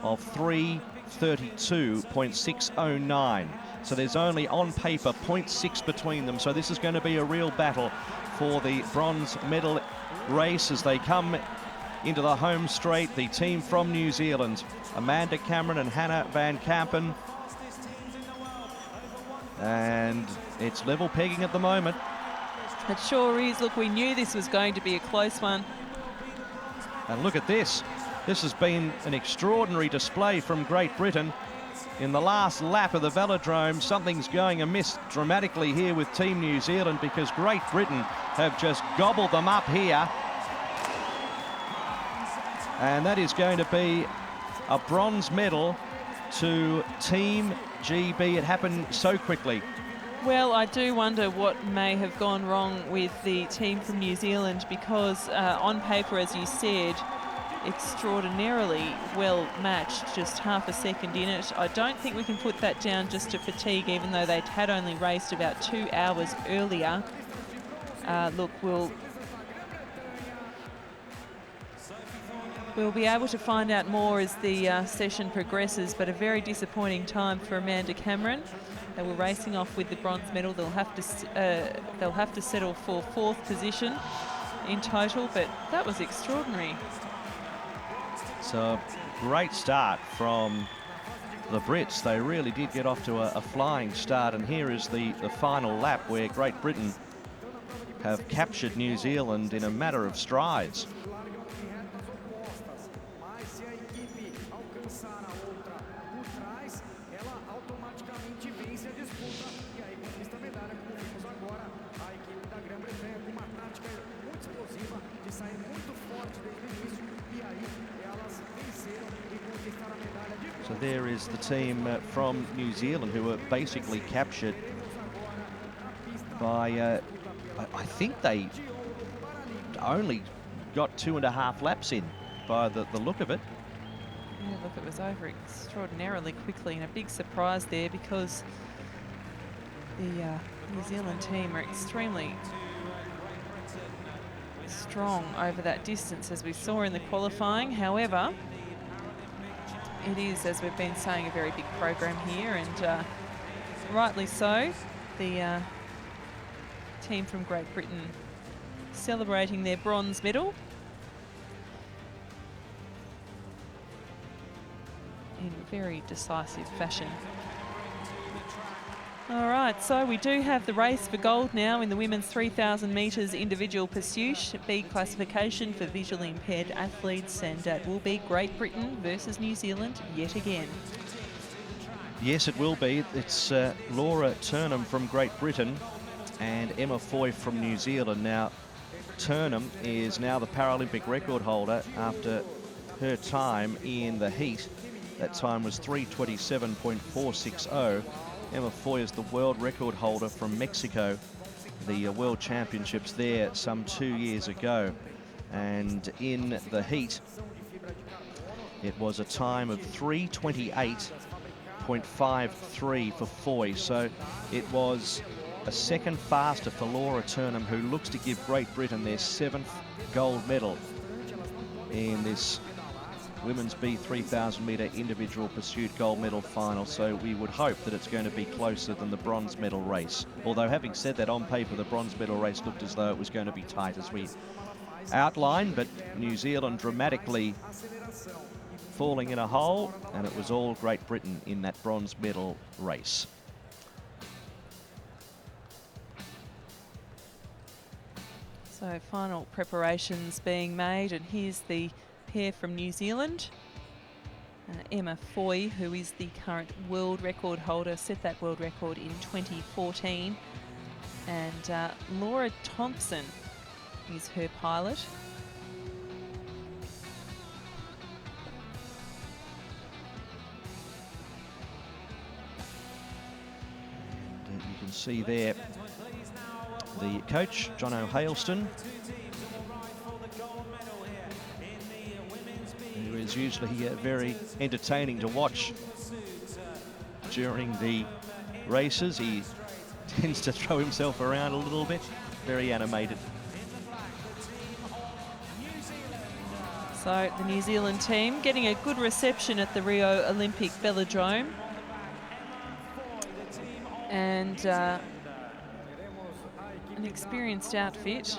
of 3:32.609. So there's only on paper 0.6 between them, so this is going to be a real battle for the bronze medal race as they come into the home straight. The team from New Zealand, Amanda Cameron and Hannah Van Kampen. And it's level pegging at the moment. It sure is. Look, we knew this was going to be a close one. And look at this. This has been an extraordinary display from Great Britain. In the last lap of the velodrome, something's going amiss dramatically here with Team New Zealand, because Great Britain have just gobbled them up here. And that is going to be a bronze medal to Team GB. It happened so quickly. Well, I do wonder what may have gone wrong with the team from New Zealand, because on paper, as you said, extraordinarily well matched, just half a second in it. I don't think we can put that down just to fatigue, even though they'd had only raced about 2 hours earlier. Look, we'll be able to find out more as the session progresses, but a very disappointing time for Amanda Cameron. They were racing off with the bronze medal. They'll have to settle for 4th position in total, but that was extraordinary. So great start from the Brits. They really did get off to a flying start, and here is the final lap where Great Britain have captured New Zealand in a matter of strides. So there is the team from New Zealand, who were basically captured by, I think they only got 2.5 laps in by the look of it. Yeah, look, it was over extraordinarily quickly, and a big surprise there, because the New Zealand team are extremely strong over that distance, as we saw in the qualifying. However, it is, as we've been saying, a very big program here, and rightly so. The team from Great Britain celebrating their bronze medal in very decisive fashion. All right, so we do have the race for gold now in the women's 3,000 metres individual pursuit, B classification for visually impaired athletes, and it will be Great Britain versus New Zealand yet again. Yes, it will be. It's Laura Turnham from Great Britain and Emma Foy from New Zealand. Now, Turnham is now the Paralympic record holder after her time in the heat. That time was 3:27.460. Emma Foy is the world record holder from Mexico, the World Championships there some 2 years ago. And in the heat, it was a time of 3:28.53 for Foy. So it was a second faster for Laura Turnham, who looks to give Great Britain their 7th gold medal in this women's B 3000 metre individual pursuit gold medal final. So we would hope that it's going to be closer than the bronze medal race. Although, having said that, on paper the bronze medal race looked as though it was going to be tight, as we outlined, but New Zealand dramatically falling in a hole, and it was all Great Britain in that bronze medal race. So final preparations being made, and here's the pair from New Zealand. Emma Foy, who is the current world record holder, set that world record in 2014. And Laura Thompson is her pilot. And you can see there the coach, John O'Haleston, who is usually very entertaining to watch during the races. He tends to throw himself around a little bit, very animated. So the New Zealand team getting a good reception at the Rio Olympic Velodrome. And an experienced outfit.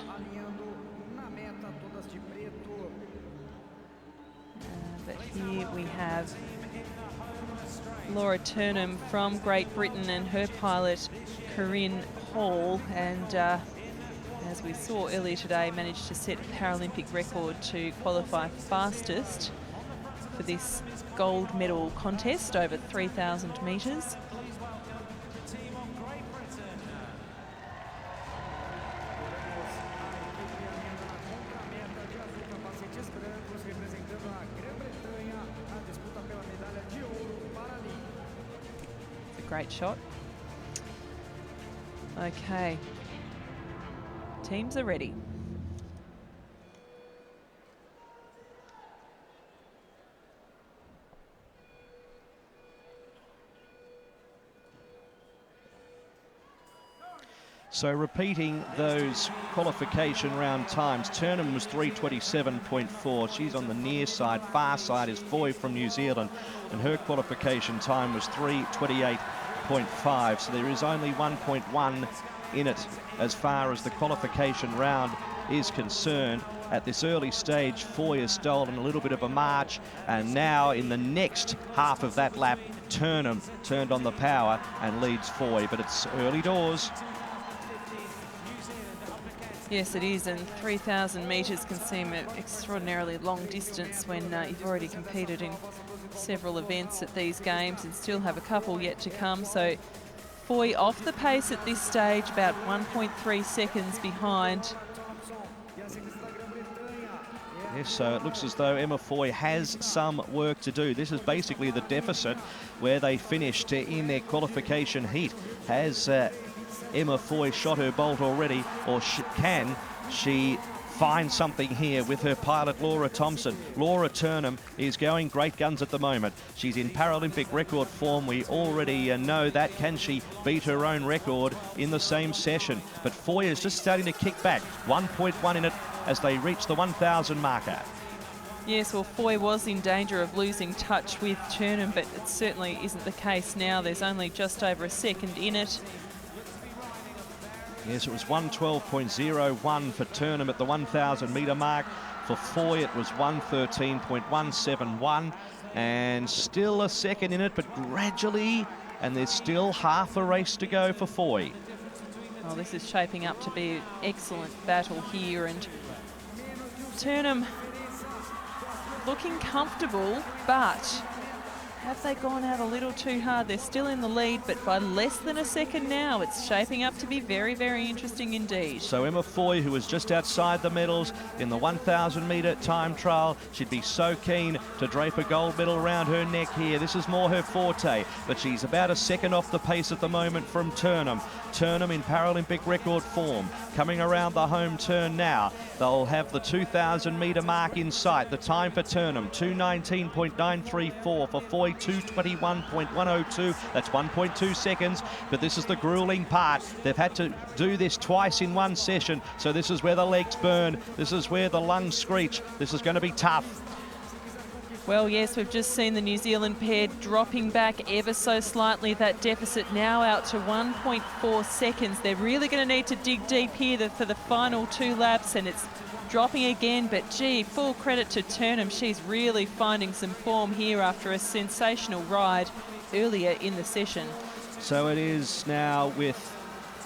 But here we have Laura Turnham from Great Britain and her pilot Corinne Hall, and as we saw earlier today, managed to set a Paralympic record to qualify fastest for this gold medal contest over 3,000 metres. Great shot. Okay, teams are ready. So repeating those qualification round times, Turnham was 3:27.4. She's on the near side. Far side is Foy from New Zealand, and her qualification time was 3:28.5. So there is only 1.1 in it as far as the qualification round is concerned. At this early stage, Foy has stolen a little bit of a march, and now in the next half of that lap, Turnham turned on the power and leads Foy, but it's early doors. Yes, it is, and 3,000 metres can seem an extraordinarily long distance when you've already competed in several events at these games and still have a couple yet to come. So Foy off the pace at this stage, about 1.3 seconds behind. Yes, so it looks as though Emma Foy has some work to do. This is basically the deficit where they finished in their qualification heat. Has Emma Foy shot her bolt already, or can she find something here with her pilot Laura Thompson? Laura Turnham is going great guns at the moment. She's in Paralympic record form. We already know that. Can she beat her own record in the same session? But Foy is just starting to kick back. 1.1 in it as they reach the 1,000 marker. Yes, well, Foy was in danger of losing touch with Turnham, but it certainly isn't the case now. There's only just over a second in it. Yes, it was 1:12.01 for Turnham at the 1,000 metre mark. For Foy, it was 1:13.171, and still a second in it, but gradually, and there's still half a race to go for Foy. Well, this is shaping up to be an excellent battle here, and Turnham looking comfortable, but Have they gone out a little too hard? They're still in the lead, but by less than a second now. It's shaping up to be very, very interesting indeed. So Emma Foy, who was just outside the medals in the 1,000 metre time trial, she'd be so keen to drape a gold medal around her neck here. This is more her forte, but she's about a second off the pace at the moment from Turnham. Turnham in Paralympic record form, coming around the home turn now. They'll have the 2,000 metre mark in sight. The time for Turnham, 2:19.934. For Foy, 2:21.102. That's 1.2 seconds, but this is the grueling part. They've had to do this twice in one session, so this is where the legs burn. This is where the lungs screech. This is going to be tough. Well, yes, we've just seen the New Zealand pair dropping back ever so slightly. That deficit now out to 1.4 seconds. They're really going to need to dig deep here for the final 2 laps, and it's dropping again, but gee, full credit to Turnham. She's really finding some form here after a sensational ride earlier in the session. So it is now with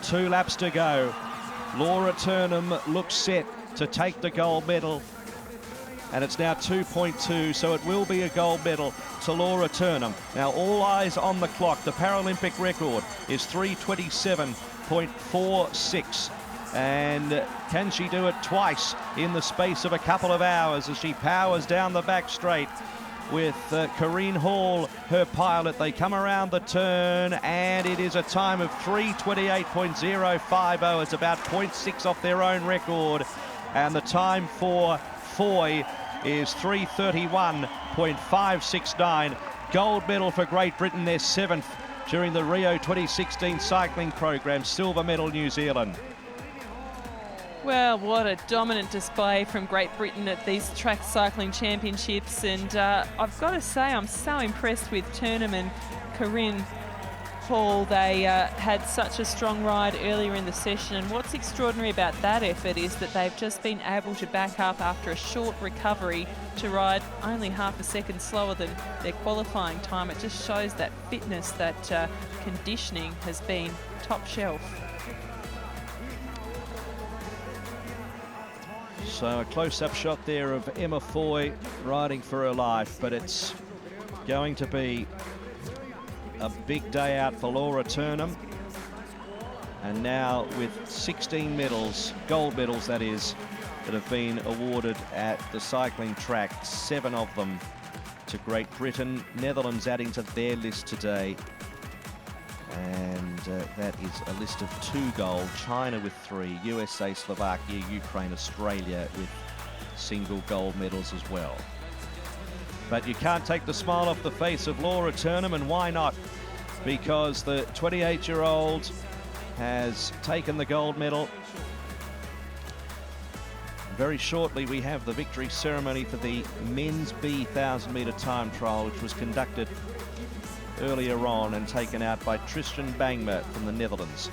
2 laps to go. Laura Turnham looks set to take the gold medal, and it's now 2.2, so it will be a gold medal to Laura Turnham. Now all eyes on the clock. The Paralympic record is 3:27.46. And can she do it twice in the space of a couple of hours as she powers down the back straight with Corrine Hall, her pilot? They come around the turn, and it is a time of 3:28.050. It's about 0.6 off their own record. And the time for Foy is 3:31.569. Gold medal for Great Britain, their 7th during the Rio 2016 cycling program. Silver medal New Zealand. Well, what a dominant display from Great Britain at these track cycling championships. And I've got to say, I'm so impressed with Turnham and Corrine Hall. They had such a strong ride earlier in the session. And what's extraordinary about that effort is that they've just been able to back up after a short recovery to ride only half a second slower than their qualifying time. It just shows that fitness, that conditioning has been top shelf. So a close-up shot there of Emma Foy riding for her life, but it's going to be a big day out for Laura Turnham. And now with 16 medals, gold medals that is, that have been awarded at the cycling track, 7 of them to Great Britain. Netherlands adding to their list today. And that is a list of 2 gold, China with 3, USA, Slovakia, Ukraine, Australia with single gold medals as well. But you can't take the smile off the face of Laura Turnham, and why not? Because the 28-year-old has taken the gold medal. Very shortly we have the victory ceremony for the men's B 1,000 metre time trial, which was conducted earlier on and taken out by Tristan Bangma from the Netherlands.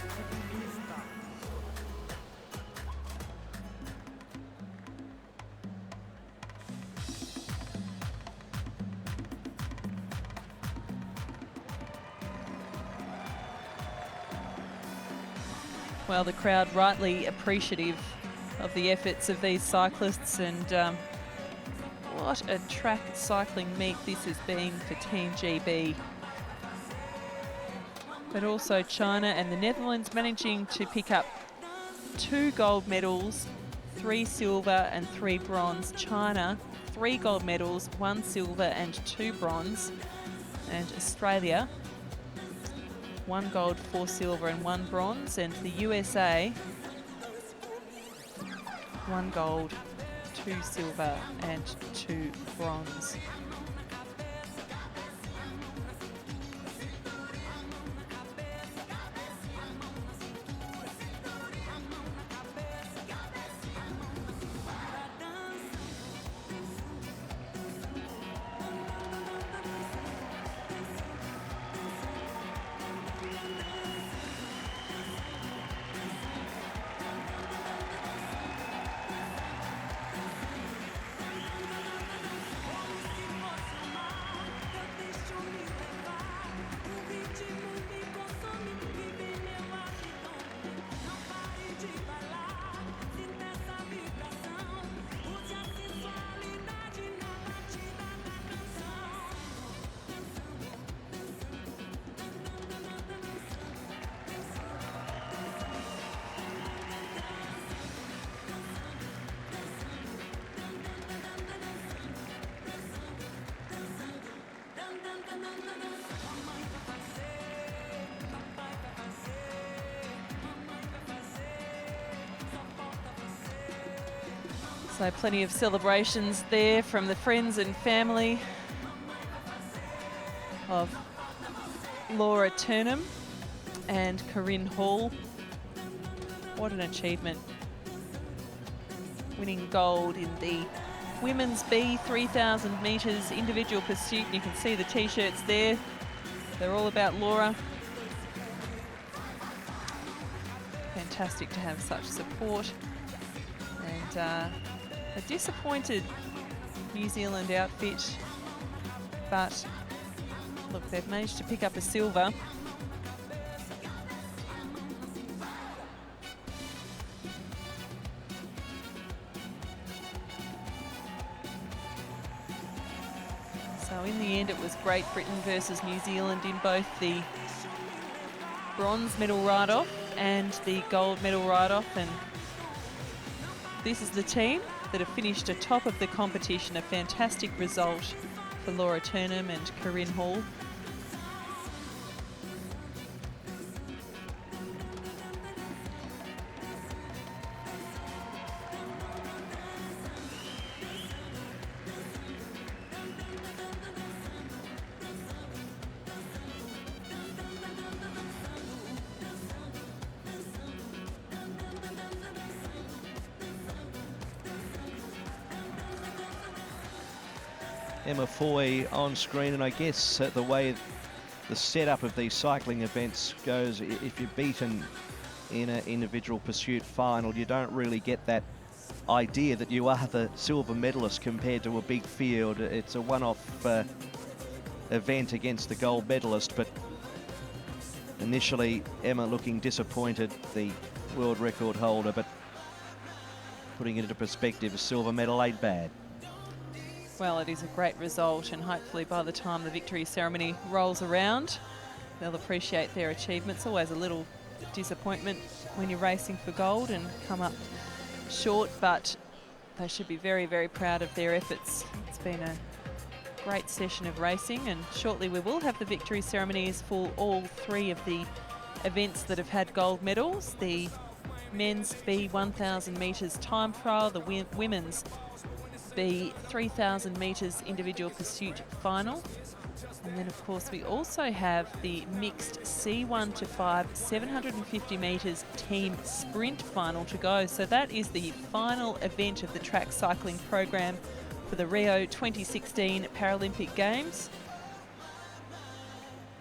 Well, the crowd rightly appreciative of the efforts of these cyclists, and what a track cycling meet this has been for Team GB. But also China and the Netherlands managing to pick up 2 gold medals, 3 silver and 3 bronze. China, 3 gold medals, 1 silver and 2 bronze. And Australia, 1 gold, 4 silver and 1 bronze. And the USA, 1 gold, 2 silver and 2 bronze. So plenty of celebrations there from the friends and family of Laura Turnham and Corinne Hall. What an achievement. Winning gold in the women's B 3,000 metres individual pursuit. You can see the t-shirts there. They're all about Laura. Fantastic to have such support. And a disappointed New Zealand outfit, but look, they've managed to pick up a silver. So in the end, it was Great Britain versus New Zealand in both the bronze medal ride-off and the gold medal ride-off, and this is the team that have finished atop of the competition. A fantastic result for Laura Turnham and Corinne Hall. Emma Foy on screen, and I guess the way the setup of these cycling events goes, if you're beaten in an individual pursuit final, you don't really get that idea that you are the silver medalist compared to a big field. It's a one-off event against the gold medalist, but initially Emma looking disappointed, the world record holder, but putting it into perspective, a silver medal ain't bad. Well, it is a great result, and hopefully by the time the victory ceremony rolls around, they'll appreciate their achievements. Always a little disappointment when you're racing for gold and come up short, but they should be very, very proud of their efforts. It's been a great session of racing, and shortly we will have the victory ceremonies for all three of the events that have had gold medals. The men's B 1,000 metres time trial, the women's B 3,000 metres individual pursuit final, and then of course we also have the mixed C1 to 5 750 metres team sprint final to go. So that is the final event of the track cycling program for the Rio 2016 Paralympic Games,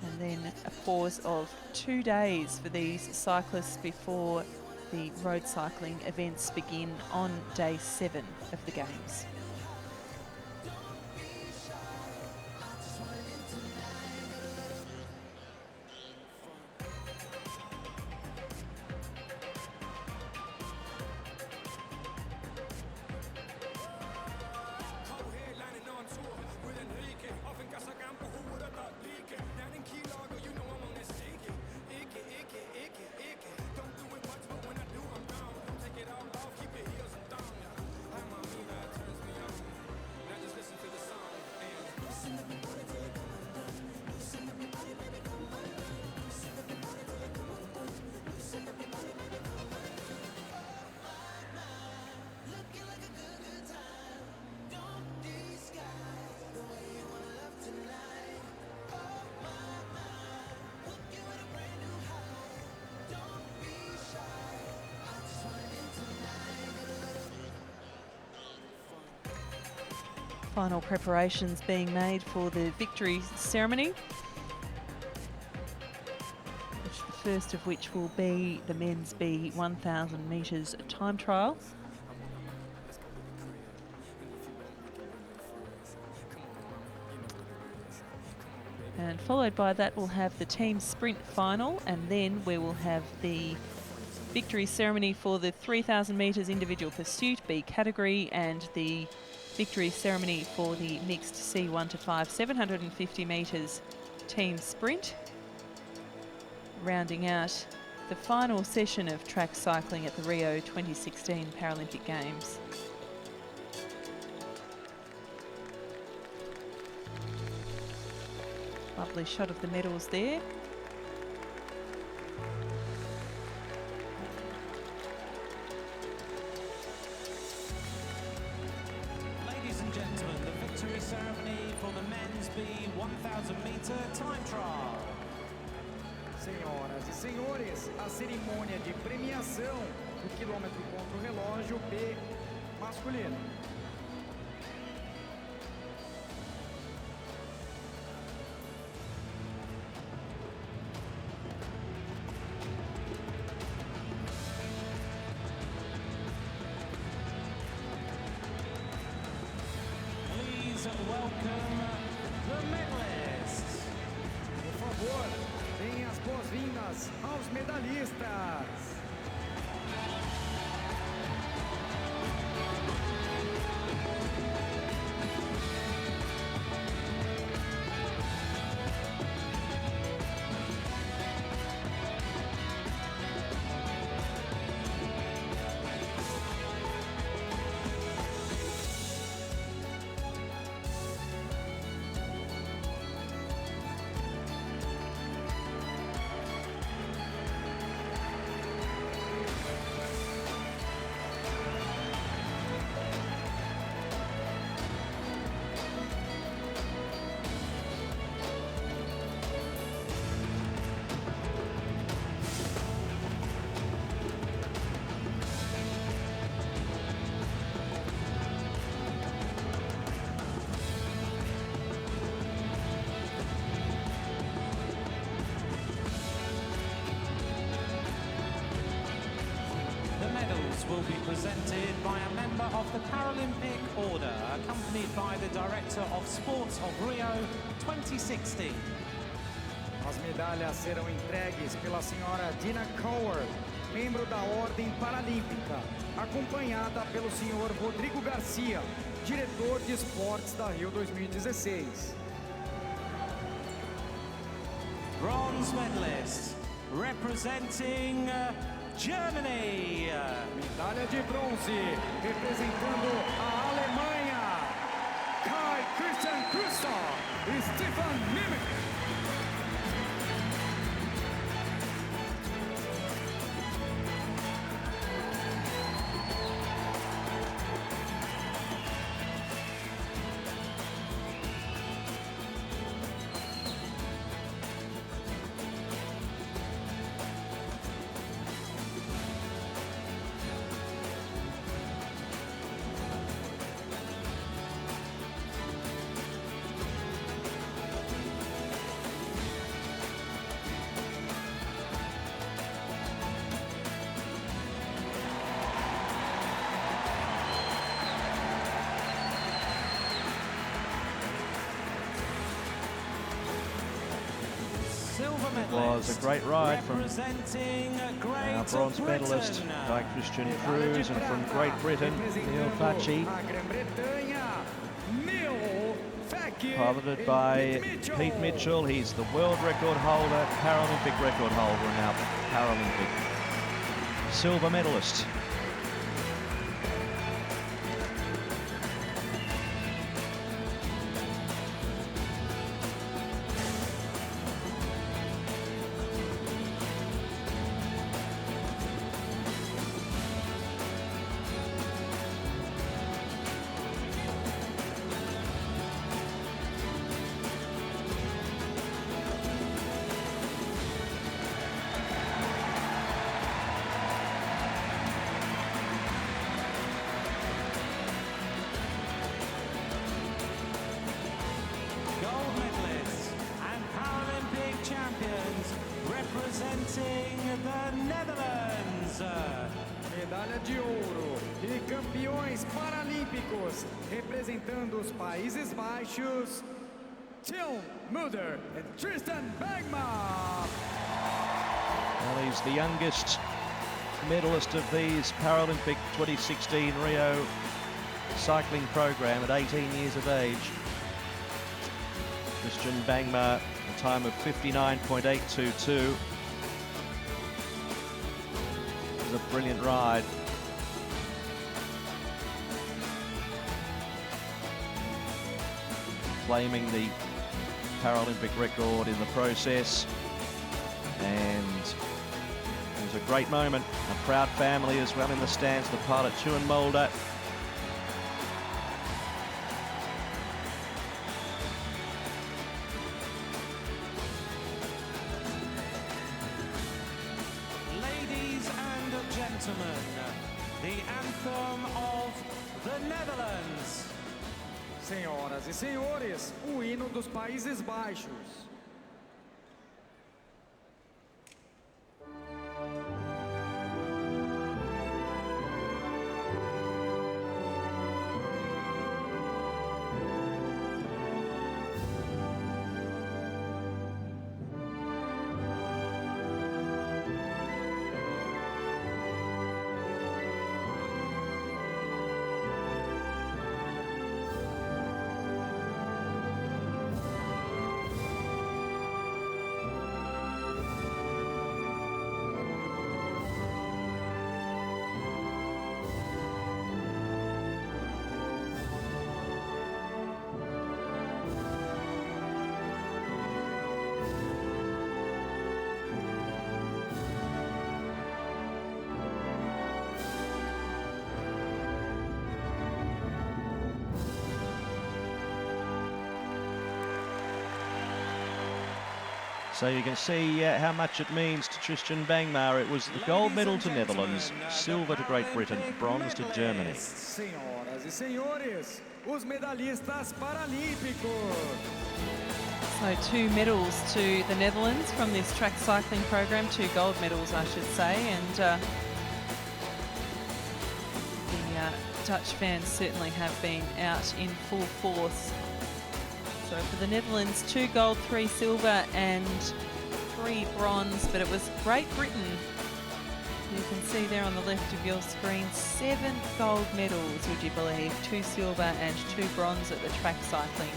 and then a pause of 2 days for these cyclists before the road cycling events begin on day 7 of the Games. Final preparations being made for the victory ceremony, the first of which will be the men's B 1,000 metres time trial. And followed by that we'll have the team sprint final, and then we will have the victory ceremony for the 3,000 metres individual pursuit B category, and the victory ceremony for the mixed C1 to 5 750 metres team sprint, rounding out the final session of track cycling at the Rio 2016 Paralympic Games. Lovely shot of the medals there. ceremony for the men's B1000-meter time trial. Senhoras e senhores, a cerimônia de premiação do quilômetro contra o relógio B masculino. Please welcome the medalists. Por favor, deem as boas-vindas aos medalhistas. Will be presented by a member of the Paralympic Order, accompanied by the Director of Sports of Rio 2016. As medalhas serão entregues pela senhora Dina Coward, membro da Ordem Paralímpica, acompanhada pelo senhor Rodrigo Garcia, diretor de esportes da Rio 2016. Bronze medalist representing Germany. Medalha de bronze, representando a Alemanha, Kai Christian Krusser e Stefan Mimic. It was a great ride from our bronze medalist, Guy Christian Cruz, and from Great Britain, Neil Facci, piloted by Pete Mitchell. He's the world record holder, Paralympic record holder, and our Paralympic silver medalist. representing the Netherlands. Medalha de ouro e campeões paralímpicos representando os Países Baixos, Till Mulder and Tristan Bergman. Well, he's the youngest medalist of these Paralympic 2016 Rio cycling program at 18 years of age. Tristan Bergman, a time of 59.822. It was a brilliant ride. Claiming the Paralympic record in the process. And it was a great moment. A proud family as well in the stands. The pilot, Tuan Mulder. gentlemen, the anthem of the Netherlands. Senhoras e senhores, o hino dos Países Baixos. So you can see how much it means to Tristan Bangmar. It was the gold medal to Netherlands, silver to Great Britain, bronze to Germany. Senhoras e senhores, os medalhistas paralímpicos. So 2 medals to the Netherlands from this track cycling program, 2 gold medals I should say, and the Dutch fans certainly have been out in full force. So for the Netherlands, 2 gold, 3 silver and 3 bronze, but it was Great Britain. You can see there on the left of your screen, 7 gold medals, would you believe? 2 silver and 2 bronze at the track cycling.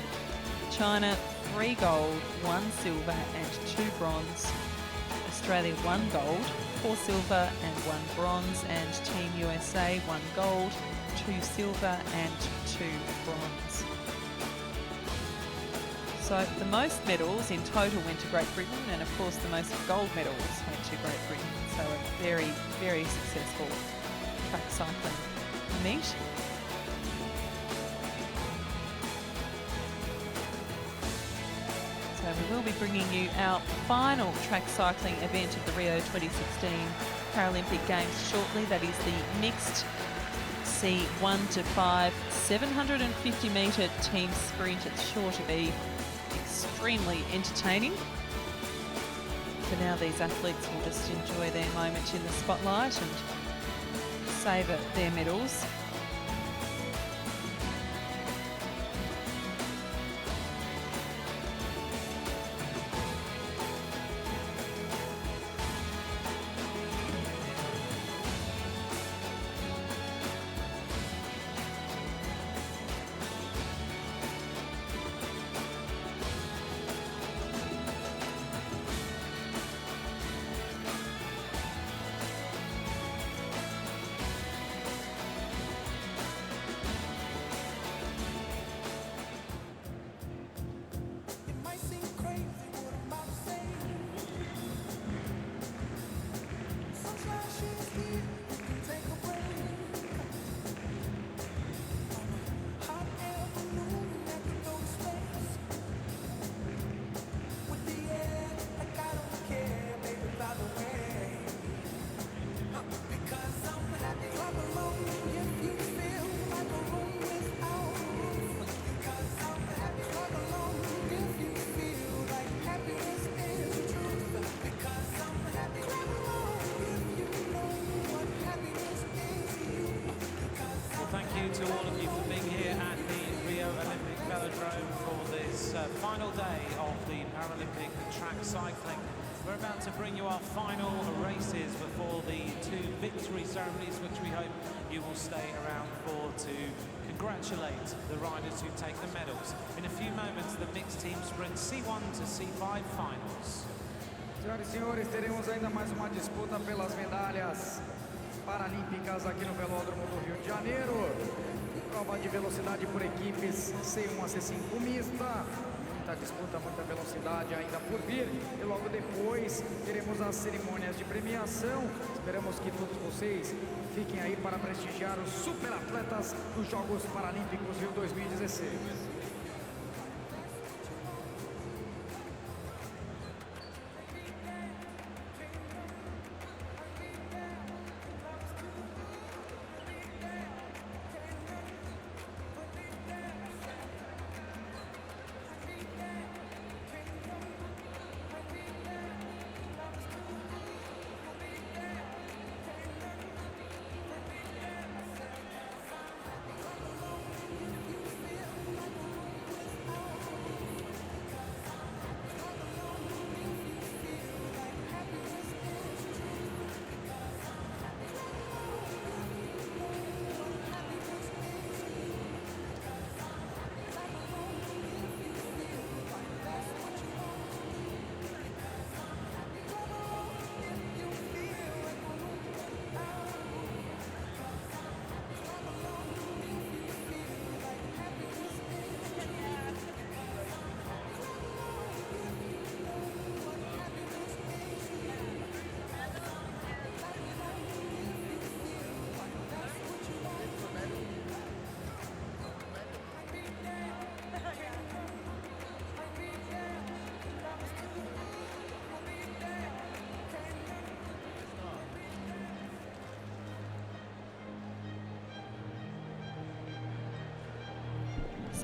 China, 3 gold, 1 silver and 2 bronze. Australia, 1 gold, 4 silver and 1 bronze. And Team USA, 1 gold, 2 silver and 2 bronze. So the most medals in total went to Great Britain, and of course the most gold medals went to Great Britain. So a very, very successful track cycling meet. So we will be bringing you our final track cycling event of the Rio 2016 Paralympic Games shortly. That is the mixed C1 to 5 750 metre team sprint. It's sure to be extremely entertaining. For now, these athletes will just enjoy their moment in the spotlight and savour their medals. To all of you for being here at the Rio Olympic Velodrome for this final day of the Paralympic track cycling. We're about to bring you our final races before the 2 victory ceremonies, which we hope you will stay around for to congratulate the riders who take the medals. In a few moments, the mixed team sprint C1 to C5 finals. Senhoras e senhores, teremos ainda mais uma disputa pelas medalhas paralímpicas aqui no velódromo do Rio de Janeiro. Prova de velocidade por equipes C1 a C5 mista. Muita disputa, muita velocidade ainda por vir. E logo depois teremos as cerimônias de premiação. Esperamos que todos vocês fiquem aí para prestigiar os super atletas dos Jogos Paralímpicos Rio 2016.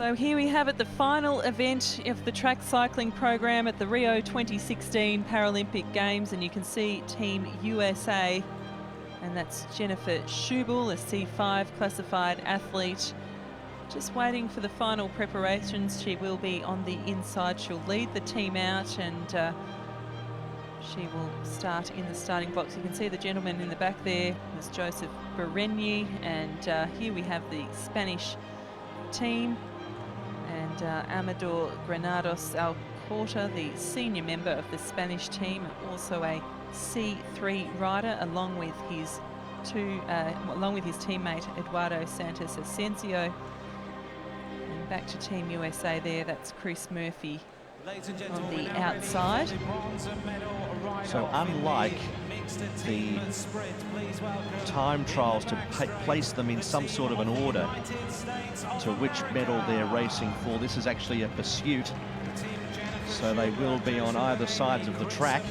So here we have it, the final event of the track cycling program at the Rio 2016 Paralympic Games, and you can see Team USA, and that's Jennifer Schubel, a C5 classified athlete, just waiting for the final preparations. She will be on the inside. She'll lead the team out, and she will start in the starting blocks. You can see the gentleman in the back there is Joseph Berenyi, and here we have the Spanish team, and Amador Granados Alcorta, the senior member of the Spanish team, also a C3 rider, along with his teammate Eduardo Santos Asensio. And back to Team USA there, that's Chris Murphy on the outside. So unlike the time trials to place them in some sort of an order to which medal they're racing for, this is actually a pursuit. So they will be on either sides of the track.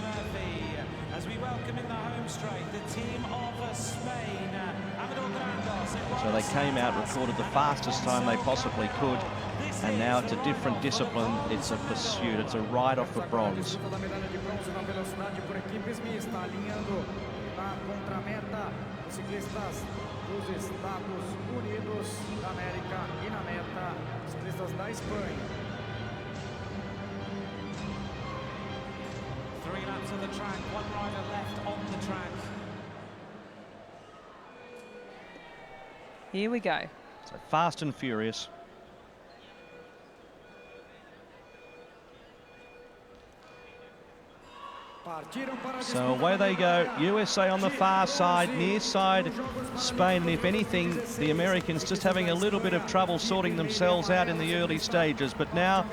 So they came out, recorded the fastest time they possibly could, and now it's a different discipline. It's a pursuit. It's a ride off for bronze. Three laps of the track, one rider left on the track. Here we go. So fast and furious. So away they go. USA on the far side, near side Spain. And if anything, the Americans just having a little bit of trouble sorting themselves out in the early stages. But now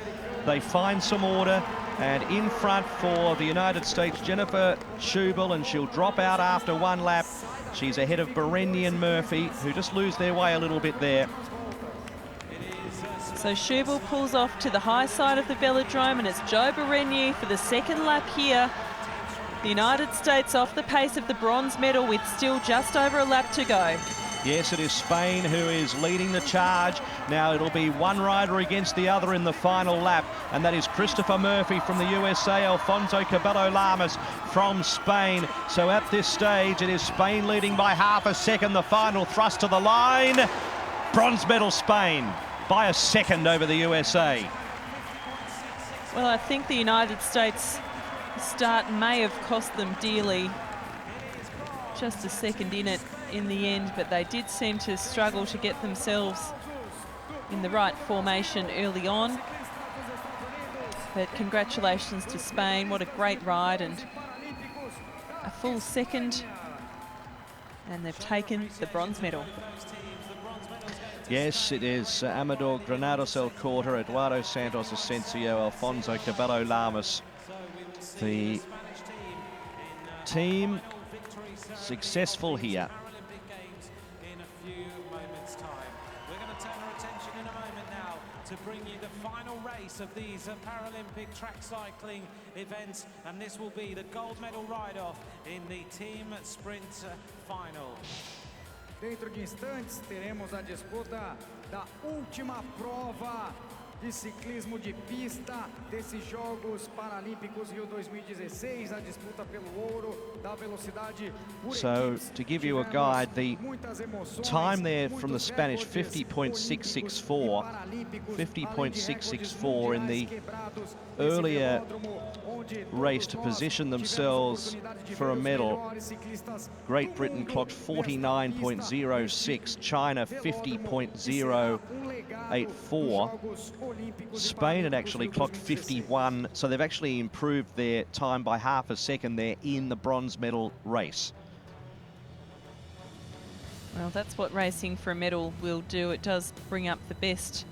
they find some order. And in front for the United States, Jennifer Schubel, and she'll drop out after one lap. She's ahead of Berenyi and Murphy, who just lose their way a little bit there. So Schubel pulls off to the high side of the velodrome, and it's Joe Berenyi for the second lap here. The United States off the pace of the bronze medal with still just over a lap to go. Yes, it is Spain who is leading the charge. Now it'll be one rider against the other in the final lap, and that is Christopher Murphy from the USA, Alfonso Cabello Lamas from Spain. So at this stage, it is Spain leading by half a second. The final thrust to the line. Bronze medal Spain by a second over the USA. Well, I think the United States start may have cost them dearly. Just a second in it in the end, but they did seem to struggle to get themselves in the right formation early on. But congratulations to Spain. What a great ride, and a full second, and they've taken the bronze medal. Yes, it is Amador Granados Alcorta, Eduardo Santos Asensio, Alfonso Cabello Lamas. The team successful here. Paralympic Games in a few moments' time. We're going to turn our attention in a moment now to bring you the final race of these Paralympic track cycling events, and this will be the gold medal ride-off in the team sprint final. Dentro de instantes teremos a disputa da última prova de ciclismo de pista desses Jogos Paralímpicos Rio 2016, a disputa pelo ouro da velocidade. So to give you a guide, the time there from the Spanish 50.664 in the earlier race to position themselves for a medal. Great Britain clocked 49.06, China 50.084. Spain had actually clocked 51, so they've actually improved their time by half a second there in the bronze medal race. Well, that's what racing for a medal will do. It does bring up the best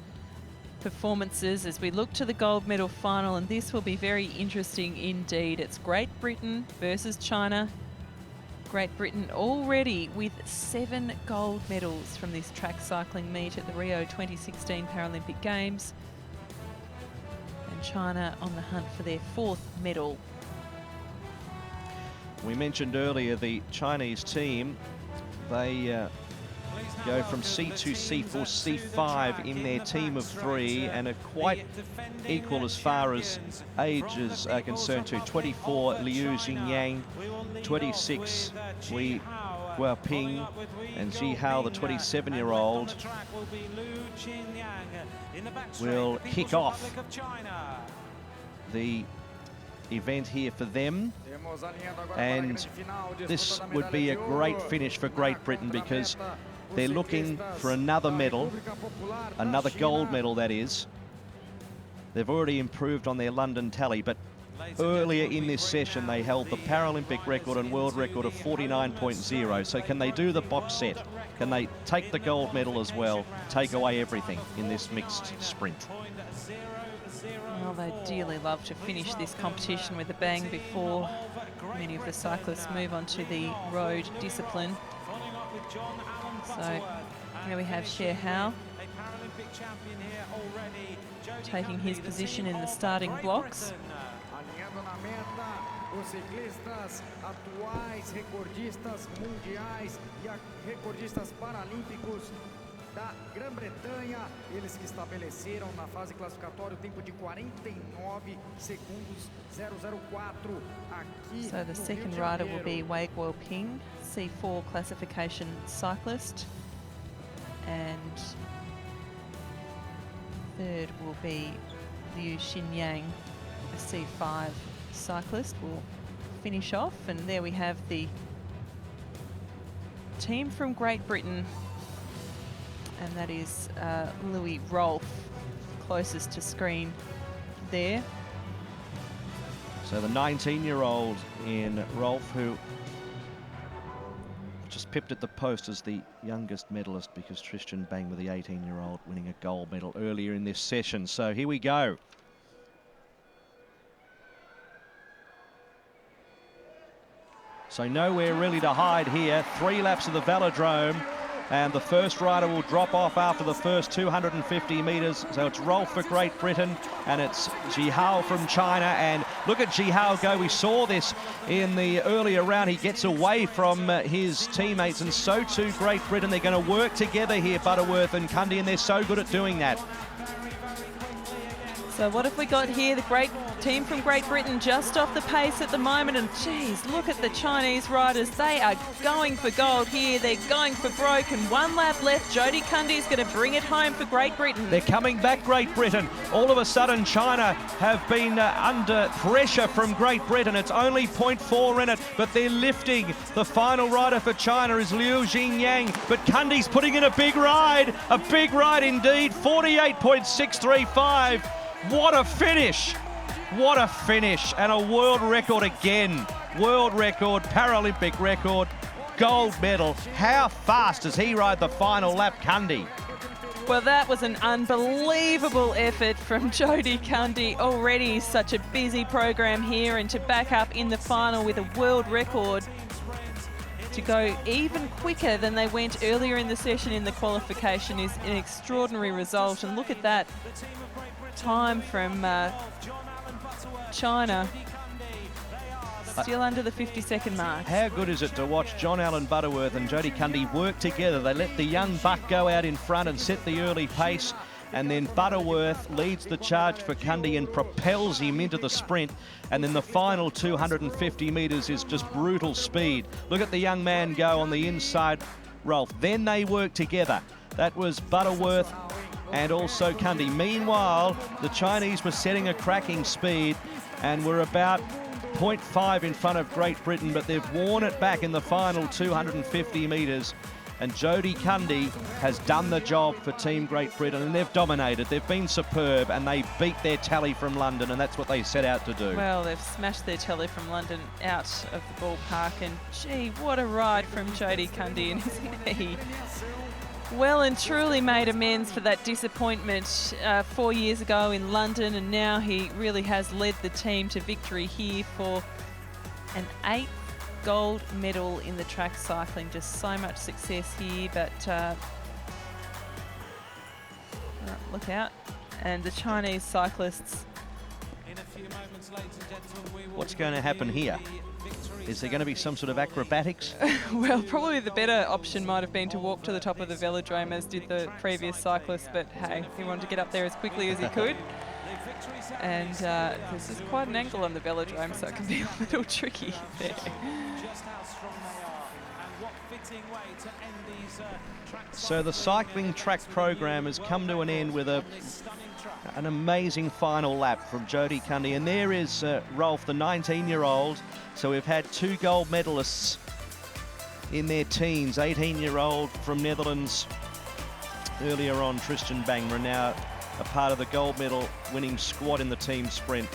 performances as we look to the gold medal final, and this will be very interesting indeed. It's Great Britain versus China. Great Britain already with 7 gold medals from this track cycling meet at the Rio 2016 Paralympic Games. And China on the hunt for their 4th medal. We mentioned earlier the Chinese team. They go from C2, C4, C5 in their team of 3 and are quite equal as far as ages are concerned too. 24, Liu Xingyang, 26, Li Guoping, and Ji Hao, the 27-year-old, will kick off the event here for them. And this would be a great finish for Great Britain because they're looking for another medal, another gold medal that is. They've already improved on their London tally, but earlier in this session they held the Paralympic record and world record of 49.0. So can they do the box set? Can they take the gold medal as well, take away everything in this mixed sprint? Well, they'd dearly love to finish this competition with a bang before many of the cyclists move on to the road discipline. So here we have Ji Hao taking his position in the starting blocks. Os ciclistas atuais recordistas mundiais e recordistas paralímpicos da Grã-Bretanha, eles que estabeleceram na fase classificatória o tempo de 49 segundos 004 aqui. So the second rider will be Wei Guoping, C4 classification cyclist, and third will be Liu Xingyang, a C5 cyclist. Will finish off, and there we have the team from Great Britain, and that is Louis Rolfe, closest to screen there. So the 19-year-old in Rolfe, who just pipped at the post as the youngest medalist because Tristan Bang with the 18-year-old winning a gold medal earlier in this session. So here we go. So nowhere really to hide here. 3 laps of the velodrome, and the first rider will drop off after the first 250 metres. So it's Rolfe for Great Britain, and it's Ji Hao from China. And look at Ji Hao go. We saw this in the earlier round. He gets away from his teammates, and so too Great Britain. They're going to work together here, Butterworth and Cundy, and they're so good at doing that. So what have we got here? The great team from Great Britain just off the pace at the moment, and geez, look at the Chinese riders. They are going for gold here. They're going for broke, and 1 lap left. Jodie Cundy's going to bring it home for Great Britain. They're coming back, Great Britain. All of a sudden, China have been under pressure from Great Britain. It's only 0.4 in it, but they're lifting. The final rider for China is Liu Xingyang, but Cundy's putting in a big ride indeed, 48.635. What a finish! What a finish, and a world record again. World record, Paralympic record, gold medal. How fast does he ride the final lap, Cundy? Well, that was an unbelievable effort from Jodie Cundy. Already such a busy program here, and to back up in the final with a world record, to go even quicker than they went earlier in the session in the qualification is an extraordinary result. And look at that time from China, still under the 50-second mark. How good is it to watch John Allen Butterworth and Jodie Cundy work together? They let the young buck go out in front and set the early pace, and then Butterworth leads the charge for Cundy and propels him into the sprint, and then the final 250 metres is just brutal speed. Look at the young man go on the inside, Rolfe. Then they work together. That was Butterworth and also Cundy. Meanwhile, the Chinese were setting a cracking speed and were about 0.5 in front of Great Britain, but they've worn it back in the final 250 metres. And Jodie Cundy has done the job for Team Great Britain, and they've dominated. They've been superb, and they beat their tally from London, and that's what they set out to do. Well, they've smashed their tally from London out of the ballpark, and gee, what a ride from Jodie Cundy, and he well and truly made amends for that disappointment 4 years ago in London, and now he really has led the team to victory here for an 8th gold medal in the track cycling. Just so much success here, but look out. And the Chinese cyclists moments, ladies and gentlemen, we will What's going to happen here? Is there going to be some sort of acrobatics? Well, probably the better option might have been to walk to the top of the velodrome, as did the previous cyclist, but hey, he wanted to get up there as quickly as he could. And this is quite an angle on the velodrome, so it can be a little tricky there. Just how strong they are and what fitting way to end these track So the cycling track program has come to an end with an amazing final lap from Jodie Cundy. And there is Rolf, the 19-year-old. So we've had 2 gold medalists in their teens. 18-year-old from Netherlands earlier on, Tristan Bangmer, now a part of the gold medal winning squad in the team sprint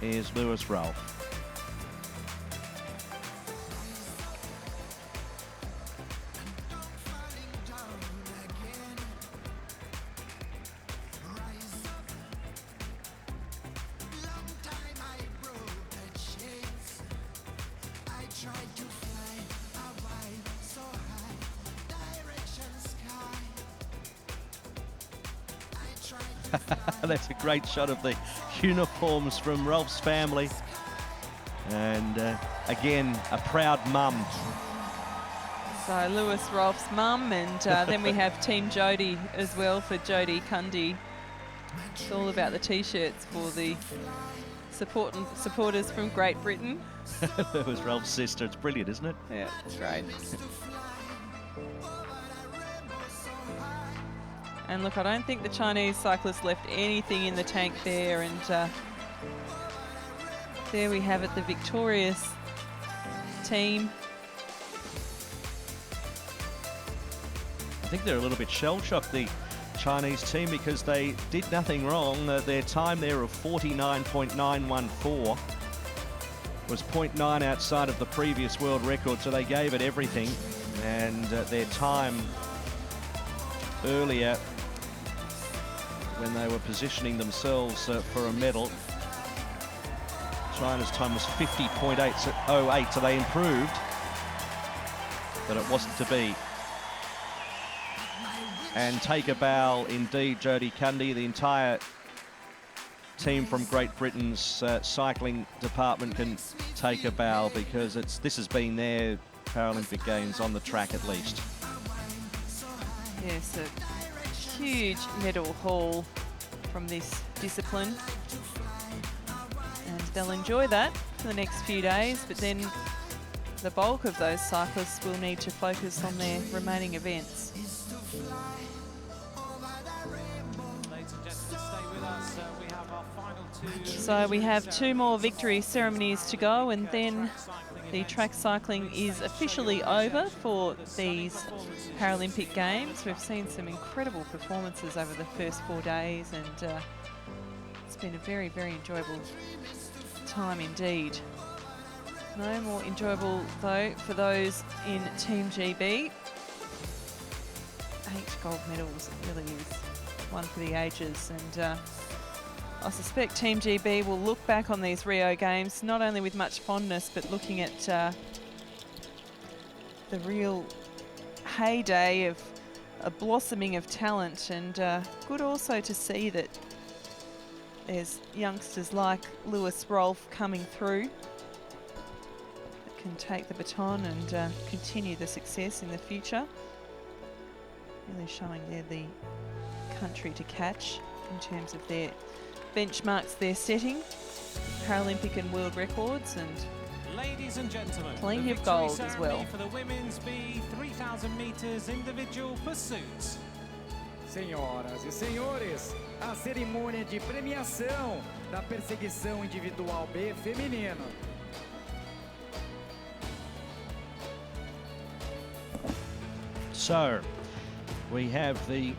is Lewis Rolf. That's a great shot of the uniforms from Rolf's family. And again, a proud mum. So Lewis, Rolf's mum, and then we have Team Jodie as well for Jodie Cundy. It's all about the T-shirts for the supporters from Great Britain. That was Rolf's sister. It's brilliant, isn't it? Yeah, it's great. And look, I don't think the Chinese cyclist left anything in the tank there. And there we have it, the victorious team. I think they're a little bit shell-shocked, the Chinese team, because they did nothing wrong. Their time there of 49.914 was 0.9 outside of the previous world record, so they gave it everything. And their time earlier, when they were positioning themselves for a medal, China's time was 50.808, so they improved, but it wasn't to be. And take a bow indeed, Jodie Cundy. The entire team from Great Britain's cycling department can take a bow, because this has been their Paralympic Games on the track at least. Yes, a huge medal haul from this discipline. And they'll enjoy that for the next few days, but then the bulk of those cyclists will need to focus on their remaining events. Ladies and gentlemen, stay with us. We have our final 2. So we have 2 more victory ceremonies to go, and then the track cycling is officially over for these Paralympic Games. We've seen some incredible performances over the first 4 days, and it's been a very, very enjoyable time indeed. No more enjoyable, though, for those in Team GB. 8 gold medals, it really is one for the ages, and I suspect Team GB will look back on these Rio Games not only with much fondness, but looking at the real heyday of a blossoming of talent, and good also to see that there's youngsters like Lewis Rolf coming through that can take the baton and continue the success in the future. Really showing they're the country to catch in terms of their benchmarks they're setting, Paralympic and world records, and Ladies and gentlemen, plenty the of victory gold as ceremony well. for the women's B 3,000 meters individual pursuits. Senhoras e senhores, a cerimônia de premiação da perseguição individual B feminina. So we have the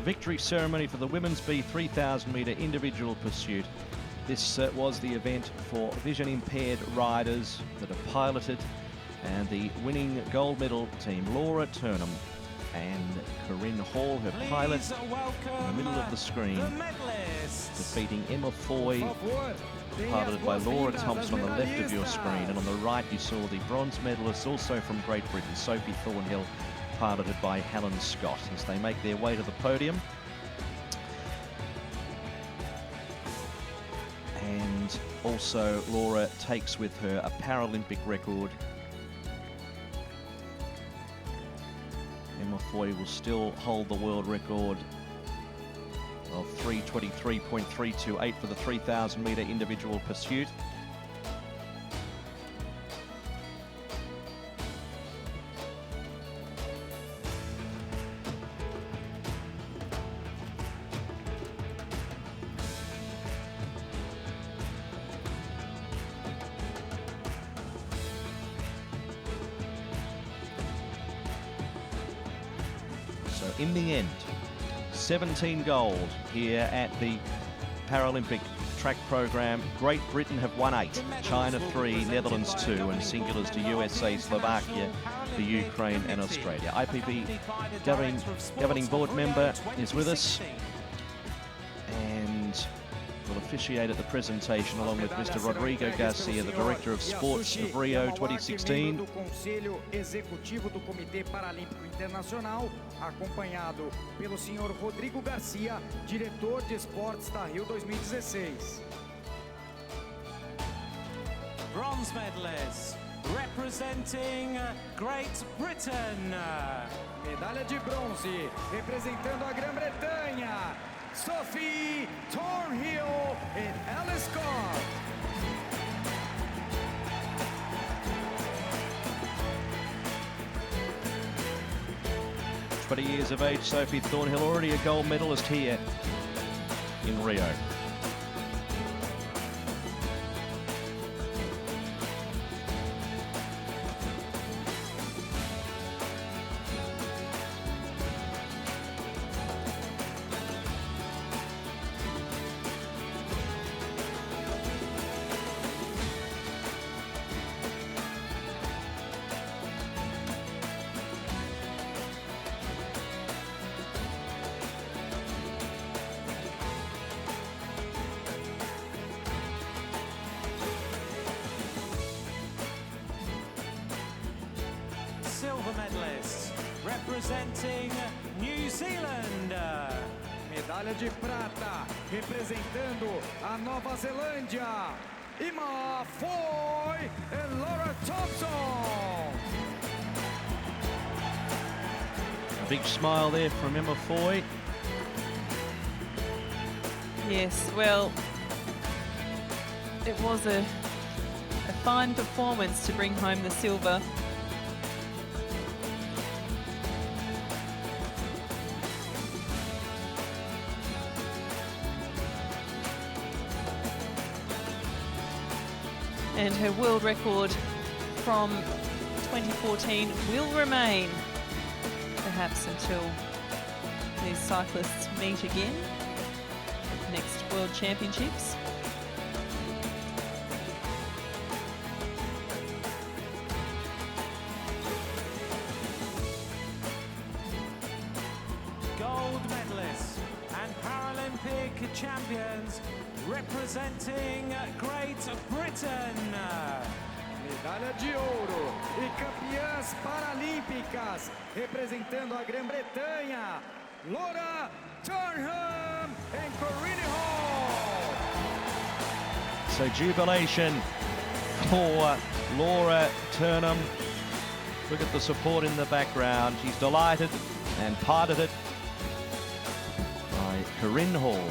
victory ceremony for the women's B 3,000 metre individual pursuit. This was the event for vision impaired riders that are piloted, and the winning gold medal team, Laura Turnham and Corinne Hall, her pilot, Please in the welcome middle of the screen, the medalists. defeating Emma Foy, Por favor, deem piloted as by Laura boas-vindas Thompson on the às left of your medalhistas. screen, and on the right you saw the bronze medalists, also from Great Britain, Sophie Thornhill, piloted by Helen Scott, as they make their way to the podium. And Also, Laura takes with her a Paralympic record. Emma Foy will still hold the world record of 3:23.328 for the 3,000 metre individual pursuit. So in the end, 17 gold here at the Paralympic track program. Great Britain have won 8, China 3, Netherlands 2, and singulars to USA, Slovakia, the Ukraine and Australia. IPB governing board member is with us and will officiate at the presentation along with Mr. Rodrigo Garcia, the Director of Sports of Rio 2016. do Conselho Executivo do Comitê Paralímpico Internacional, acompanhado pelo senhor Rodrigo Garcia, diretor de esportes da Rio 2016. Bronze medalists representing Great Britain. Medalha de bronze, representando a Grã-Bretanha, Sophie Thornhill e Alice Scott. 20 years of age, Sophie Thornhill, already a gold medalist here in Rio. Silver medalists representing New Zealand. Medalha de prata, representando a Nova Zelândia, Emma Foy e Laura Thompson. A big smile there from Emma Foy. Yes, well, it was a fine performance to bring home the silver. And her world record from 2014 will remain, perhaps until these cyclists meet again at the next World Championships. Gold medalists and Paralympic champions representing Great Britain. Medalha de ouro e campeãs paralímpicas, representando a Grã-Bretanha, Laura Turnham and Corinne Hall. So jubilation for Laura Turnham. Look at the support in the background. She's delighted and parted it by Corinne Hall.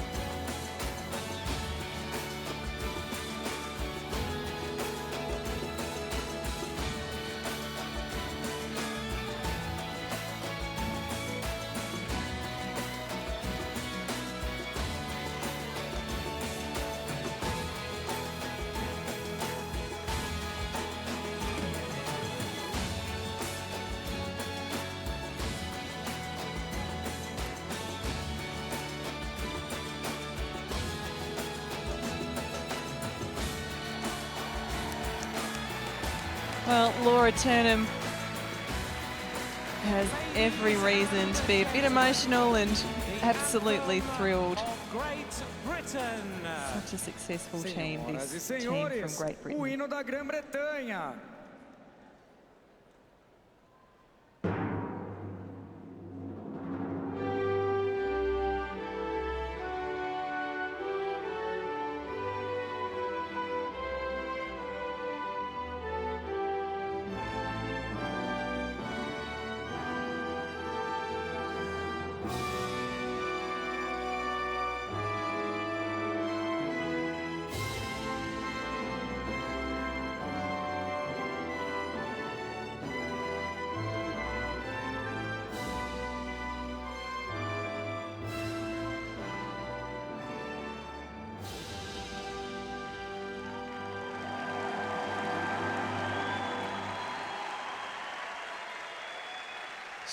Well, Laura Turnham has every reason to be a bit emotional and absolutely thrilled. Great Britain. Such a successful team, Senhoras e this team senhores, from Great o Britain. hino da Grã-Bretanha.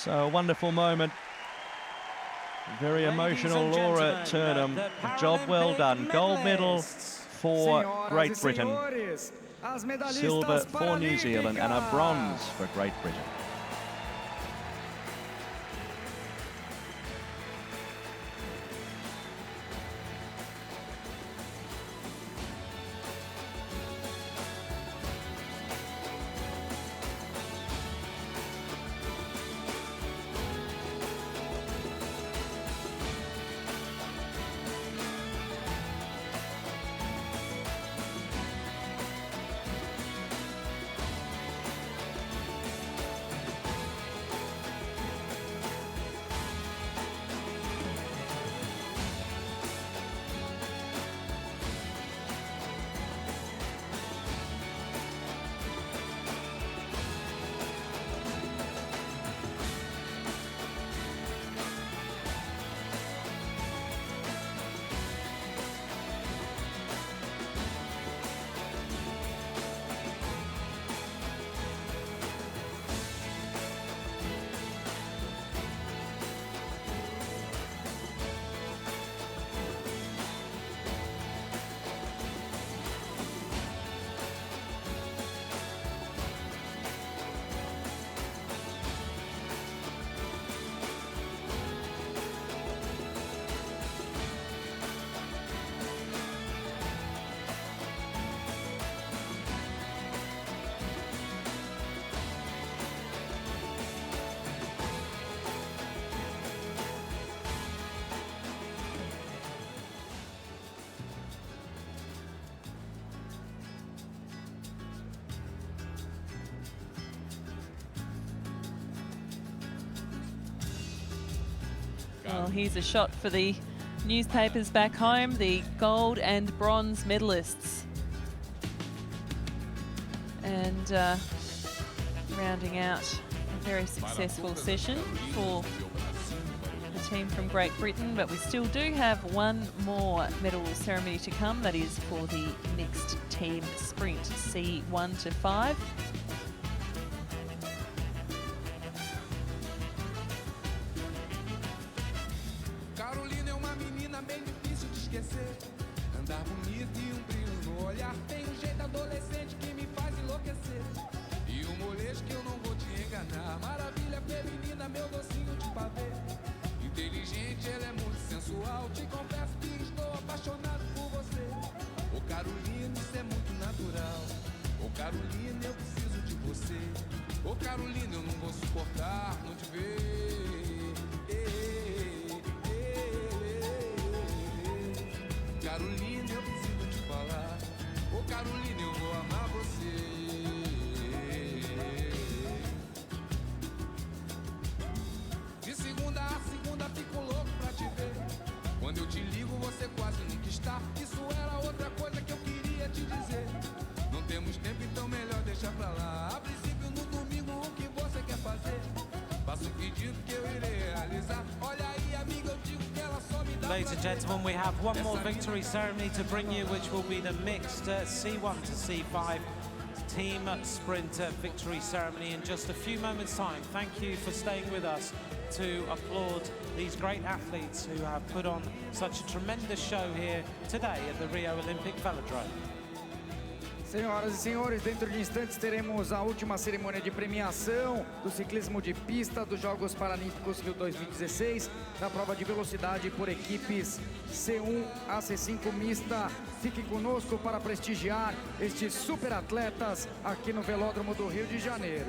So a wonderful moment. Very emotional, Laura Turnham. Job well done. Gold medal for Great Britain. Silver for New Zealand and a bronze for Great Britain. Well, here's a shot for the newspapers back home, the gold and bronze medalists. And rounding out a very successful session for the team from Great Britain, but we still do have one more medal ceremony to come. That is for the mixed team sprint, C1 to 5. Carolina é uma menina bem difícil de esquecer. Andar bonito e brilho no olhar. Tem jeito adolescente que me faz enlouquecer. E molejo que eu não vou te enganar. Maravilha feminina, meu docinho de pavê. Inteligente, ela é muito sensual. Te confesso que estou apaixonado por você. Ô Carolina, isso é muito natural. Ô Carolina, eu preciso de você. Ô Carolina, eu não vou suportar não te ver. Carolina, eu preciso te falar. Ô Carolina, eu vou amar você. De segunda a segunda fico louco pra te ver. Quando eu te ligo você quase nunca está. Isso era outra coisa que eu queria te dizer. Não temos tempo, então melhor deixar pra lá. A princípio no domingo o que você quer fazer? Faça o pedido que eu irei realizar. Olha aí amiga, eu digo que ela só me dá. Ladies and gentlemen, we have one more victory ceremony to bring you, which will be the mixed C1 to C5 team sprint victory ceremony in just a few moments' time. Thank you for staying with us to applaud these great athletes who have put on such a tremendous show here today at the Rio Olympic Velodrome. Senhoras e senhores, dentro de instantes teremos a última cerimônia de premiação do ciclismo de pista dos Jogos Paralímpicos Rio 2016, da prova de velocidade por equipes C1 a C5 mista. Fique conosco para prestigiar estes super atletas aqui no Velódromo do Rio de Janeiro.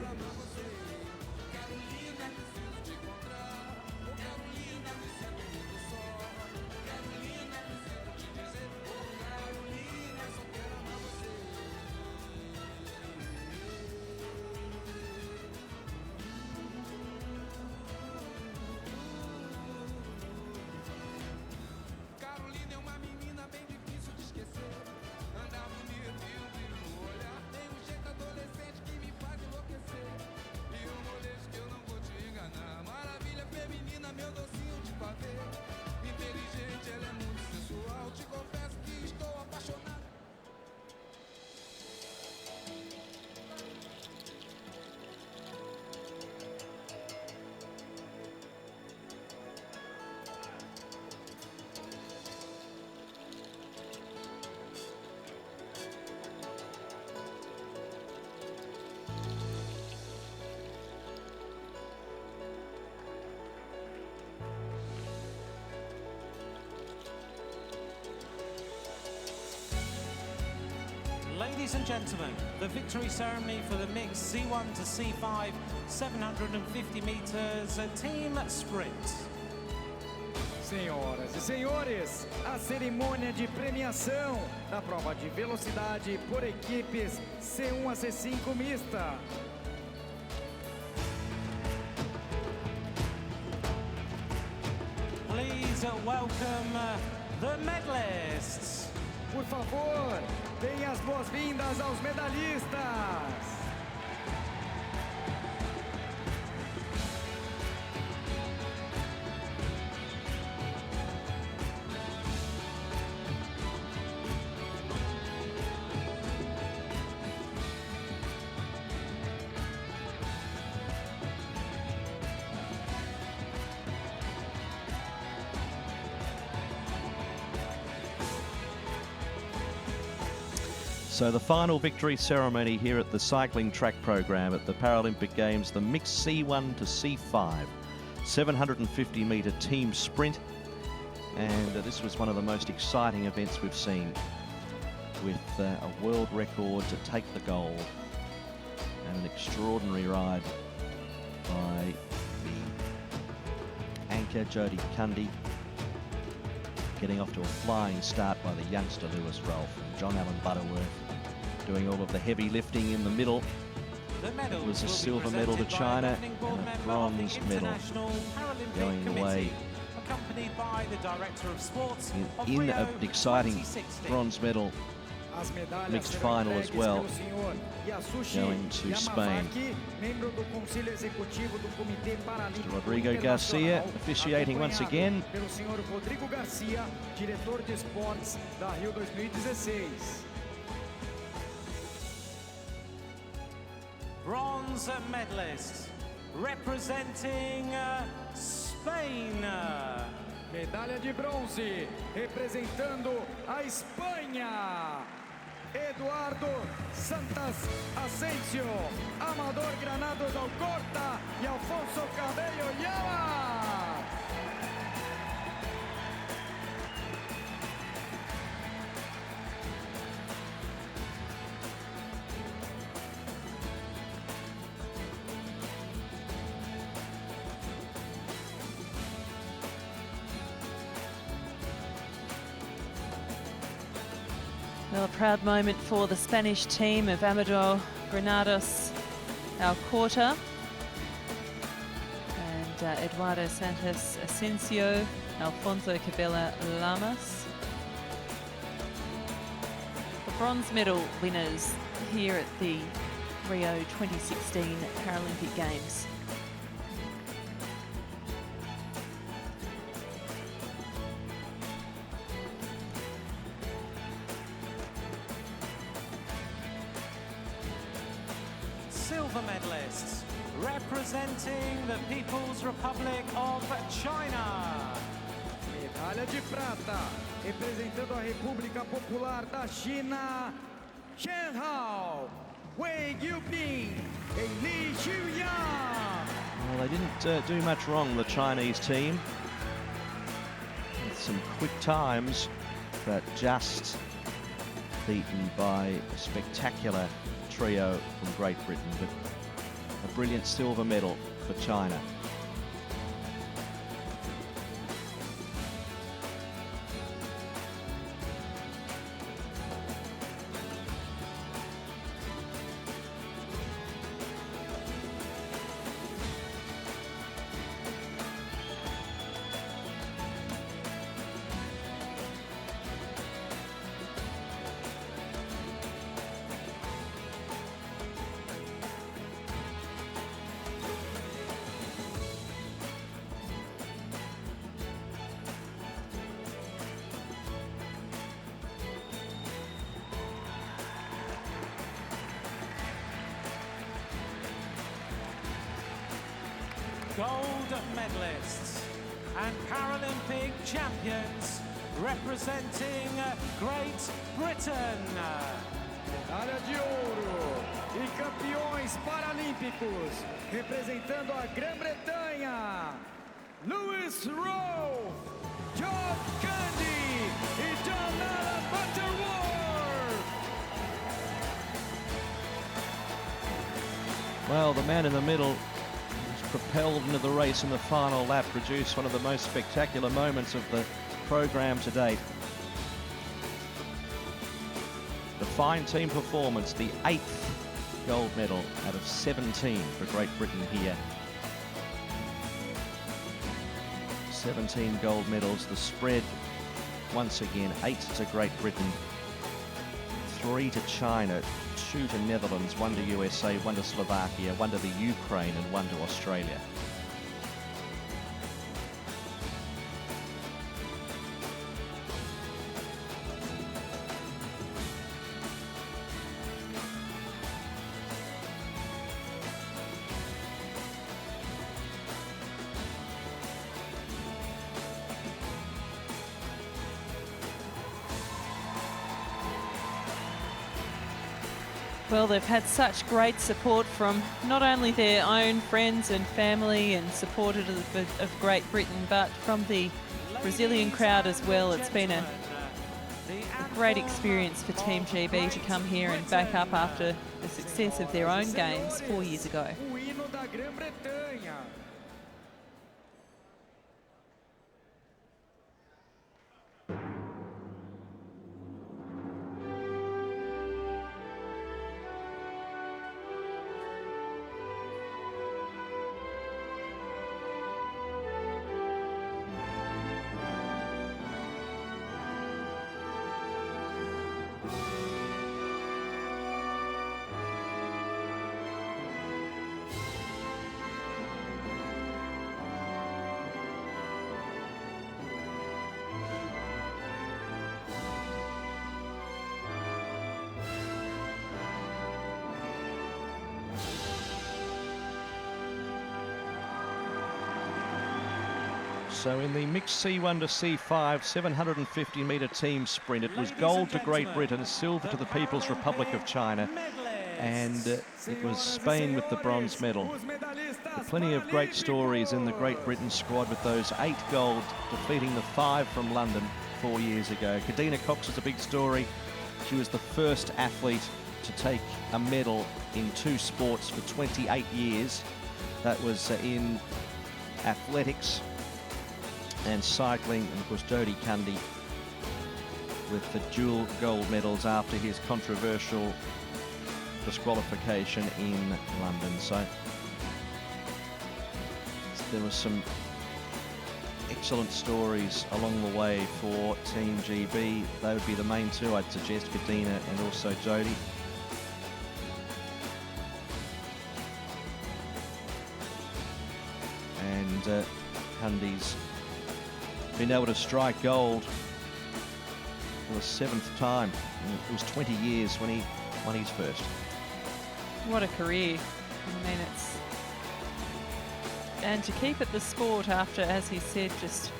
Ladies and gentlemen, the victory ceremony for the mixed C1 to C5, 750 meters, team sprint. Senhoras e senhores, a cerimônia de premiação da prova de velocidade por equipes C1 a C5 mista. Please welcome the medalists. Por favor, deem as boas-vindas aos medalhistas. So the final victory ceremony here at the cycling track program at the Paralympic Games, the mixed C1 to C5, 750 metre team sprint. And this was one of the most exciting events we've seen, with a world record to take the gold and an extraordinary ride by the anchor Jodie Cundy, getting off to a flying start by the youngster Lewis Rolfe and John Allen Butterworth doing all of the heavy lifting in the middle. It was a silver medal to China and a bronze medal going away in an exciting bronze medal mixed final as well, going to Spain. Mr. Rodrigo Garcia officiating once again. Bronze medalist representing Spain. Medalha de bronze representando a Espanha. Eduardo Santos Asensio, Amador Granados Alcorta e Alfonso Cabello Llamas. Well, a proud moment for the Spanish team of Amador Granados Alcorta and Eduardo Santos Asensio, Alfonso Cabello Llamas. The bronze medal winners here at the Rio 2016 Paralympic Games. Silver medalists representing the People's Republic of China. Medalha de prata representando a República Popular da China, Shanghai, Wei Yuping e Li Xiuyang. Well, they didn't do much wrong, the Chinese team. With some quick times, but just beaten by a spectacular trio from Great Britain, but a brilliant silver medal for China. Gold medalists and Paralympic champions representing Great Britain. Medalha de ouro e campeões paralímpicos representando a Grã-Bretanha, Lewis Rolfe, Jodie Cundy e John Allen Butterworth. Well, the man in the middle was propelled into the race in the final lap, produced one of the most spectacular moments of the program to date. The fine team performance, the 8th gold medal out of 17 for Great Britain here. 17 gold medals, the spread once again 8 to Great Britain, 3 to China, 2 to Netherlands, 1 to USA, 1 to Slovakia, 1 to the Ukraine and 1 to Australia. Well, they've had such great support from not only their own friends and family and supporters of Great Britain, but from the Brazilian crowd as well. It's been a great experience for Team GB to come here and back up after the success of their own games 4 years ago. O hino da Grã-Bretanha. So in the mixed C1 to C5 750-metre team sprint, it was gold to Great Britain, silver to the People's Republic of China, and it was Spain with the bronze medal. Plenty of great stories in the Great Britain squad with those 8 gold, defeating the 5 from London 4 years ago. Kadina Cox is a big story. She was the first athlete to take a medal in 2 sports for 28 years. That was in athletics and cycling, and of course Jodie Cundy with the dual gold medals after his controversial disqualification in London. So there were some excellent stories along the way for Team GB. They would be the main 2, I'd suggest, Kadina and also Jodie. And Cundy's been able to strike gold for the 7th time. It was 20 years when he won his first. What a career. I mean, and to keep at the sport after, as he said, just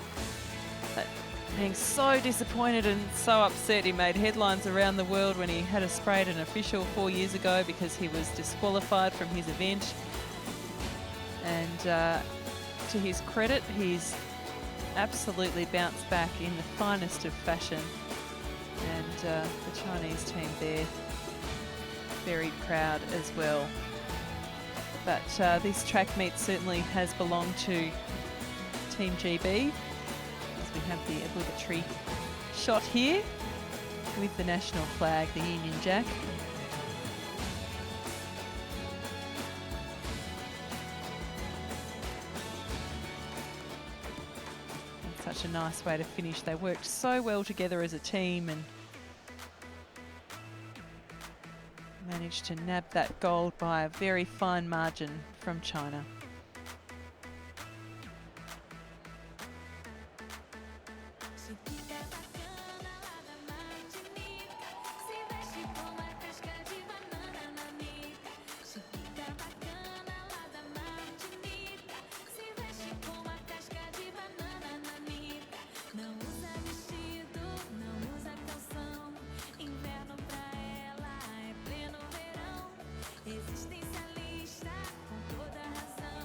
being so disappointed and so upset. He made headlines around the world when he had a spray at an official 4 years ago because he was disqualified from his event. And to his credit, he's absolutely bounced back in the finest of fashion, and the Chinese team there very proud as well. But this track meet certainly has belonged to Team GB, as we have the obligatory shot here with the national flag, the Union Jack. Such a nice way to finish. They worked so well together as a team and managed to nab that gold by a very fine margin from China. Existencialista com toda razão.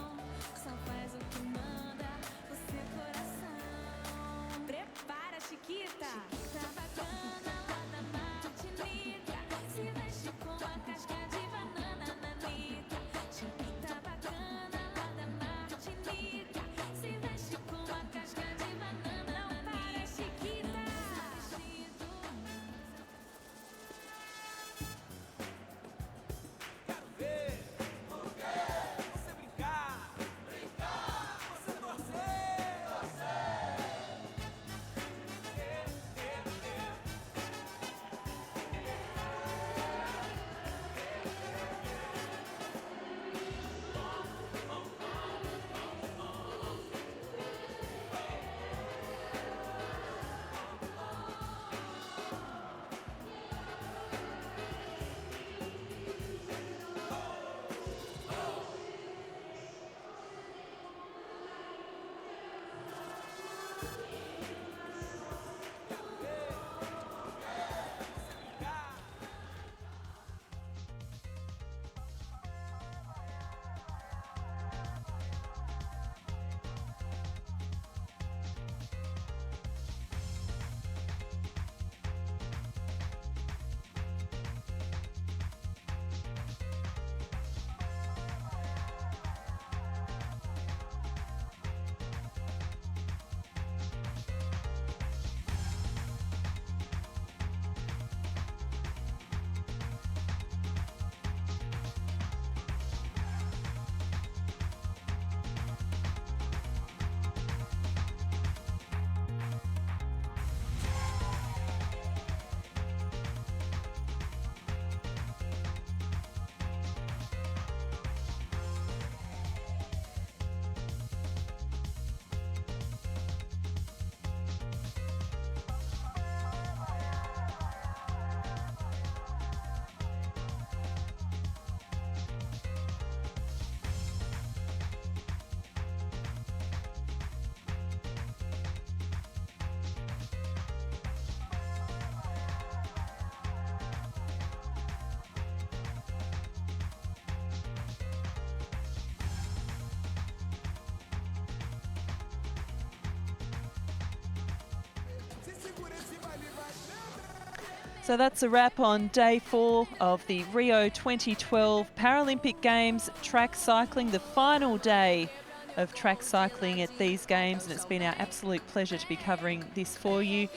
So that's a wrap on day 4 of the Rio 2012 Paralympic Games track cycling, the final day of track cycling at these games, and it's been our absolute pleasure to be covering this for you.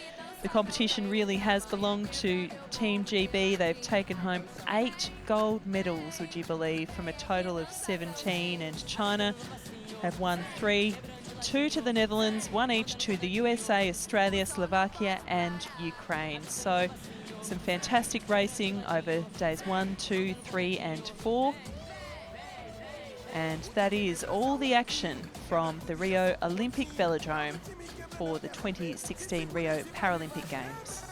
The competition really has belonged to Team GB. They've taken home 8 gold medals, would you believe, from a total of 17, and China have won 3, 2 to the Netherlands, 1 each to the USA, Australia, Slovakia and Ukraine. So some fantastic racing over days 1, 2, 3 and 4. And that is all the action from the Rio Olympic Velodrome for the 2016 Rio Paralympic Games.